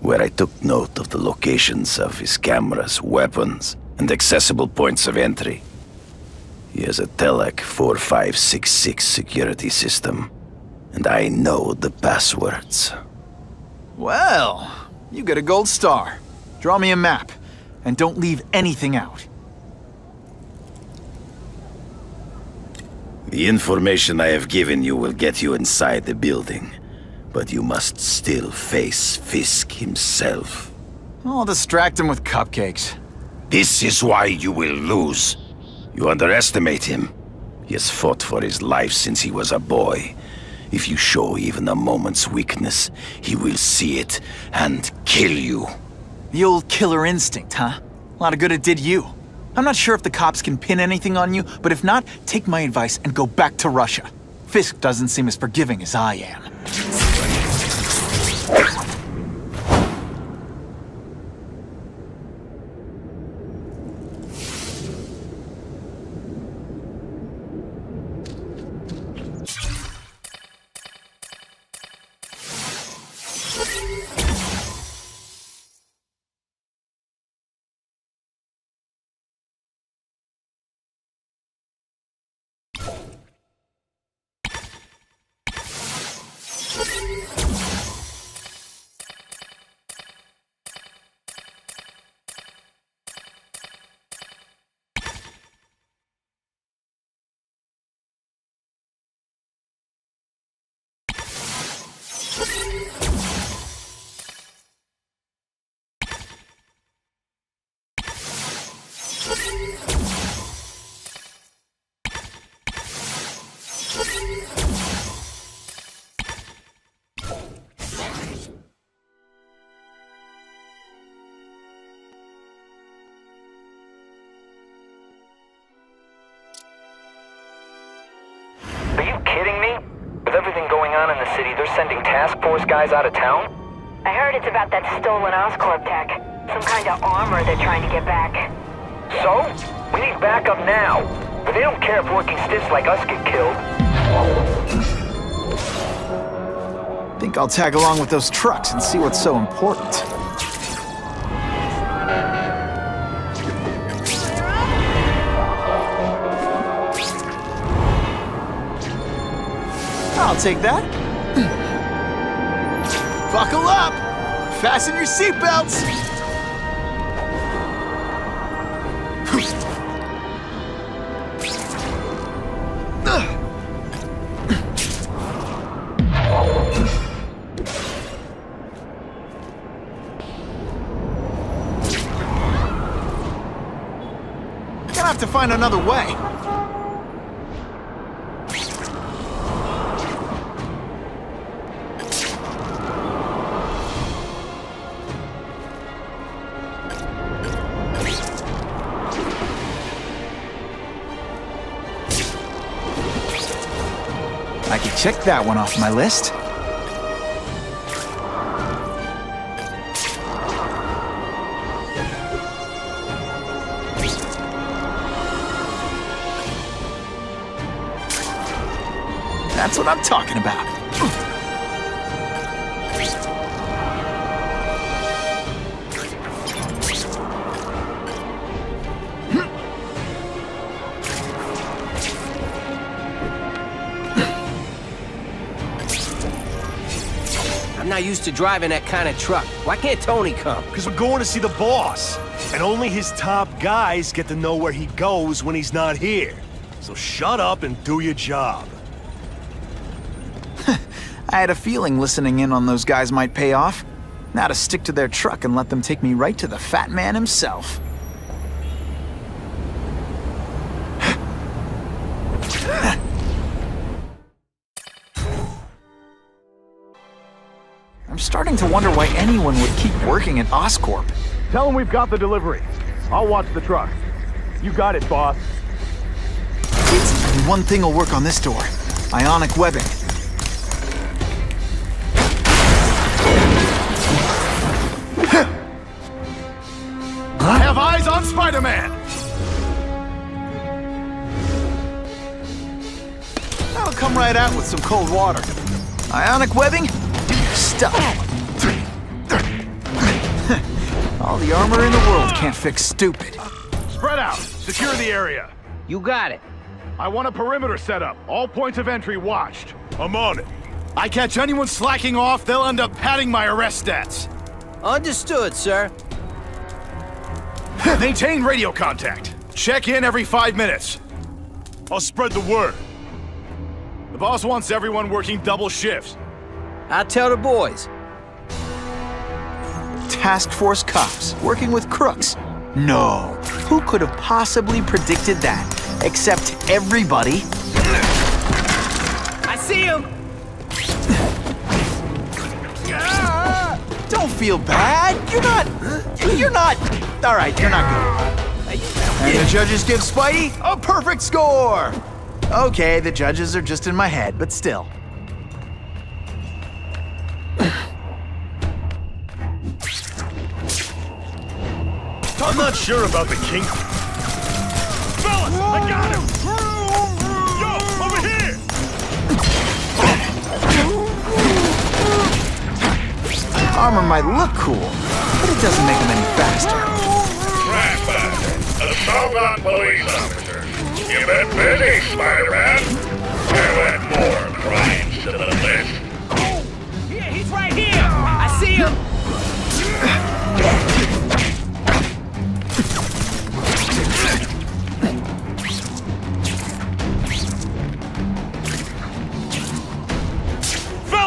where I took note of the locations of his cameras, weapons, and accessible points of entry. He has a Telec 4566 security system, and I know the passwords. Well, you get a gold star. Draw me a map, and don't leave anything out. The information I have given you will get you inside the building, but you must still face Fisk himself. I'll distract him with cupcakes. This is why you will lose. You underestimate him. He has fought for his life since he was a boy. If you show even a moment's weakness, he will see it and kill you. The old killer instinct, huh? A lot of good it did you. I'm not sure if the cops can pin anything on you, but if not, take my advice and go back to Russia. Fisk doesn't seem as forgiving as I am. Are you kidding me? With everything going on in the city, they're sending task force guys out of town? I heard it's about that stolen Oscorp tech. Some kind of armor they're trying to get back. So? We need backup now. But they don't care if working stiffs like us get killed. Think I'll tag along with those trucks and see what's so important. I'll take that. Buckle up! Fasten your seatbelts! Gonna have to find another way. I can check that one off my list. That's what I'm talking about. I'm not used to driving that kind of truck. Why can't Tony come? Because we're going to see the boss. And only his top guys get to know where he goes when he's not here. So shut up and do your job. I had a feeling listening in on those guys might pay off. Now to stick to their truck and let them take me right to the fat man himself. I'm starting to wonder why anyone would keep working at Oscorp. Tell him we've got the delivery. I'll watch the truck. You got it, boss. Only one thing will work on this door. Ionic webbing. I have eyes on Spider-Man! That'll come right out with some cold water. Ionic webbing? Stuff. All the armor in the world can't fix stupid. Spread out. Secure the area. You got it. I want a perimeter set up. All points of entry watched. I'm on it. I catch anyone slacking off, they'll end up padding my arrest stats. Understood, sir. Maintain radio contact. Check in every 5 minutes. I'll spread the word. The boss wants everyone working double shifts. I'll tell the boys. Task Force cops working with crooks. No. Who could have possibly predicted that? Except everybody. I see him! Don't feel bad. You're not. All right, you're not good. And the judges give Spidey a perfect score. Okay, the judges are just in my head, but still. I'm not sure about the king. Fellas, I got him! Yo, over here! Armor might look cool, but it doesn't make them any faster. Assault on police officer. You been busy, Spider-Man. We'll add more crimes to the list. Here, he's right here! I see him!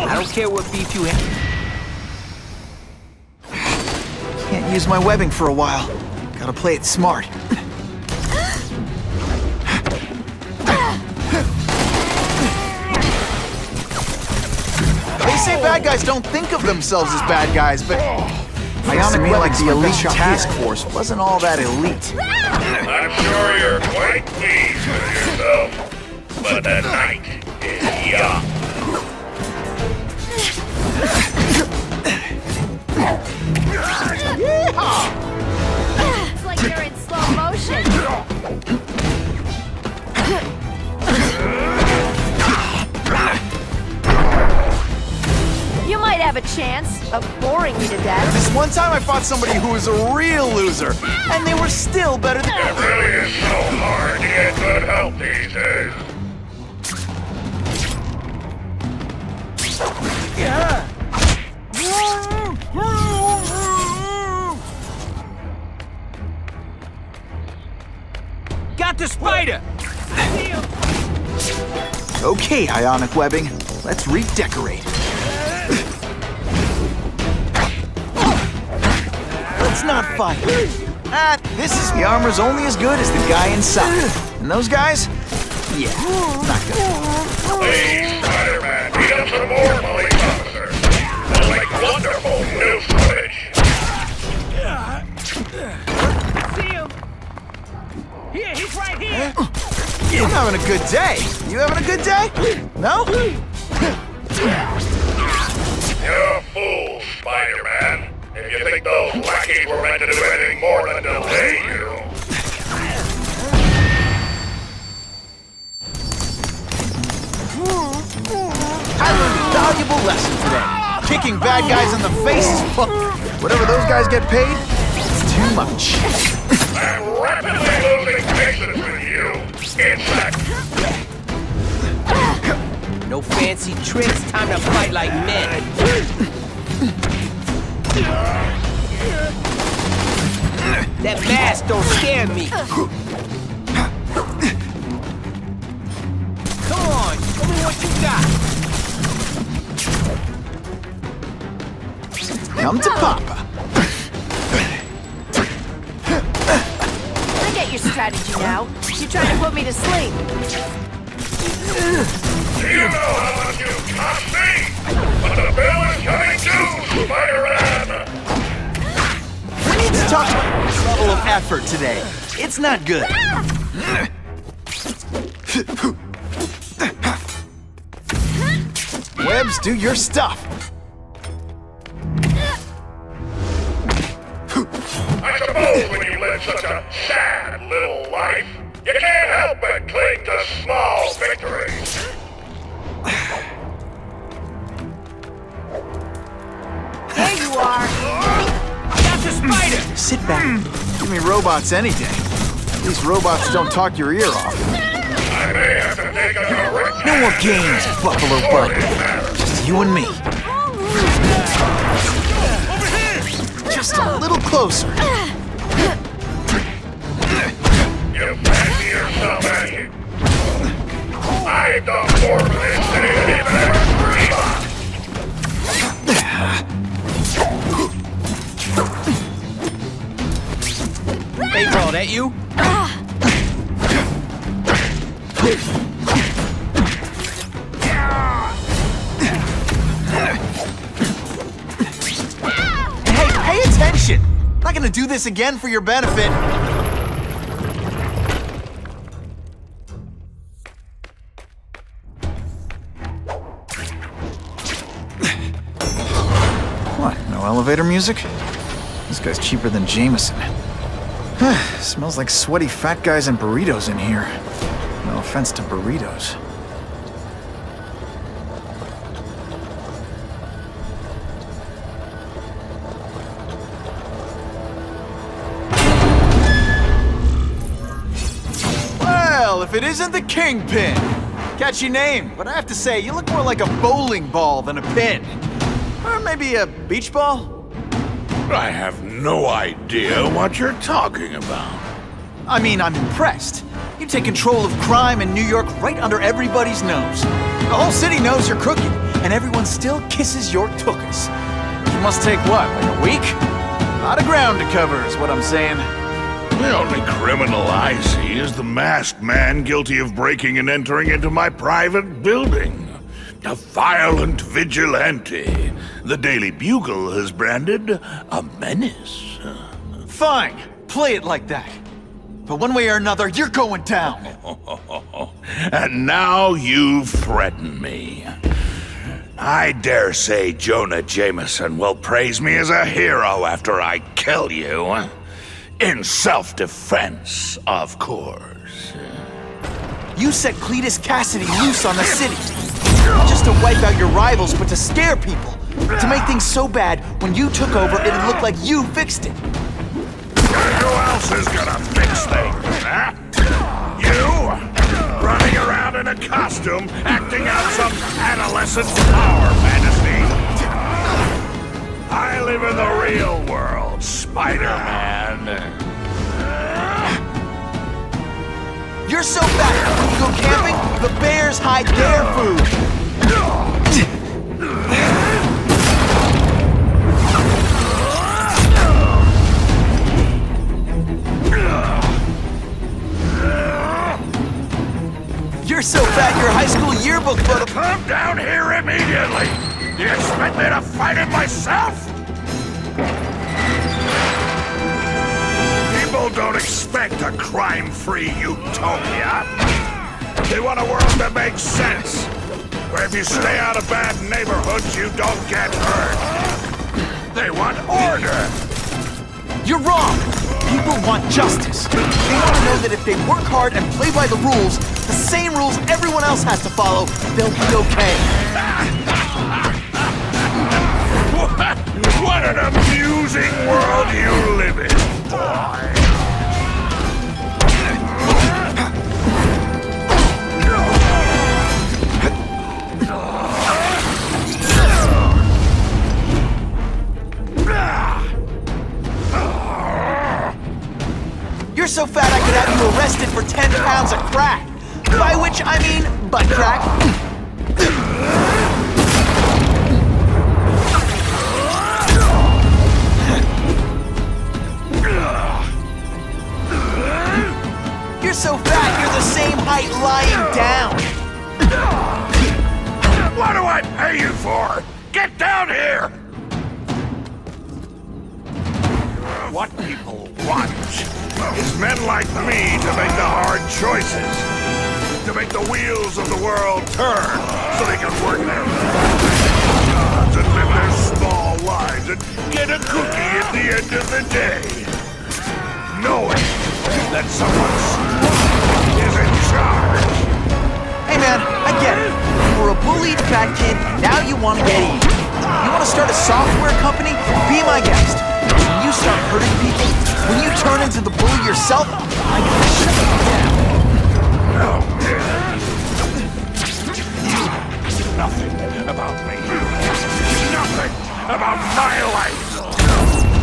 I don't care what beef you have. Can't use my webbing for a while. Gotta play it smart. They say bad guys don't think of themselves as bad guys, but Ionic me like the elite task force wasn't all that elite. I'm sure you're quite pleased with yourself, but the night is young. Yeehaw! have a chance of boring me to death. This one time I fought somebody who was a real loser, and they were still better than... It really is so hard to get good help these days. Yeah. Got the spider! Okay, ionic webbing. Let's redecorate. Let's not fight. The armor's only as good as the guy inside. And those guys? Yeah, not good. Please, Spider-Man, beat up some more police officers. They'll make wonderful new footage. See him? Here, he's right here! I'm having a good day. You having a good day? No? You're a fool, Spider-Man. If you think those lackeys were meant to do anything more than delay you. I learned a valuable lesson today. Kicking bad guys in the face is fun. Whatever those guys get paid, it's too much. I'm rapidly losing patience with you. In fact, no fancy tricks, time to fight like men. That mask don't scare me. Come on, show me what you got. Come to Papa. I get your strategy now. You're trying to put me to sleep. do you know how much you cost me? But the bill is coming due, Spider-Man! We need to talk about this level of effort today. It's not good. Webs, do your stuff. I suppose when you live such a sad little life, you can't help but cling to small victories. There you are. Got the spider! Sit back. Give me robots any day. These robots don't talk your ear off. I may have to take a direct... No more games, Buffalo Bud. Just you and me. Just a little closer. You fancy yourself at you. I don't more for this than even ever dream of. April, that you? Hey, pay attention! I'm not gonna do this again for your benefit. What, no elevator music? This guy's cheaper than Jameson. Smells like sweaty fat guys and burritos in here. No offense to burritos. Well, if it isn't the Kingpin! Catchy name, but I have to say, you look more like a bowling ball than a pin. Or maybe a beach ball? I have no idea what you're talking about. I mean, I'm impressed. You take control of crime in New York right under everybody's nose. The whole city knows you're crooked, and everyone still kisses your tuchus. You must take what, like a week? A lot of ground to cover is what I'm saying. The only criminal I see is the masked man guilty of breaking and entering into my private building. A violent vigilante. The Daily Bugle has branded a menace. Fine, play it like that. But one way or another, you're going down. And now you threaten me. I dare say Jonah Jameson will praise me as a hero after I kill you. In self-defense, of course. You set Cletus Cassidy loose on the city. Not just to wipe out your rivals, but to scare people. To make things so bad, when you took over, it'd look like you fixed it. Who else is gonna fix things, huh? You? Running around in a costume, acting out some adolescent power fantasy. I live in the real world, Spider-Man. You're so fat, when you go camping, the bears hide their food. You're so fat, your high school yearbook photo— Come down here immediately! You expect me to fight it myself? People don't expect a crime-free utopia. They want a world that makes sense, where if you stay out of bad neighborhoods, you don't get hurt. They want order. You're wrong! People want justice. They want to know that if they work hard and play by the rules, the same rules everyone else has to follow, they'll be okay. What an amusing world you live in, boy. You're so fat I could have you arrested for 10 pounds of crack. By which I mean butt crack. You're so fat you're the same height lying down. What do I pay you for? Get down here! What people want is men like me to make the hard choices. To make the wheels of the world turn so they can work their jobs and live their small lives and get a cookie at the end of the day. Knowing that someone is in charge. Hey man, I get it. You were a bullied fat kid, now you want to get even. You want to start a software company? Be my guest. When you start hurting people, when you turn into the bully yourself, I'm gonna shut you down. Nothing about me. Nothing about my life.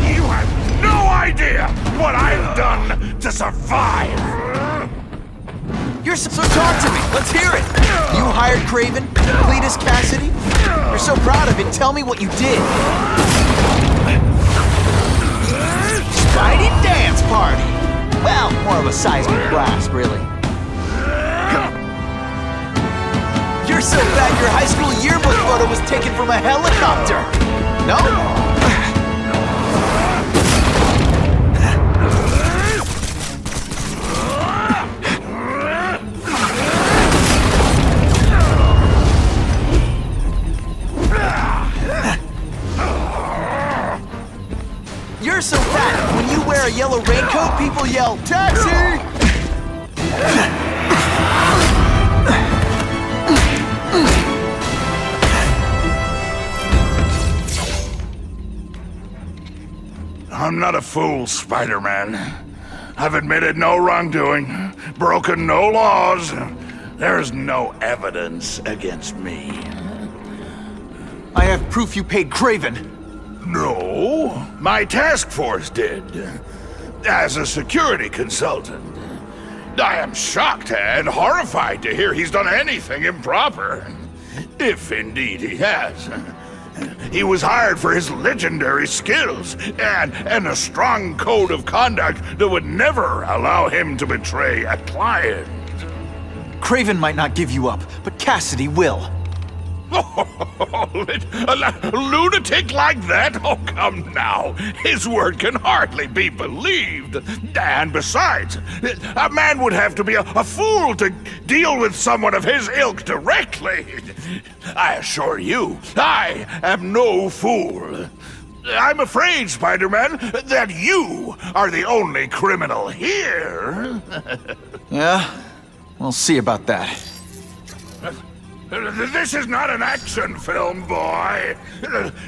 You have no idea what I've done to survive. So talk to me. Let's hear it. You hired Kraven, Cletus Cassidy. You're so proud of it. Tell me what you did. Spidey dance party. Well, more of a seismic blast, really. You're so fat your high school yearbook photo was taken from a helicopter. No? You're so fat, when you wear a yellow raincoat, people yell, "Taxi!" I'm not a fool, Spider-Man. I've admitted no wrongdoing, broken no laws. There's no evidence against me. I have proof you paid Kraven. No, my task force did. As a security consultant. I am shocked and horrified to hear he's done anything improper. If indeed he has. He was hired for his legendary skills and a strong code of conduct that would never allow him to betray a client. Kraven might not give you up, but Cassidy will. A lunatic like that? Oh, come now. His word can hardly be believed. And besides, a man would have to be a fool to deal with someone of his ilk directly. I assure you, I am no fool. I'm afraid, Spider-Man, that you are the only criminal here. Yeah? We'll see about that. This is not an action film, boy.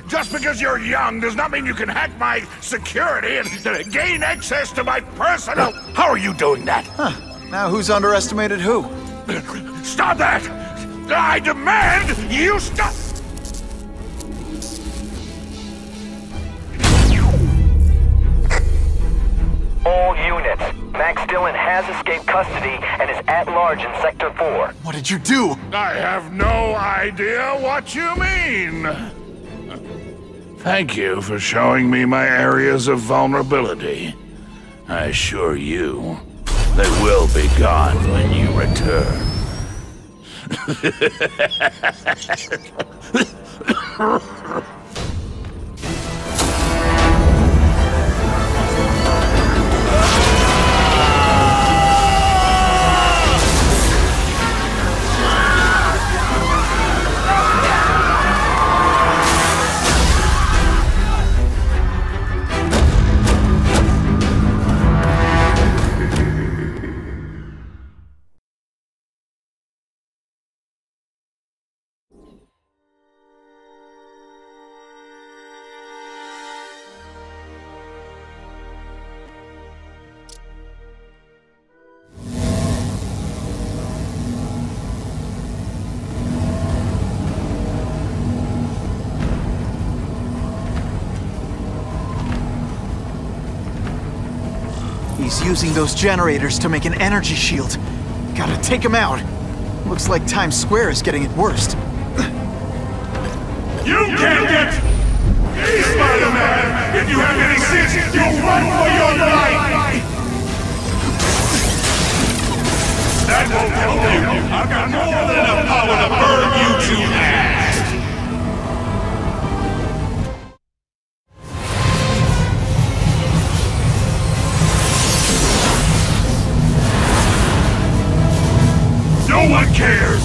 Just because you're young does not mean you can hack my security and gain access to my personal... How are you doing that? Huh. Now who's underestimated who? Stop that! I demand you stop! All units. Max Dillon has escaped custody and is at large in Sector 4. What did you do? I have no idea what you mean. Thank you for showing me my areas of vulnerability. I assure you, they will be gone when you return. He's using those generators to make an energy shield. Gotta take him out. Looks like Times Square is getting it worst. You can't get me, Spider-Man! If you have any sense, you'll run for your life! That won't help you! I've got more than enough power to burn you to ash! No one cares!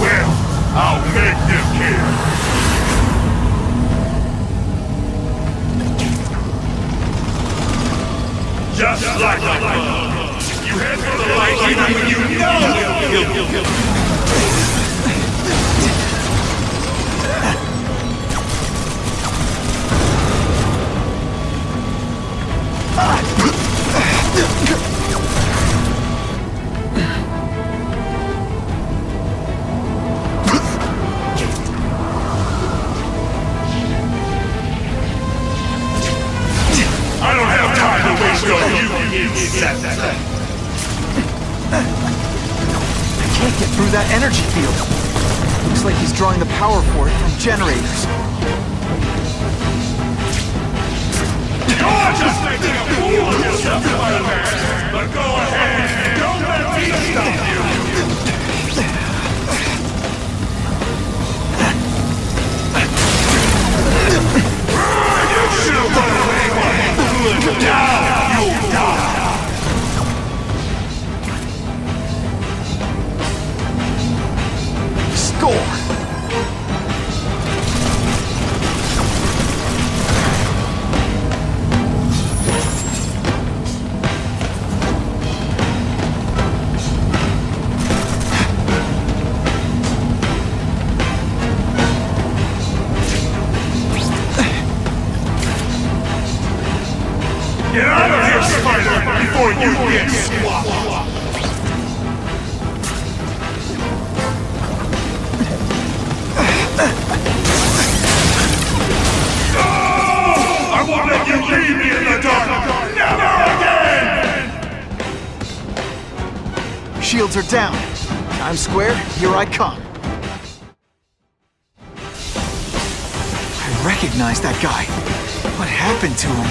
Well, I'll make them care! Just like a bug! You head for the light even when you know! I don't have time to waste on you, insect! I can't get through that energy field. Looks like he's drawing the power for it from generators. You're just making a fool of yourself, Spider-Man! But go ahead, don't let me stop you! You should have run away, but now you'll die! Score! Get out of here, Spider, before you get swapped! I won't let you leave me in the dark! Never again! Shields are down. Times Square, here I come. I recognize that guy. What happened to him?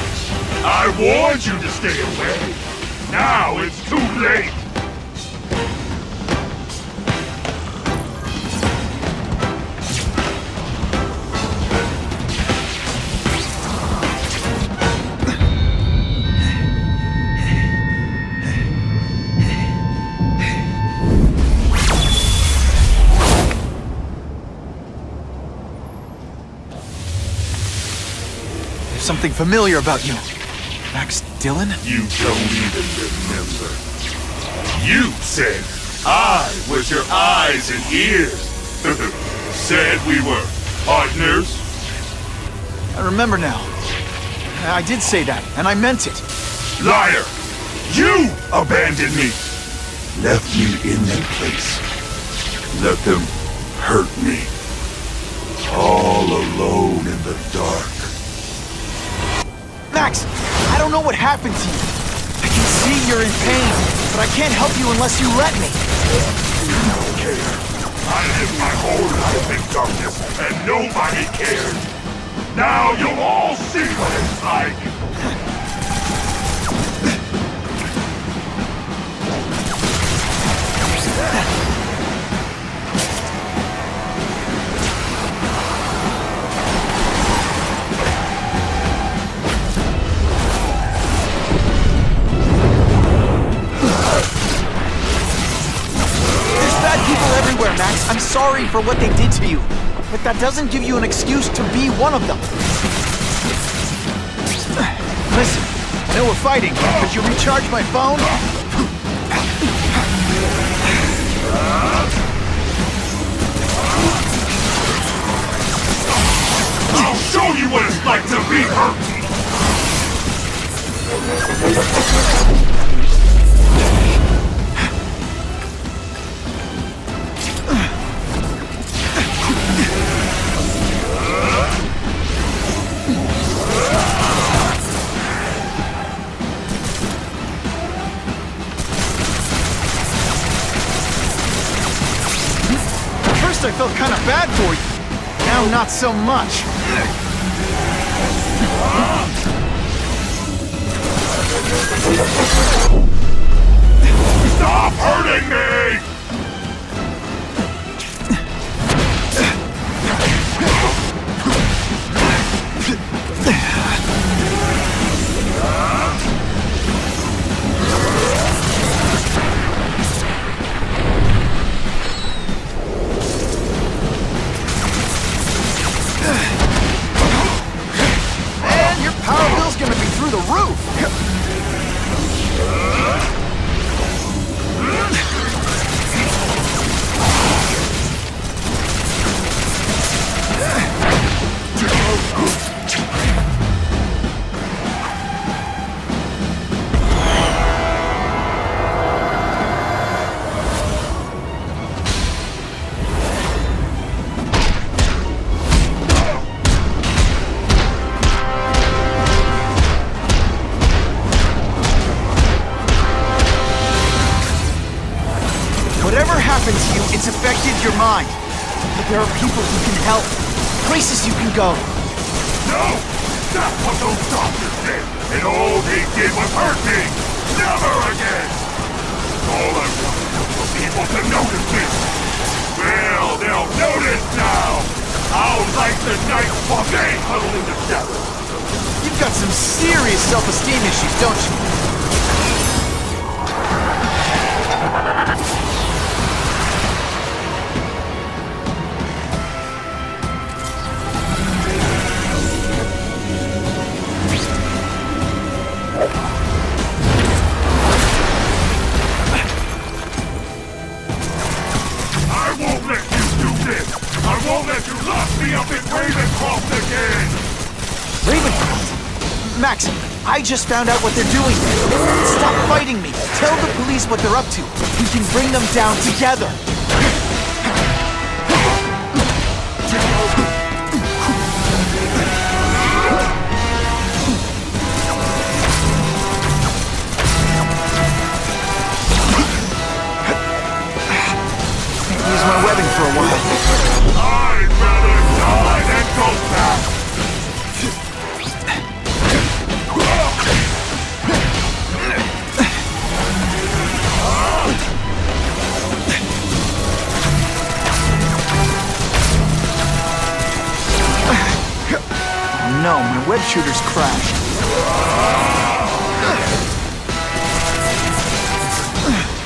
I warned you to stay away! Now it's too late! There's something familiar about you. Max Dillon? You don't even remember. You said I was your eyes and ears. Said we were partners? I remember now. I did say that, and I meant it. Liar! You abandoned me! Left me in that place. Let them hurt me. All alone in the dark. Max, I don't know what happened to you. I can see you're in pain, but I can't help you unless you let me. You don't care. I lived my whole life in darkness, and nobody cared. Now you'll all see what it's like. Everywhere, Max. I'm sorry for what they did to you, but that doesn't give you an excuse to be one of them. Listen, I know we're fighting. Could you recharge my phone? I'll show you what it's like to be hurt! I felt kind of bad for you. Now, not so much. Stop hurting me! It's affected your mind. But there are people who can help. Places you can go. No! That's what those doctors did! And all they did was hurt me! Never again! All I wanted was for people to notice this! Well, they'll notice now! How like the night while they huddle in the shadows! You've got some serious self-esteem issues, don't you? Max, I just found out what they're doing. Stop fighting me. Tell the police what they're up to. We can bring them down together. Can't use my webbing for a while. I'd rather die than go back! No, my web shooter's crashed.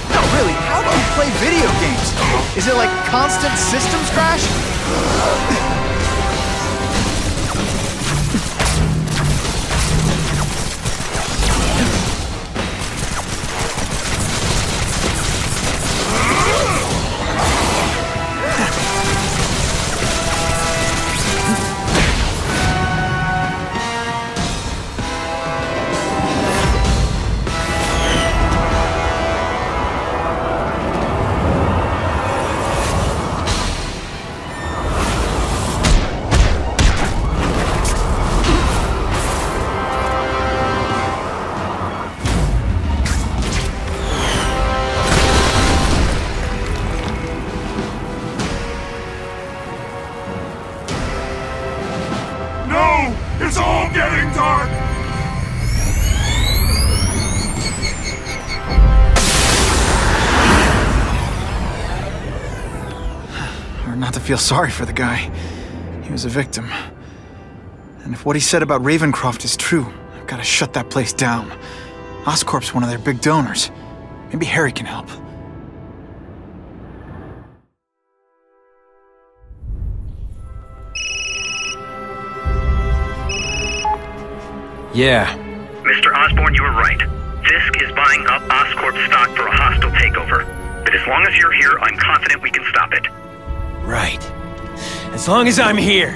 No, really, how do you play video games? Is it like constant systems crash? to feel sorry for the guy. He was a victim. And if what he said about Ravencroft is true, I've got to shut that place down. Oscorp's one of their big donors. Maybe Harry can help. Yeah. Mr. Osborn, you were right. Fisk is buying up Oscorp stock for a hostile takeover. But as long as you're here, I'm confident we can stop it. Right. As long as I'm here.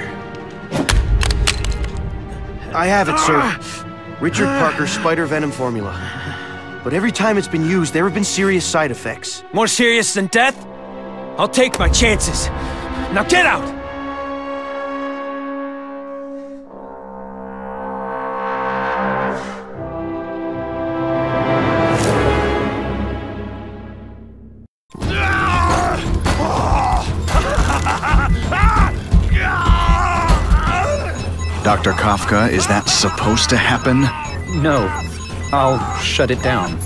I have it, sir. Richard Parker's spider venom formula. But every time it's been used, there have been serious side effects. More serious than death? I'll take my chances. Now get out! Dr. Kafka, is that supposed to happen? No. I'll shut it down.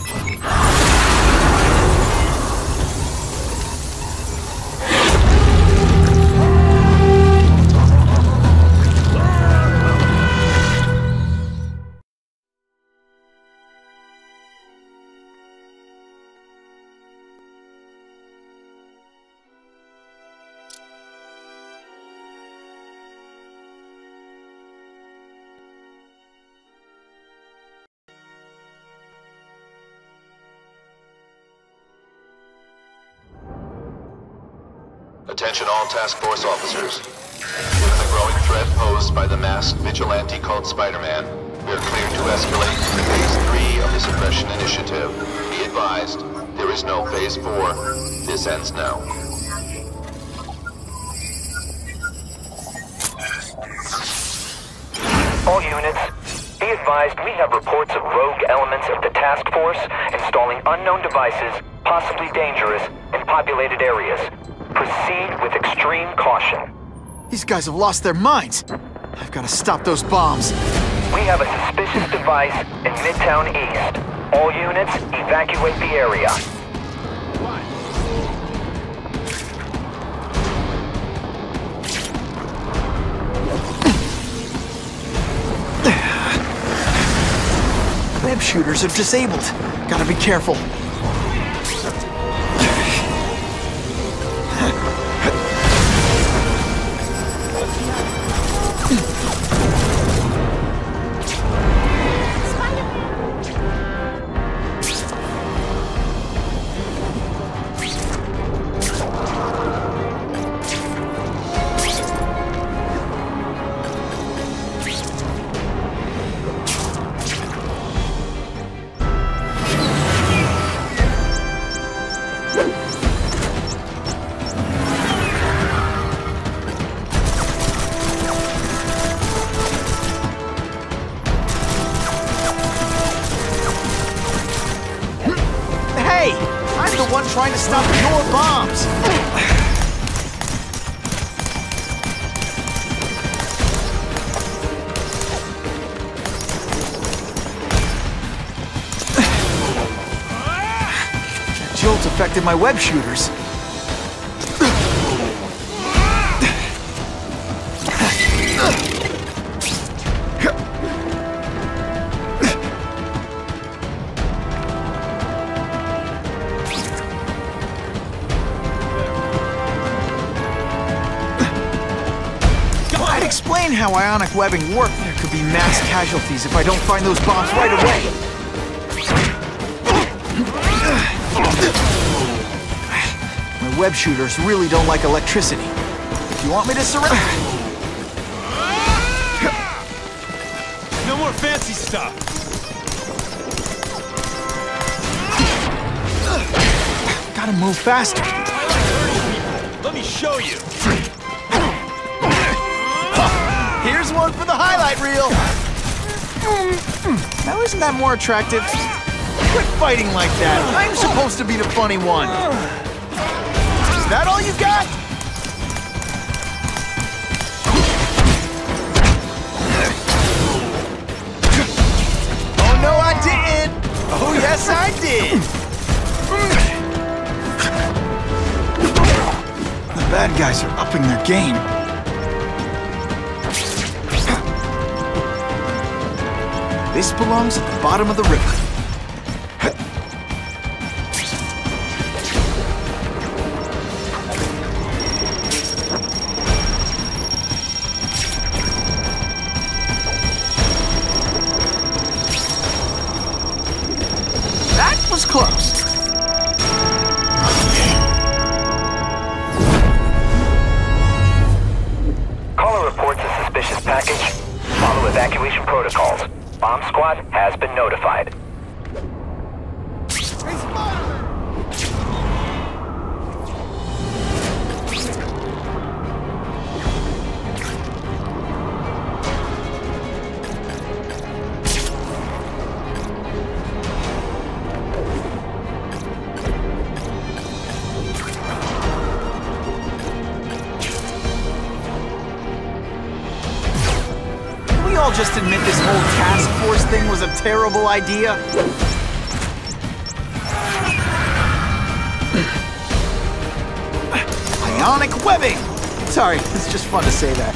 Attention all task force officers. Given the growing threat posed by the masked vigilante called Spider-Man, we are cleared to escalate to Phase 3 of the Suppression Initiative. Be advised, there is no Phase 4. This ends now. All units, be advised we have reports of rogue elements of the task force installing unknown devices, possibly dangerous, in populated areas. Proceed with extreme caution. These guys have lost their minds. I've got to stop those bombs. We have a suspicious device in Midtown East. All units, evacuate the area. Web shooters are disabled. Gotta be careful. Trying to stop your bombs! That jolt affected my web shooters. Explain how ionic webbing works. There could be mass casualties if I don't find those bombs right away. My web shooters really don't like electricity. You want me to surrender? No more fancy stuff. Gotta move faster. Let me show you. Here's one for the highlight reel. Now isn't that more attractive? Quit fighting like that. I'm supposed to be the funny one. Is that all you got? Oh no, I didn't. Oh yes, I did. The bad guys are upping their game. This belongs at the bottom of the river. That was close. Caller reports a suspicious package. Follow evacuation protocols. Bomb squad has been notified. Can we all just admit this whole task force thing was a terrible idea? Ionic webbing! Sorry, it's just fun to say that.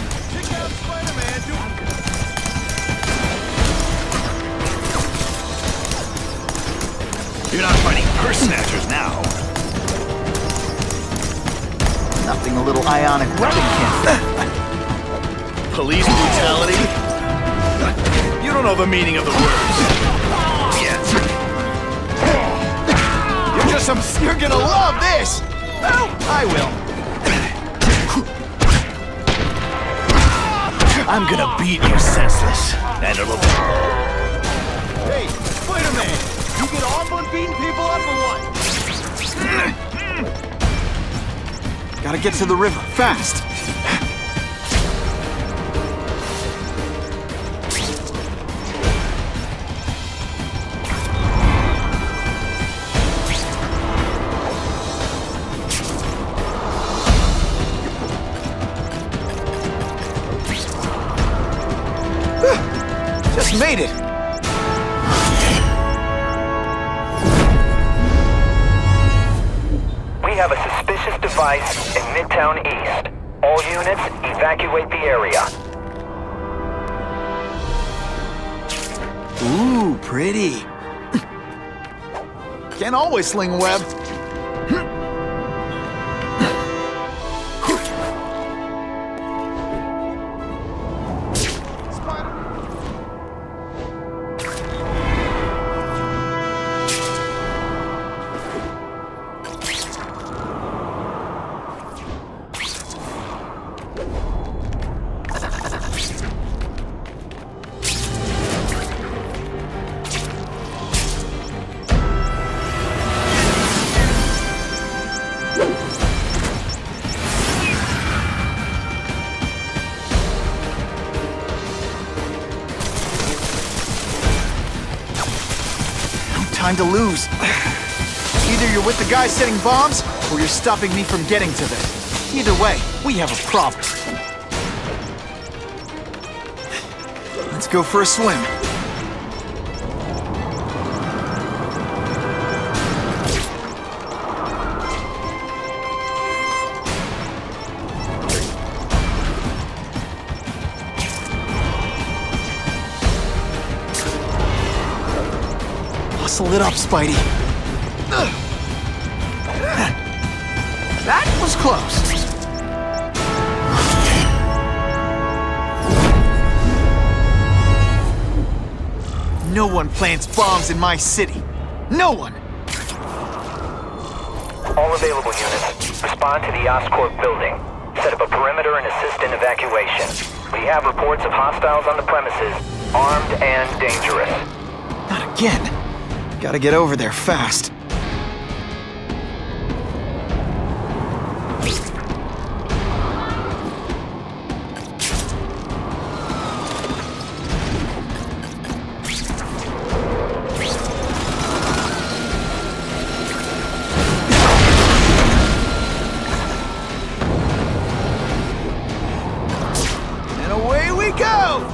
You're not fighting purse snatchers now. Nothing a little ionic webbing can't. Police brutality? You don't know the meaning of the words. Yet. You're gonna love this! Well, I will. I'm gonna beat you senseless. And it'll be... Hey, Spider-Man! You get off on beating people up or what? Gotta get to the river, fast. Just made it! We have a suspicious device in Midtown East. All units, evacuate the area. Ooh, pretty. Can't always sling a web. Time to lose. Either you're with the guys setting bombs, or you're stopping me from getting to them. Either way, we have a problem. Let's go for a swim. Muscle it up, Spidey. That was close. No one plants bombs in my city. No one! All available units, respond to the Oscorp building. Set up a perimeter and assist in evacuation. We have reports of hostiles on the premises, armed and dangerous. Not again. Gotta get over there fast. And away we go!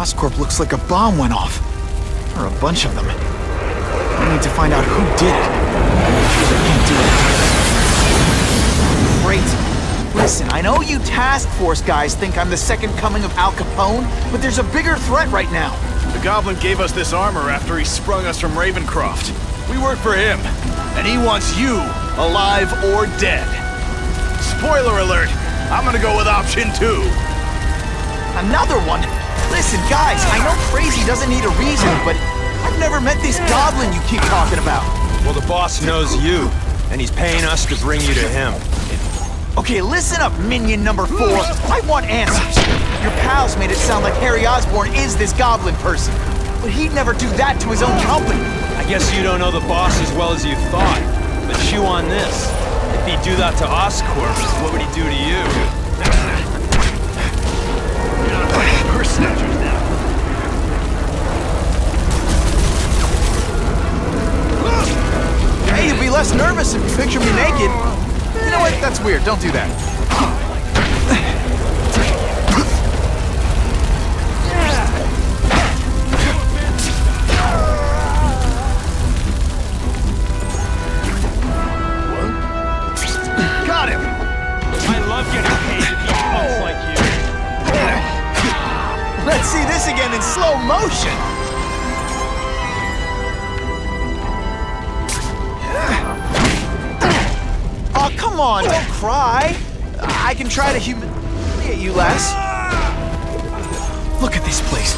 Oscorp looks like a bomb went off. Or a bunch of them. I need to find out who did it. I can't do it. Great. Listen, I know you task force guys think I'm the second coming of Al Capone, but there's a bigger threat right now. The Goblin gave us this armor after he sprung us from Ravencroft. We work for him, and he wants you alive or dead. Spoiler alert, I'm gonna go with option 2. Another one? Listen, guys, I know crazy doesn't need a reason, but I've never met this Goblin you keep talking about. Well, the boss knows you, and he's paying us to bring you to him. Okay, listen up, minion number 4. I want answers. Your pals made it sound like Harry Osborn is this Goblin person, but he'd never do that to his own company. I guess you don't know the boss as well as you thought, but chew on this. If he'd do that to Oscorp, what would he do to you? Purse snatchers now. Hey, you'd be less nervous if you picture me naked. You know what? That's weird. Don't do that. Got him! I love getting paid to beat punks like you. Let's see this again in slow motion. Oh, come on, don't cry. I can try to humiliate you less. Look at this place.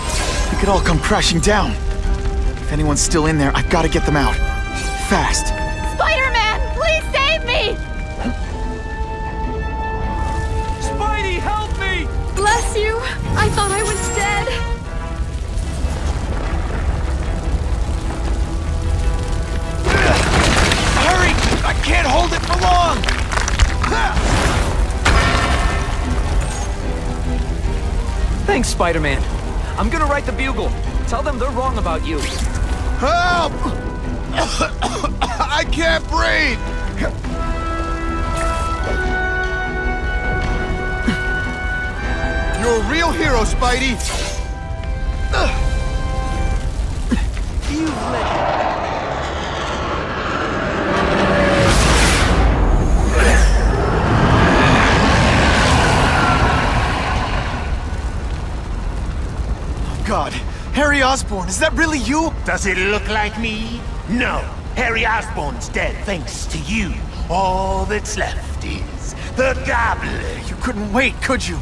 It could all come crashing down. If anyone's still in there, I've got to get them out. Fast. Spider-Man, please save me! Spidey, help me! Bless you. I thought I was dead. Hurry! I can't hold it for long! Thanks, Spider-Man. I'm gonna write the Bugle. Tell them they're wrong about you. Help! I can't breathe! You're a real hero, Spidey! You've let God, Harry Osborn, is that really you? Does it look like me? No. Harry Osborn's dead thanks to you. All that's left is the Goblin. You couldn't wait, could you?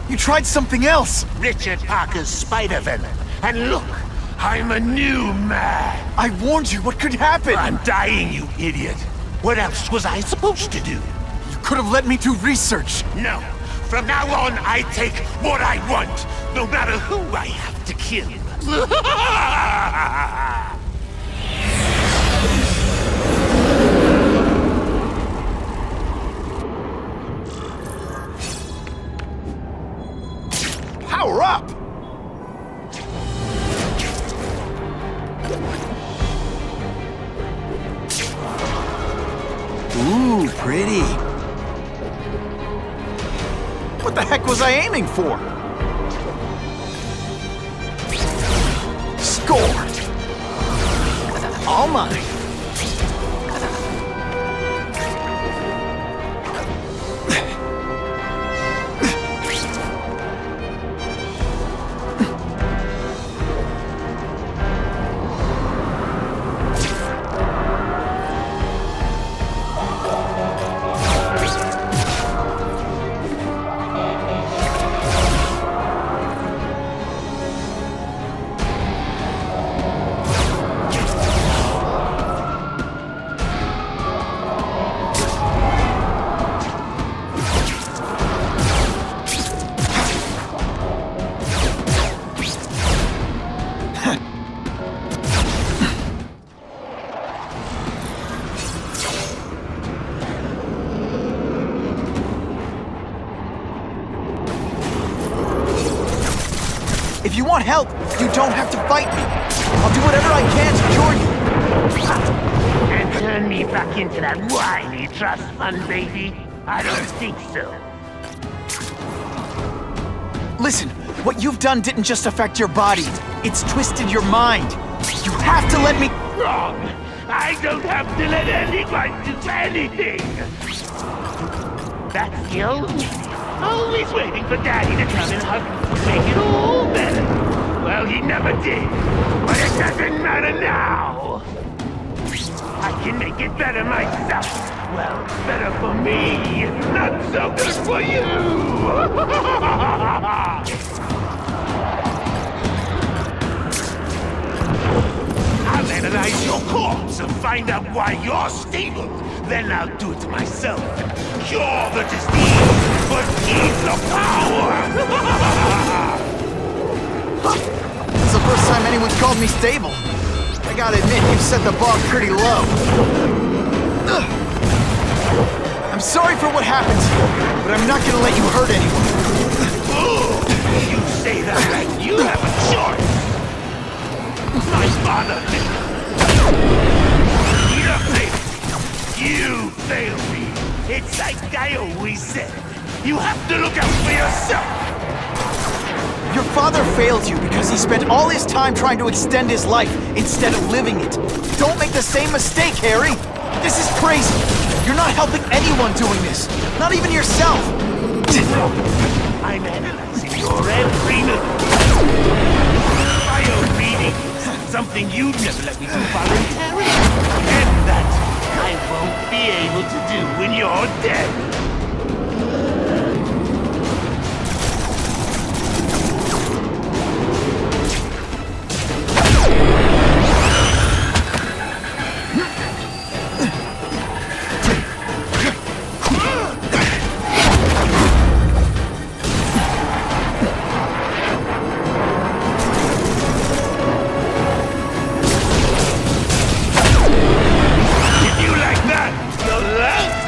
You tried something else. Richard Parker's Spider-Venom. And look, I'm a new man. I warned you, what could happen? I'm dying, you idiot. What else was I supposed to do? You could have let me do research. No. From now on, I take what I want, no matter who I have to kill. Power up! Ooh, pretty. What the heck was I aiming for? Score! All mine. If you want help, you don't have to fight me. I'll do whatever I can to cure you. And turn me back into that whiny trust fund baby? I don't think so. Listen, What you've done didn't just affect your body, it's twisted your mind. You have to let me... Wrong! I don't have to let anyone do anything! That skill? Always waiting for Daddy to come and hug me to make it all better. Well, he never did. But it doesn't matter now! I can make it better myself. Well, better for me, not so good for you! I'll analyze your corpse and find out why you're stable. Then I'll do it myself. Cure the disease, but keep the power! It's the first time anyone's called me stable. I gotta admit, you've set the bar pretty low. I'm sorry for what happened to you, but I'm not gonna let you hurt anyone. Oh, you say that like you have a choice. My father You failed me. It's like I always said. You have to look out for yourself. Your father failed you because he spent all his time trying to extend his life instead of living it. Don't make the same mistake, Harry. This is crazy. You're not helping anyone doing this. Not even yourself. I'm analyzing your every move. Bio-reading. Something you'd never let me do voluntarily. And that I won't be able to do when you're dead.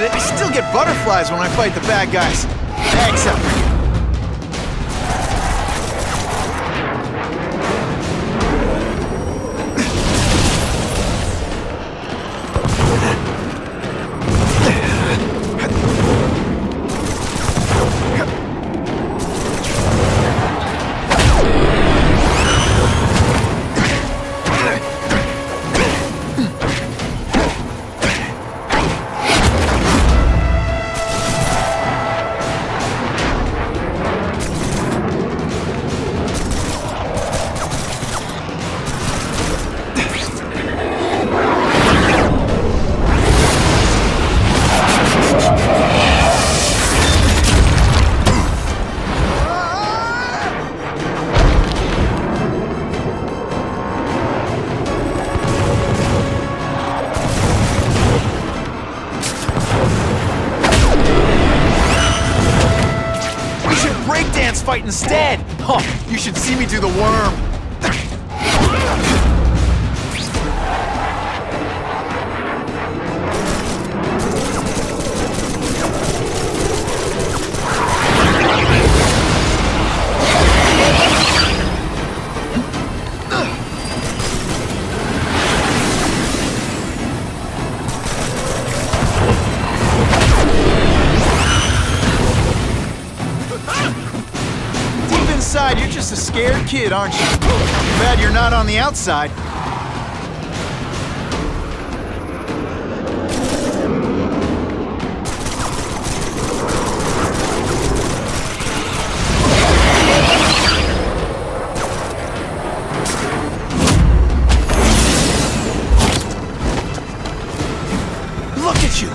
I still get butterflies when I fight the bad guys. Except for you. Fight instead! Oh, you should see me do the worm! You're just a scared kid, aren't you? Too bad you're not on the outside. Look at you!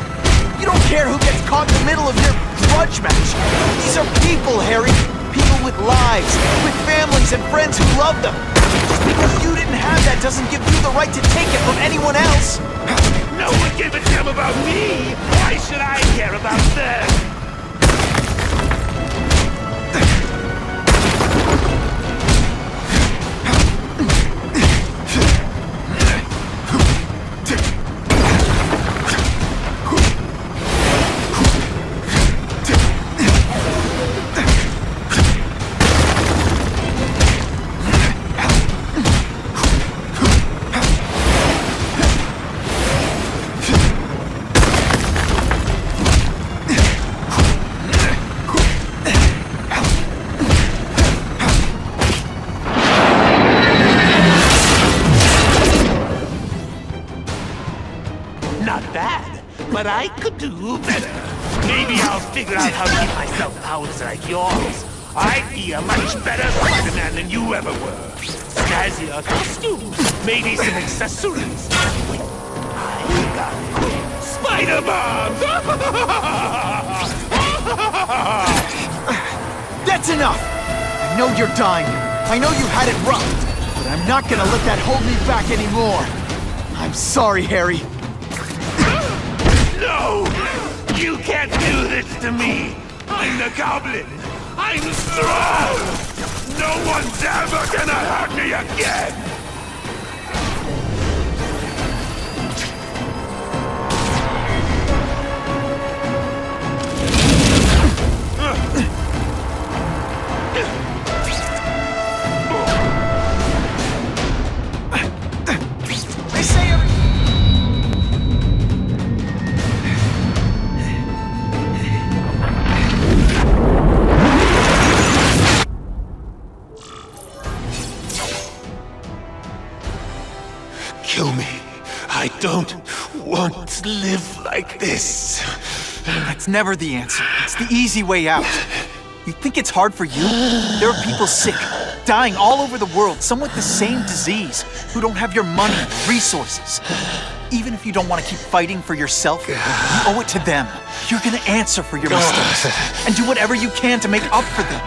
You don't care who gets caught in the middle of your grudge match. These are people, Harry. People with lives, with families and friends who love them. Just because you didn't have that doesn't give you the right to take it from anyone else. No one gave a damn about me. Why should I care about them? Not bad, but I could do better. Maybe I'll figure out how to give myself powers like yours. I'd be a much better Spider-Man than you ever were. Snazzier costumes, maybe some accessories. Wait, I got it. Spider-Man! That's enough! I know you're dying. I know you had it rough. But I'm not gonna let that hold me back anymore. I'm sorry, Harry. No! You can't do this to me! I'm the Goblin! I'm strong! No one's ever gonna hurt me again! Kill me. I don't want to live like this. That's never the answer. It's the easy way out. You think it's hard for you? There are people sick, dying all over the world, some with the same disease, who don't have your money and resources. Even if you don't want to keep fighting for yourself, you owe it to them. You're gonna answer for your mistakes, and do whatever you can to make up for them.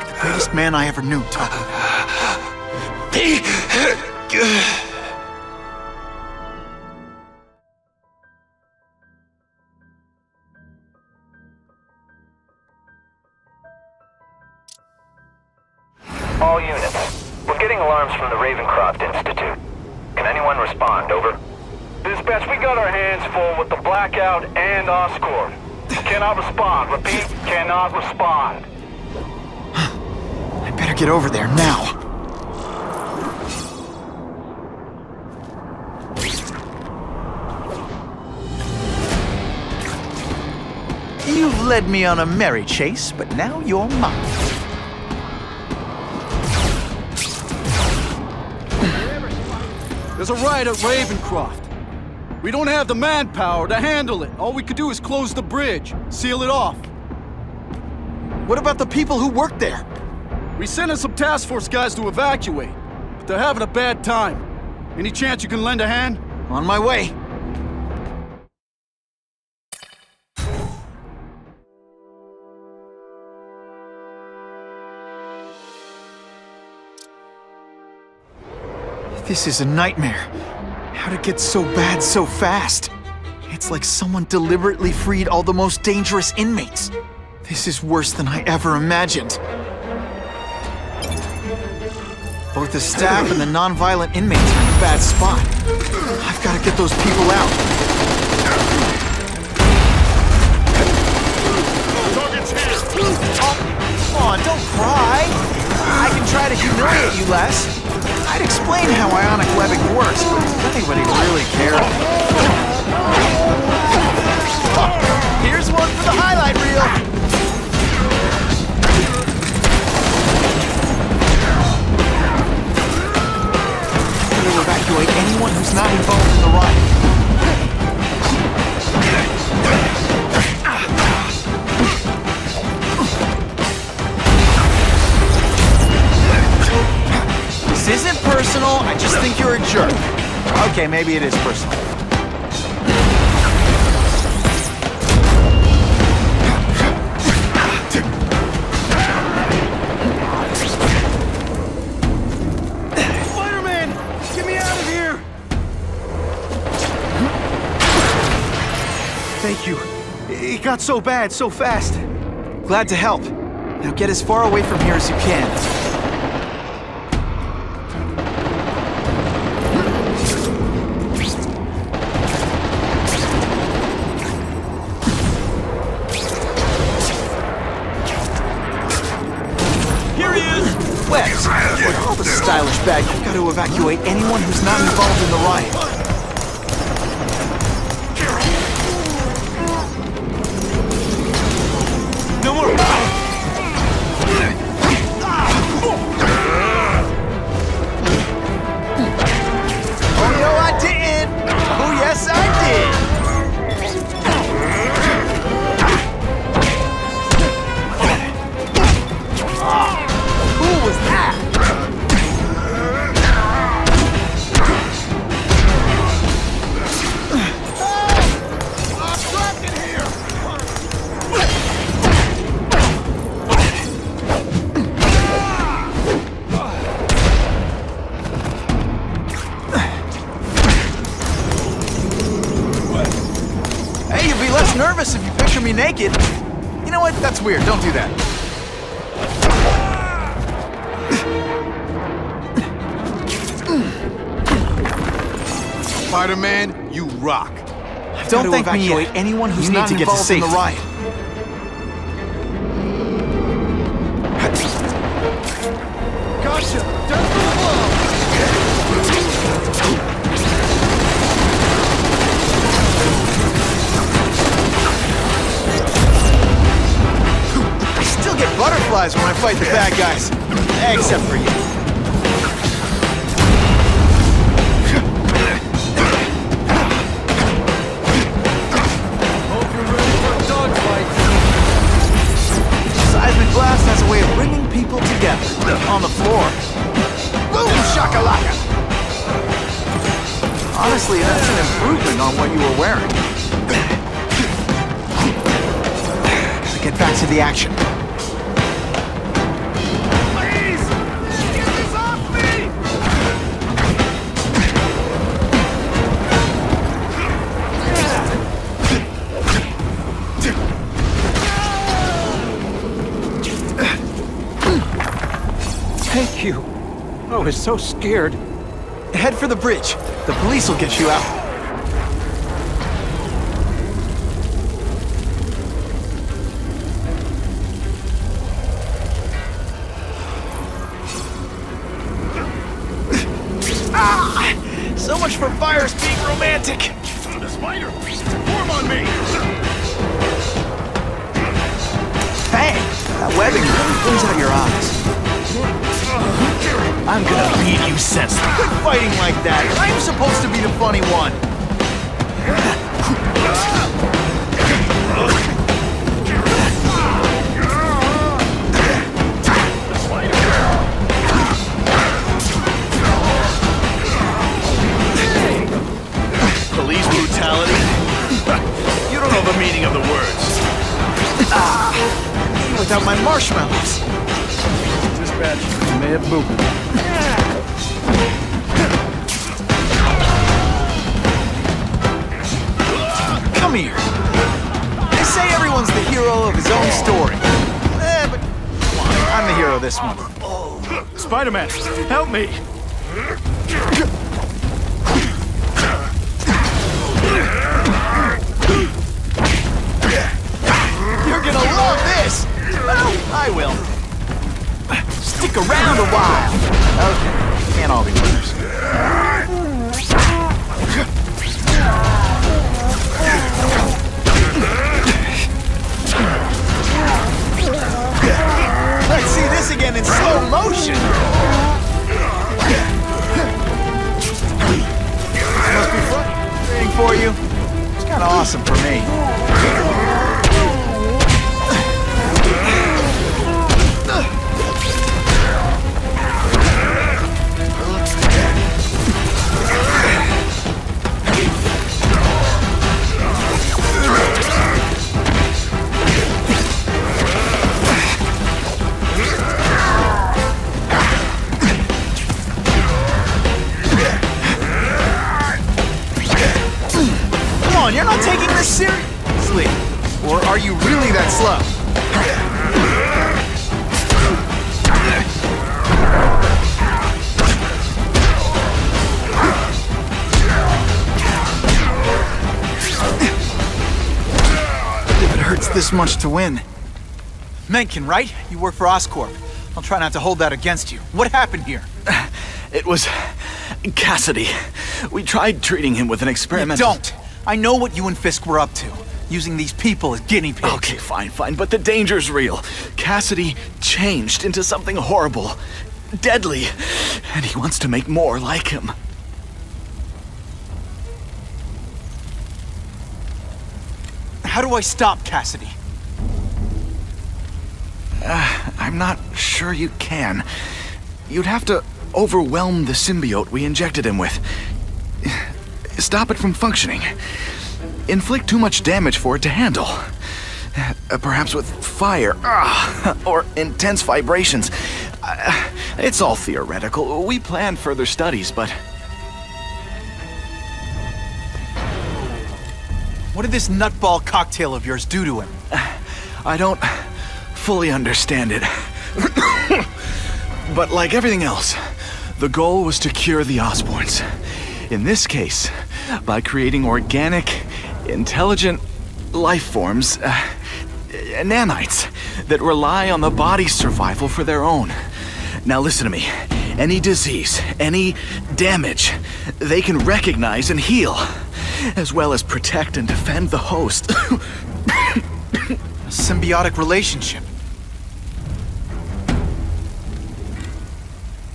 The greatest man I ever knew taught me that. Be good. All units, we're getting alarms from the Ravencroft Institute. Can anyone respond? Over. Dispatch, we got our hands full with the blackout and Oscorp. Cannot respond. Repeat, cannot respond. I better get over there now. You've led me on a merry chase, but now you're mine. There's a riot at Ravencroft. We don't have the manpower to handle it. All we could do is close the bridge, seal it off. What about the people who work there? We sent in some task force guys to evacuate, but they're having a bad time. Any chance you can lend a hand? On my way. This is a nightmare. How'd it get so bad so fast? It's like someone deliberately freed all the most dangerous inmates. This is worse than I ever imagined. Both the staff and the non-violent inmates are in a bad spot. I've got to get those people out. Oh, come on, don't cry. I can try to humiliate you less. I'd explain how ionic webbing works, but does anybody really care? Here's one for the highlight reel. To evacuate anyone who's not involved in the riot. This isn't personal, I just think you're a jerk. Okay, maybe it is personal. Spider-Man! Get me out of here! Thank you. It got so bad, so fast. Glad to help. Now get as far away from here as you can. All the stylish bag, you've got to evacuate anyone who's not involved in the riot. No more! Oh no, I didn't! Oh yes, less nervous if you picture me naked. You know what? That's weird. Don't do that. Spider-Man, you rock. Don't thank me yet. Anyone who's not involved in the riot. Gotcha! Down to the wall! I still get butterflies when I fight the bad guys. Except for you. Hope you're ready for a dogfight. Seismic blast has a way of bringing people together. On the floor. Boom shakalaka! Honestly, that's an improvement on what you were wearing. Gotta get back to the action. Please! Get this off me! Thank you. I was so scared. Head for the bridge. The police will get you out. So much for fires being romantic. The spider! Form on me! Bang! That webbing really brings out your eyes. I'm gonna beat you senseless. Quit fighting like that. I'm supposed to be the funny one. Police brutality? You don't know the meaning of the words. Without my marshmallows. Dispatch, you may have moved. Come here. They say everyone's the hero of his own story. But come on, I'm the hero of this one. Spider-Man, help me! You're gonna love this! Well, I will. Stick around a while. Okay, can't all be winners. Let's see this again in slow motion. Must be fun. Waiting for you. It's kind of awesome for me. Come on, you're not taking this seriously. Or are you really that slow? If it hurts this much to win. Mencken, right? You work for Oscorp. I'll try not to hold that against you. What happened here? It was Cassidy. We tried treating him with an experiment. You don't! I know what you and Fisk were up to. Using these people as guinea pigs. Okay, fine, but the danger's real. Cassidy changed into something horrible, deadly, and he wants to make more like him. How do I stop Cassidy? I'm not sure you can. You'd have to overwhelm the symbiote we injected him with. Stop it from functioning. Inflict too much damage for it to handle. Perhaps with fire, or intense vibrations. It's all theoretical. We plan further studies, but... What did this nutball cocktail of yours do to him? I don't fully understand it. But like everything else, the goal was to cure the Osborns. In this case, by creating organic, intelligent life forms, nanites, that rely on the body's survival for their own. Now listen to me. Any disease, any damage, they can recognize and heal, as well as protect and defend the host. A symbiotic relationship.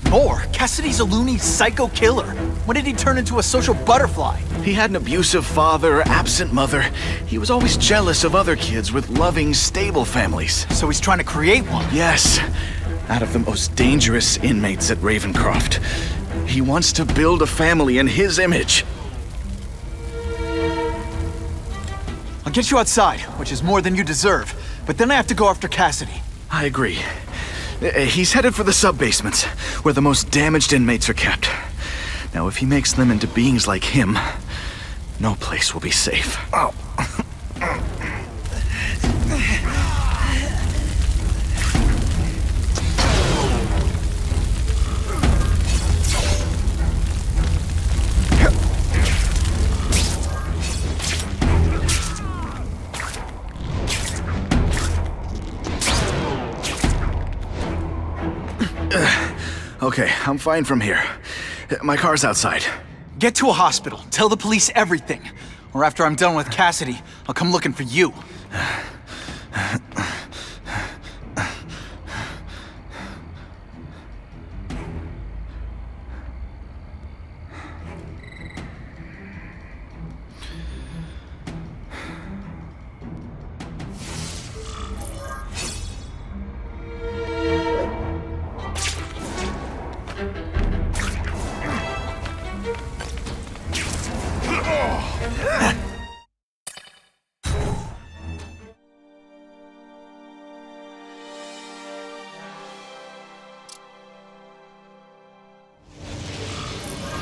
More? Cassidy's a loony psycho killer. When did he turn into a social butterfly? He had an abusive father, absent mother. He was always jealous of other kids with loving, stable families. So he's trying to create one? Yes. Out of the most dangerous inmates at Ravencroft. He wants to build a family in his image. I'll get you outside, which is more than you deserve. But then I have to go after Cassidy. I agree. He's headed for the sub-basements, where the most damaged inmates are kept. Now, if he makes them into beings like him, no place will be safe. Oh. Okay, I'm fine from here. My car's outside. Get to a hospital. Tell the police everything. Or after I'm done with Cassidy, I'll come looking for you.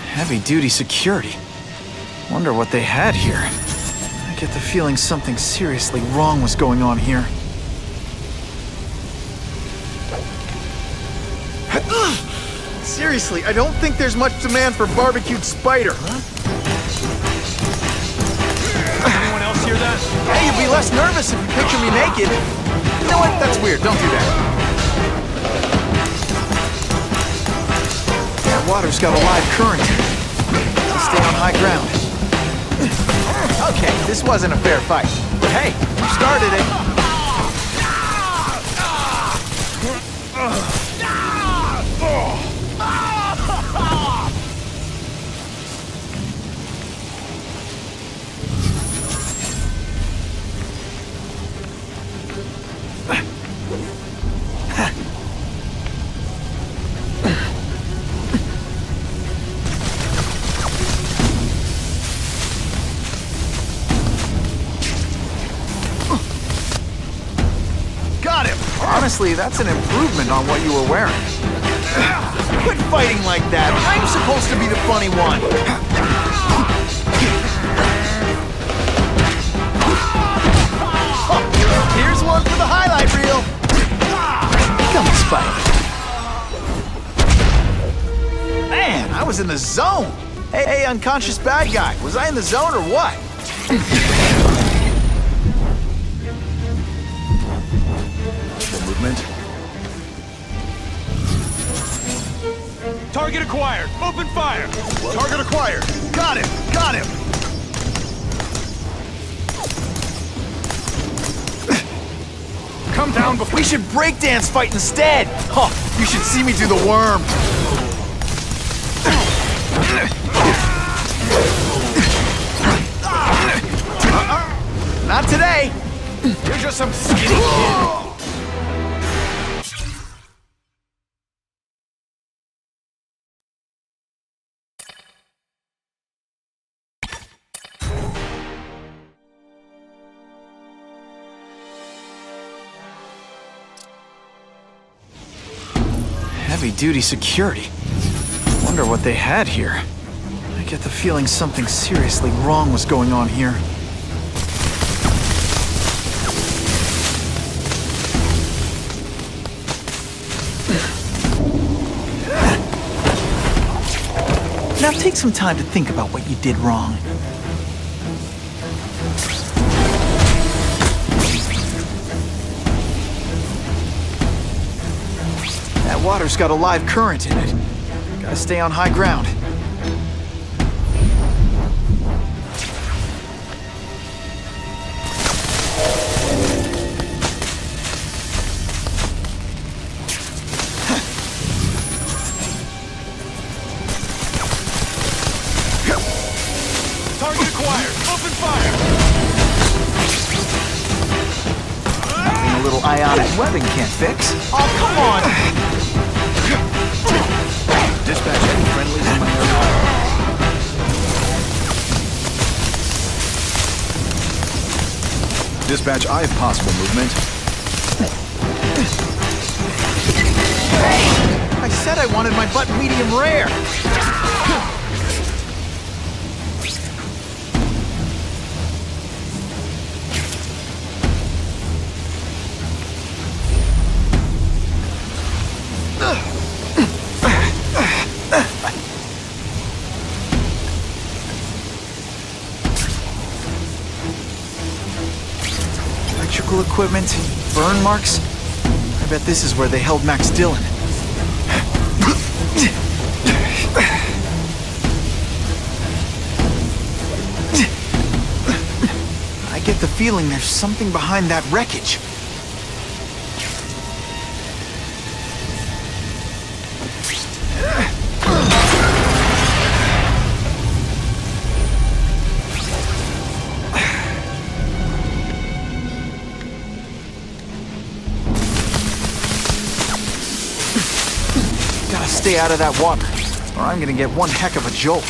Heavy-duty security. Wonder what they had here. I get the feeling something seriously wrong was going on here. Seriously, I don't think there's much demand for barbecued spider. Anyone else hear that? Hey, you'd be less nervous if you picture me naked. You know what? That's weird. Don't do that. That water's got a live current. Stay on high ground. Okay, this wasn't a fair fight. But hey, you started it. Honestly, that's an improvement on what you were wearing. Quit fighting like that. I'm supposed to be the funny one. Here's one for the highlight reel. Come on, Spike. Man, I was in the zone. Hey, unconscious bad guy. Was I in the zone or what? Movement. Target acquired. Open fire. Target acquired. Got him. Got him. Come down before we should breakdance fight instead. Oh, you should see me do the worm. Not today. You're just some skinny kid. Heavy-duty security. Wonder what they had here. I get the feeling something seriously wrong was going on here. take some time to think about what you did wrong. That water's got a live current in it. Gotta stay on high ground. Target acquired! Open fire! Nothing a little ionic webbing can't fix. Oh, come on! Dispatch any friendlies in my area. Dispatch, I have possible movement. I said I wanted my butt medium rare! Electrical equipment, burn marks. I bet this is where they held Max Dillon. I get the feeling there's something behind that wreckage. Gotta stay out of that water, or I'm gonna get one heck of a jolt.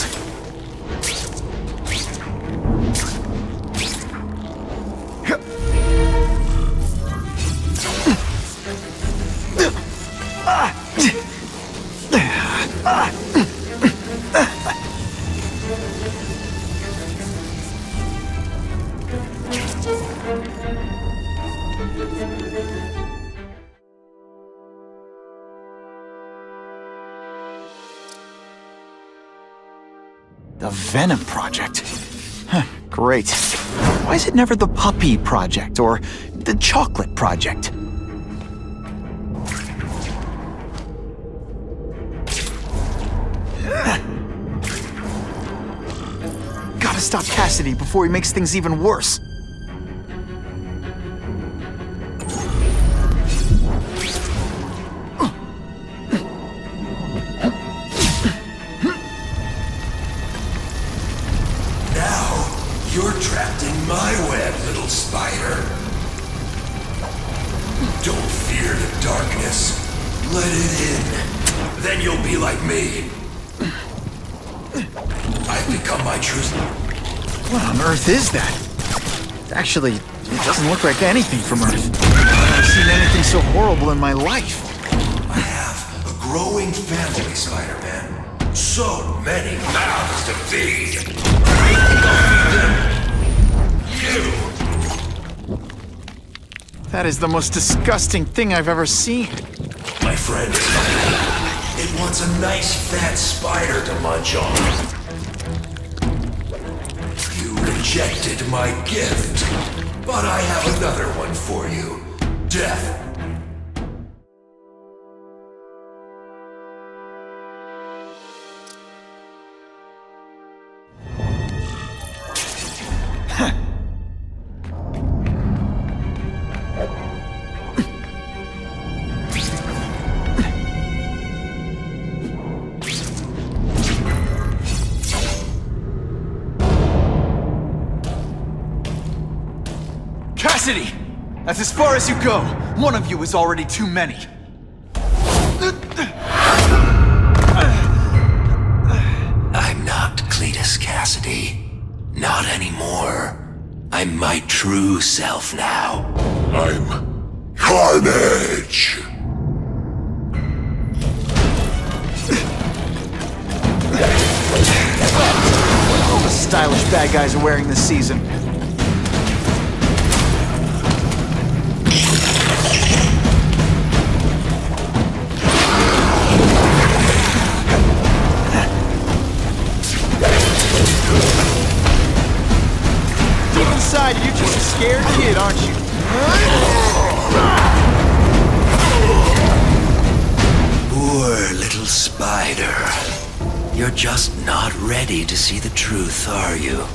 The Venom Project? Huh, great. Why is it never the Puppy Project or the Chocolate Project? Gotta stop Cassidy before he makes things even worse. You're trapped in my web, little spider. Don't fear the darkness. Let it in. Then you'll be like me. I've become my true... What on earth is that? Actually, it doesn't look like anything from Earth. I've never seen anything so horrible in my life. I have a growing family, Spider-Man. So many mouths to feed. I think I'll feed them. You. That is the most disgusting thing I've ever seen. My friend, it wants a nice fat spider to munch on. You rejected my gift, but I have another one for you. Death. Cassidy! That's as far as you go. One of you is already too many. I'm not Cletus Cassidy. Not anymore. I'm my true self now. I'm Carnage! All the stylish bad guys are wearing this season. scared kid, aren't you? Poor little spider. You're just not ready to see the truth, are you?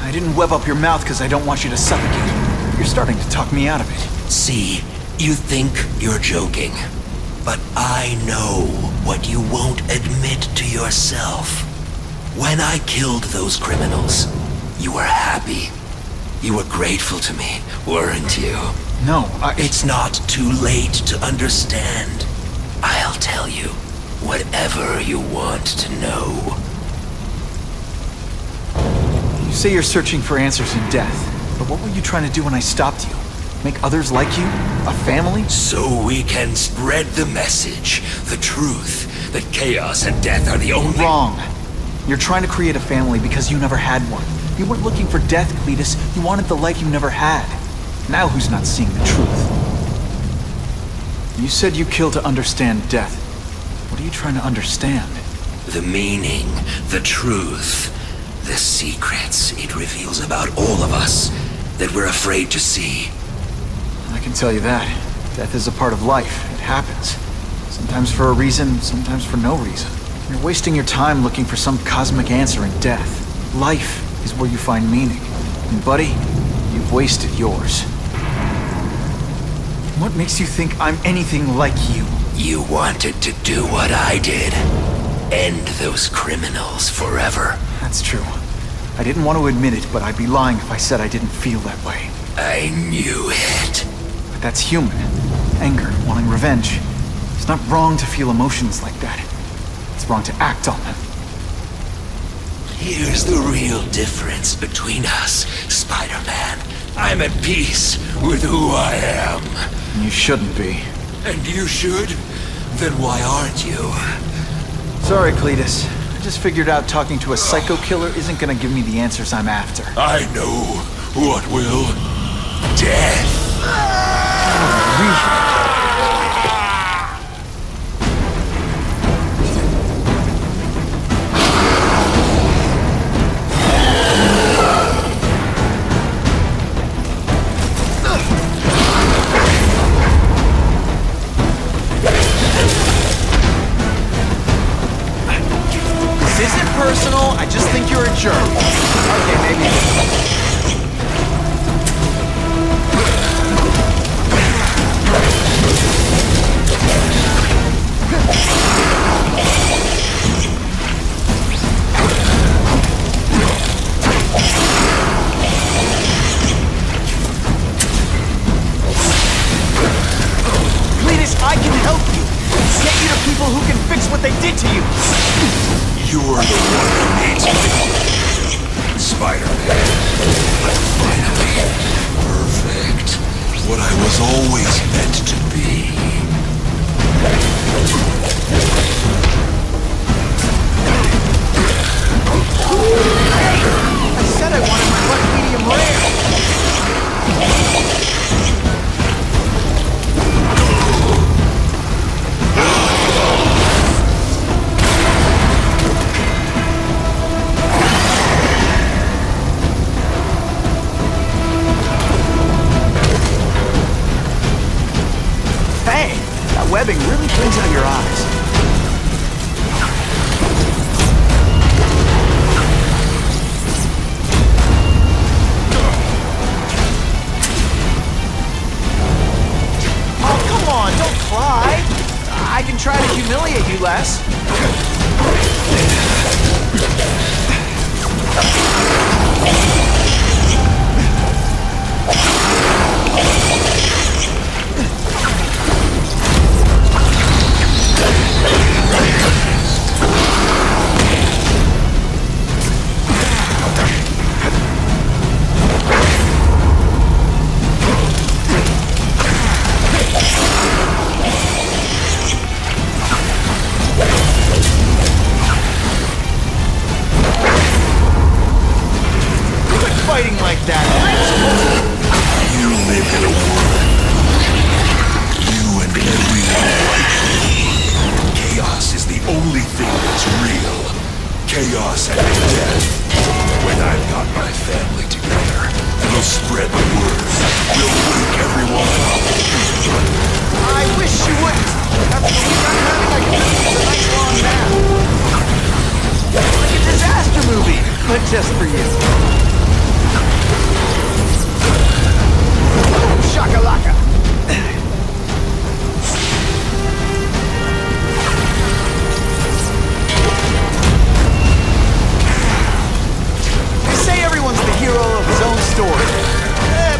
I didn't web up your mouth because I don't want you to suffocate. You're starting to talk me out of it. See, you think you're joking. But I know what you won't admit to yourself. When I killed those criminals, you were happy. You were grateful to me, weren't you? No, It's not too late to understand. I'll tell you whatever you want to know. You say you're searching for answers in death, but what were you trying to do when I stopped you? Make others like you? A family? So we can spread the message, the truth, that chaos and death are the only— Wrong. You're trying to create a family because you never had one. You weren't looking for death, Cletus. You wanted the life you never had. Now who's not seeing the truth? You said you killed to understand death. What are you trying to understand? The meaning, the truth, the secrets it reveals about all of us that we're afraid to see. I can tell you that. Death is a part of life. It happens. Sometimes for a reason, sometimes for no reason. You're wasting your time looking for some cosmic answer in death. Life is where you find meaning. And buddy, you've wasted yours. What makes you think I'm anything like you? You wanted to do what I did. End those criminals forever. That's true. I didn't want to admit it, but I'd be lying if I said I didn't feel that way. I knew it. But that's human. Anger, wanting revenge. It's not wrong to feel emotions like that. It's wrong to act on them. Here's the real difference between us, Spider-Man. I'm at peace with who I am. You shouldn't be. And you should? Then why aren't you? Sorry, Cletus. I just figured out talking to a psycho killer isn't gonna give me the answers I'm after. I know what will. Death. This isn't personal, I just think you're a jerk. Okay, maybe. Cletus, I can help you. Get you to people who can fix what they did to you. You're the one who needs me. Spider-Man. Finally. Perfect. What I was always meant to be. I said I wanted my butt medium rare. Hey, that webbing really brings out your eyes. Oh, come on, don't cry. I can try to humiliate you less. Fighting like that. You live in a world. You and everyone like you. Chaos is the only thing that's real. Chaos and death. When I've got my family together, it'll spread the just for you. Shakalaka! They say everyone's the hero of his own story.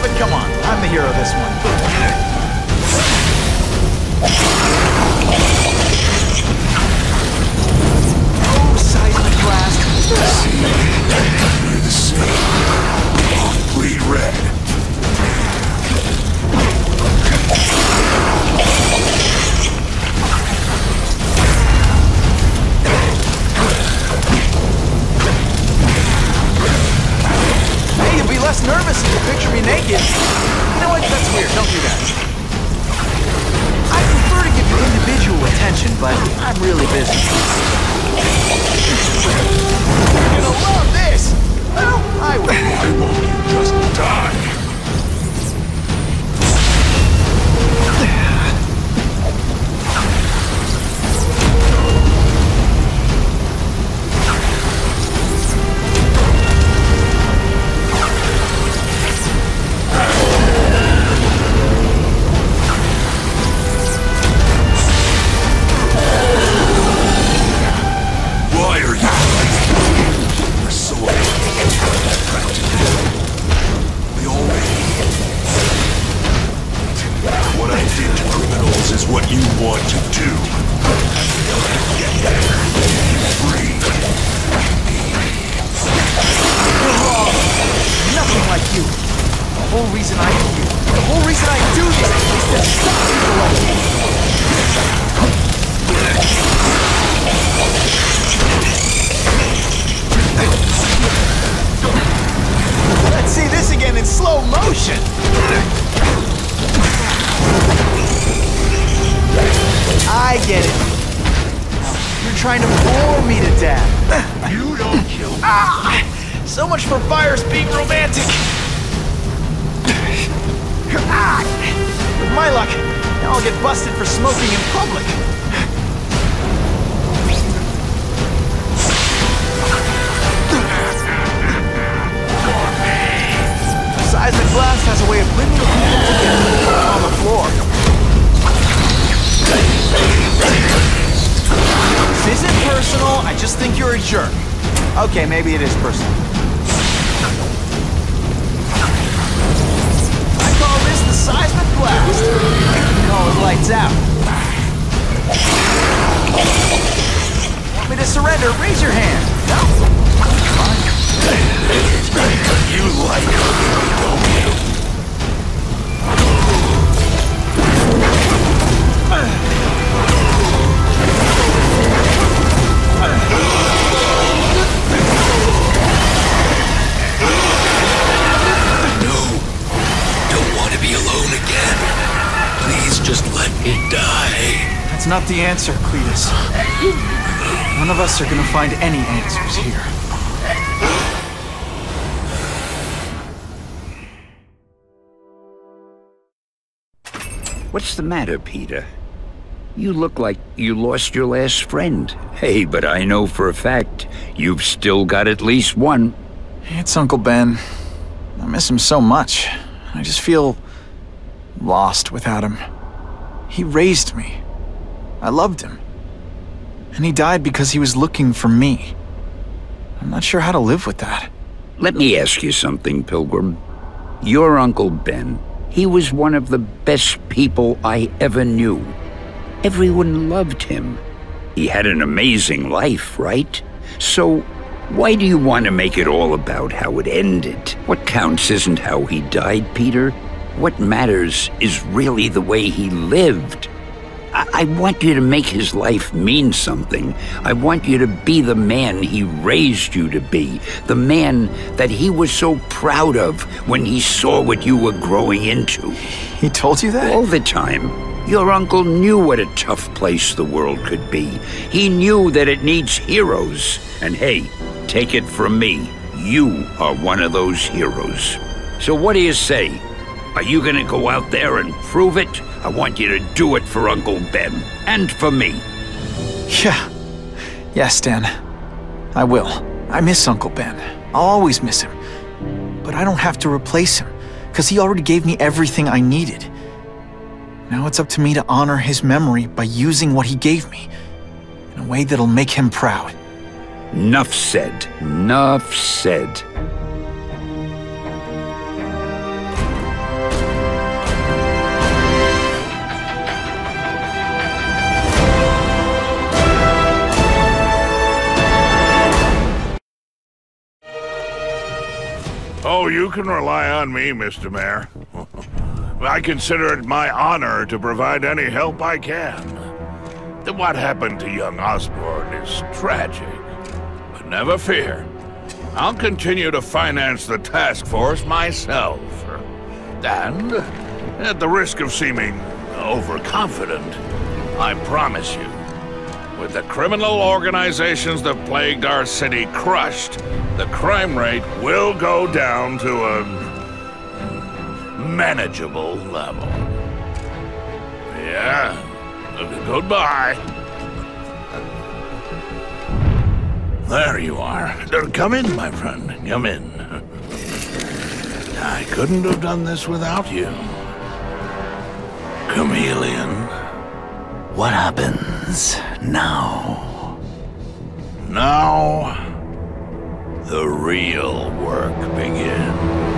But come on, I'm the hero of this one. Oh, seismic blast. You're the same. Bleed red. Hey, you'll be less nervous if you picture me naked. You know what? That's weird. Don't do that. I prefer to give you individual attention, but I'm really busy. You're gonna love this! Well, I will. Why won't you just die? Why are you fighting? You're so practical. We already. What I did to criminals is what you want to do. Free. You're wrong. Nothing like you. The whole reason I do you. The whole reason I do this is to stop people like you. Let's see this again in slow motion. I get it. You're trying to bore me to death. You don't kill me. So much for fires being romantic. With my luck, now I'll get busted for smoking in public. Seismic blast has a way of bringing the people together on the floor. This isn't personal, I just think you're a jerk. Okay, maybe it is personal. I call this the seismic blast. You call it lights out. Want me to surrender? Raise your hand. No? Fine. You like it, don't you? No. Don't want to be alone again. Please just let me die. That's not the answer, Cletus. None of us are gonna find any answers here. What's the matter, Peter? You look like you lost your last friend. Hey, but I know for a fact you've still got at least one. It's Uncle Ben. I miss him so much. I just feel lost without him. He raised me. I loved him. And he died because he was looking for me. I'm not sure how to live with that. Let me ask you something, Pilgrim. Your Uncle Ben, he was one of the best people I ever knew. Everyone loved him. He had an amazing life, right? So, why do you want to make it all about how it ended? What counts isn't how he died, Peter. What matters is really the way he lived. I want you to make his life mean something. I want you to be the man he raised you to be. The man that he was so proud of when he saw what you were growing into. He told you that? All the time. Your uncle knew what a tough place the world could be. He knew that it needs heroes. And hey, take it from me, you are one of those heroes. So what do you say? Are you gonna go out there and prove it? I want you to do it for Uncle Ben, and for me. Yeah. Yes, Dan. I will. I miss Uncle Ben. I'll always miss him. But I don't have to replace him, because he already gave me everything I needed. Now it's up to me to honor his memory by using what he gave me, in a way that'll make him proud. Nuff said. Nuff said. Oh, you can rely on me, Mr. Mayor. I consider it my honor to provide any help I can. What happened to young Osborn is tragic, but never fear. I'll continue to finance the task force myself. And, at the risk of seeming overconfident, I promise you, with the criminal organizations that plagued our city crushed, the crime rate will go down to a manageable level. Yeah, goodbye. There you are. Come in, my friend. Come in. I couldn't have done this without you. Chameleon. What happens now? Now, the real work begins.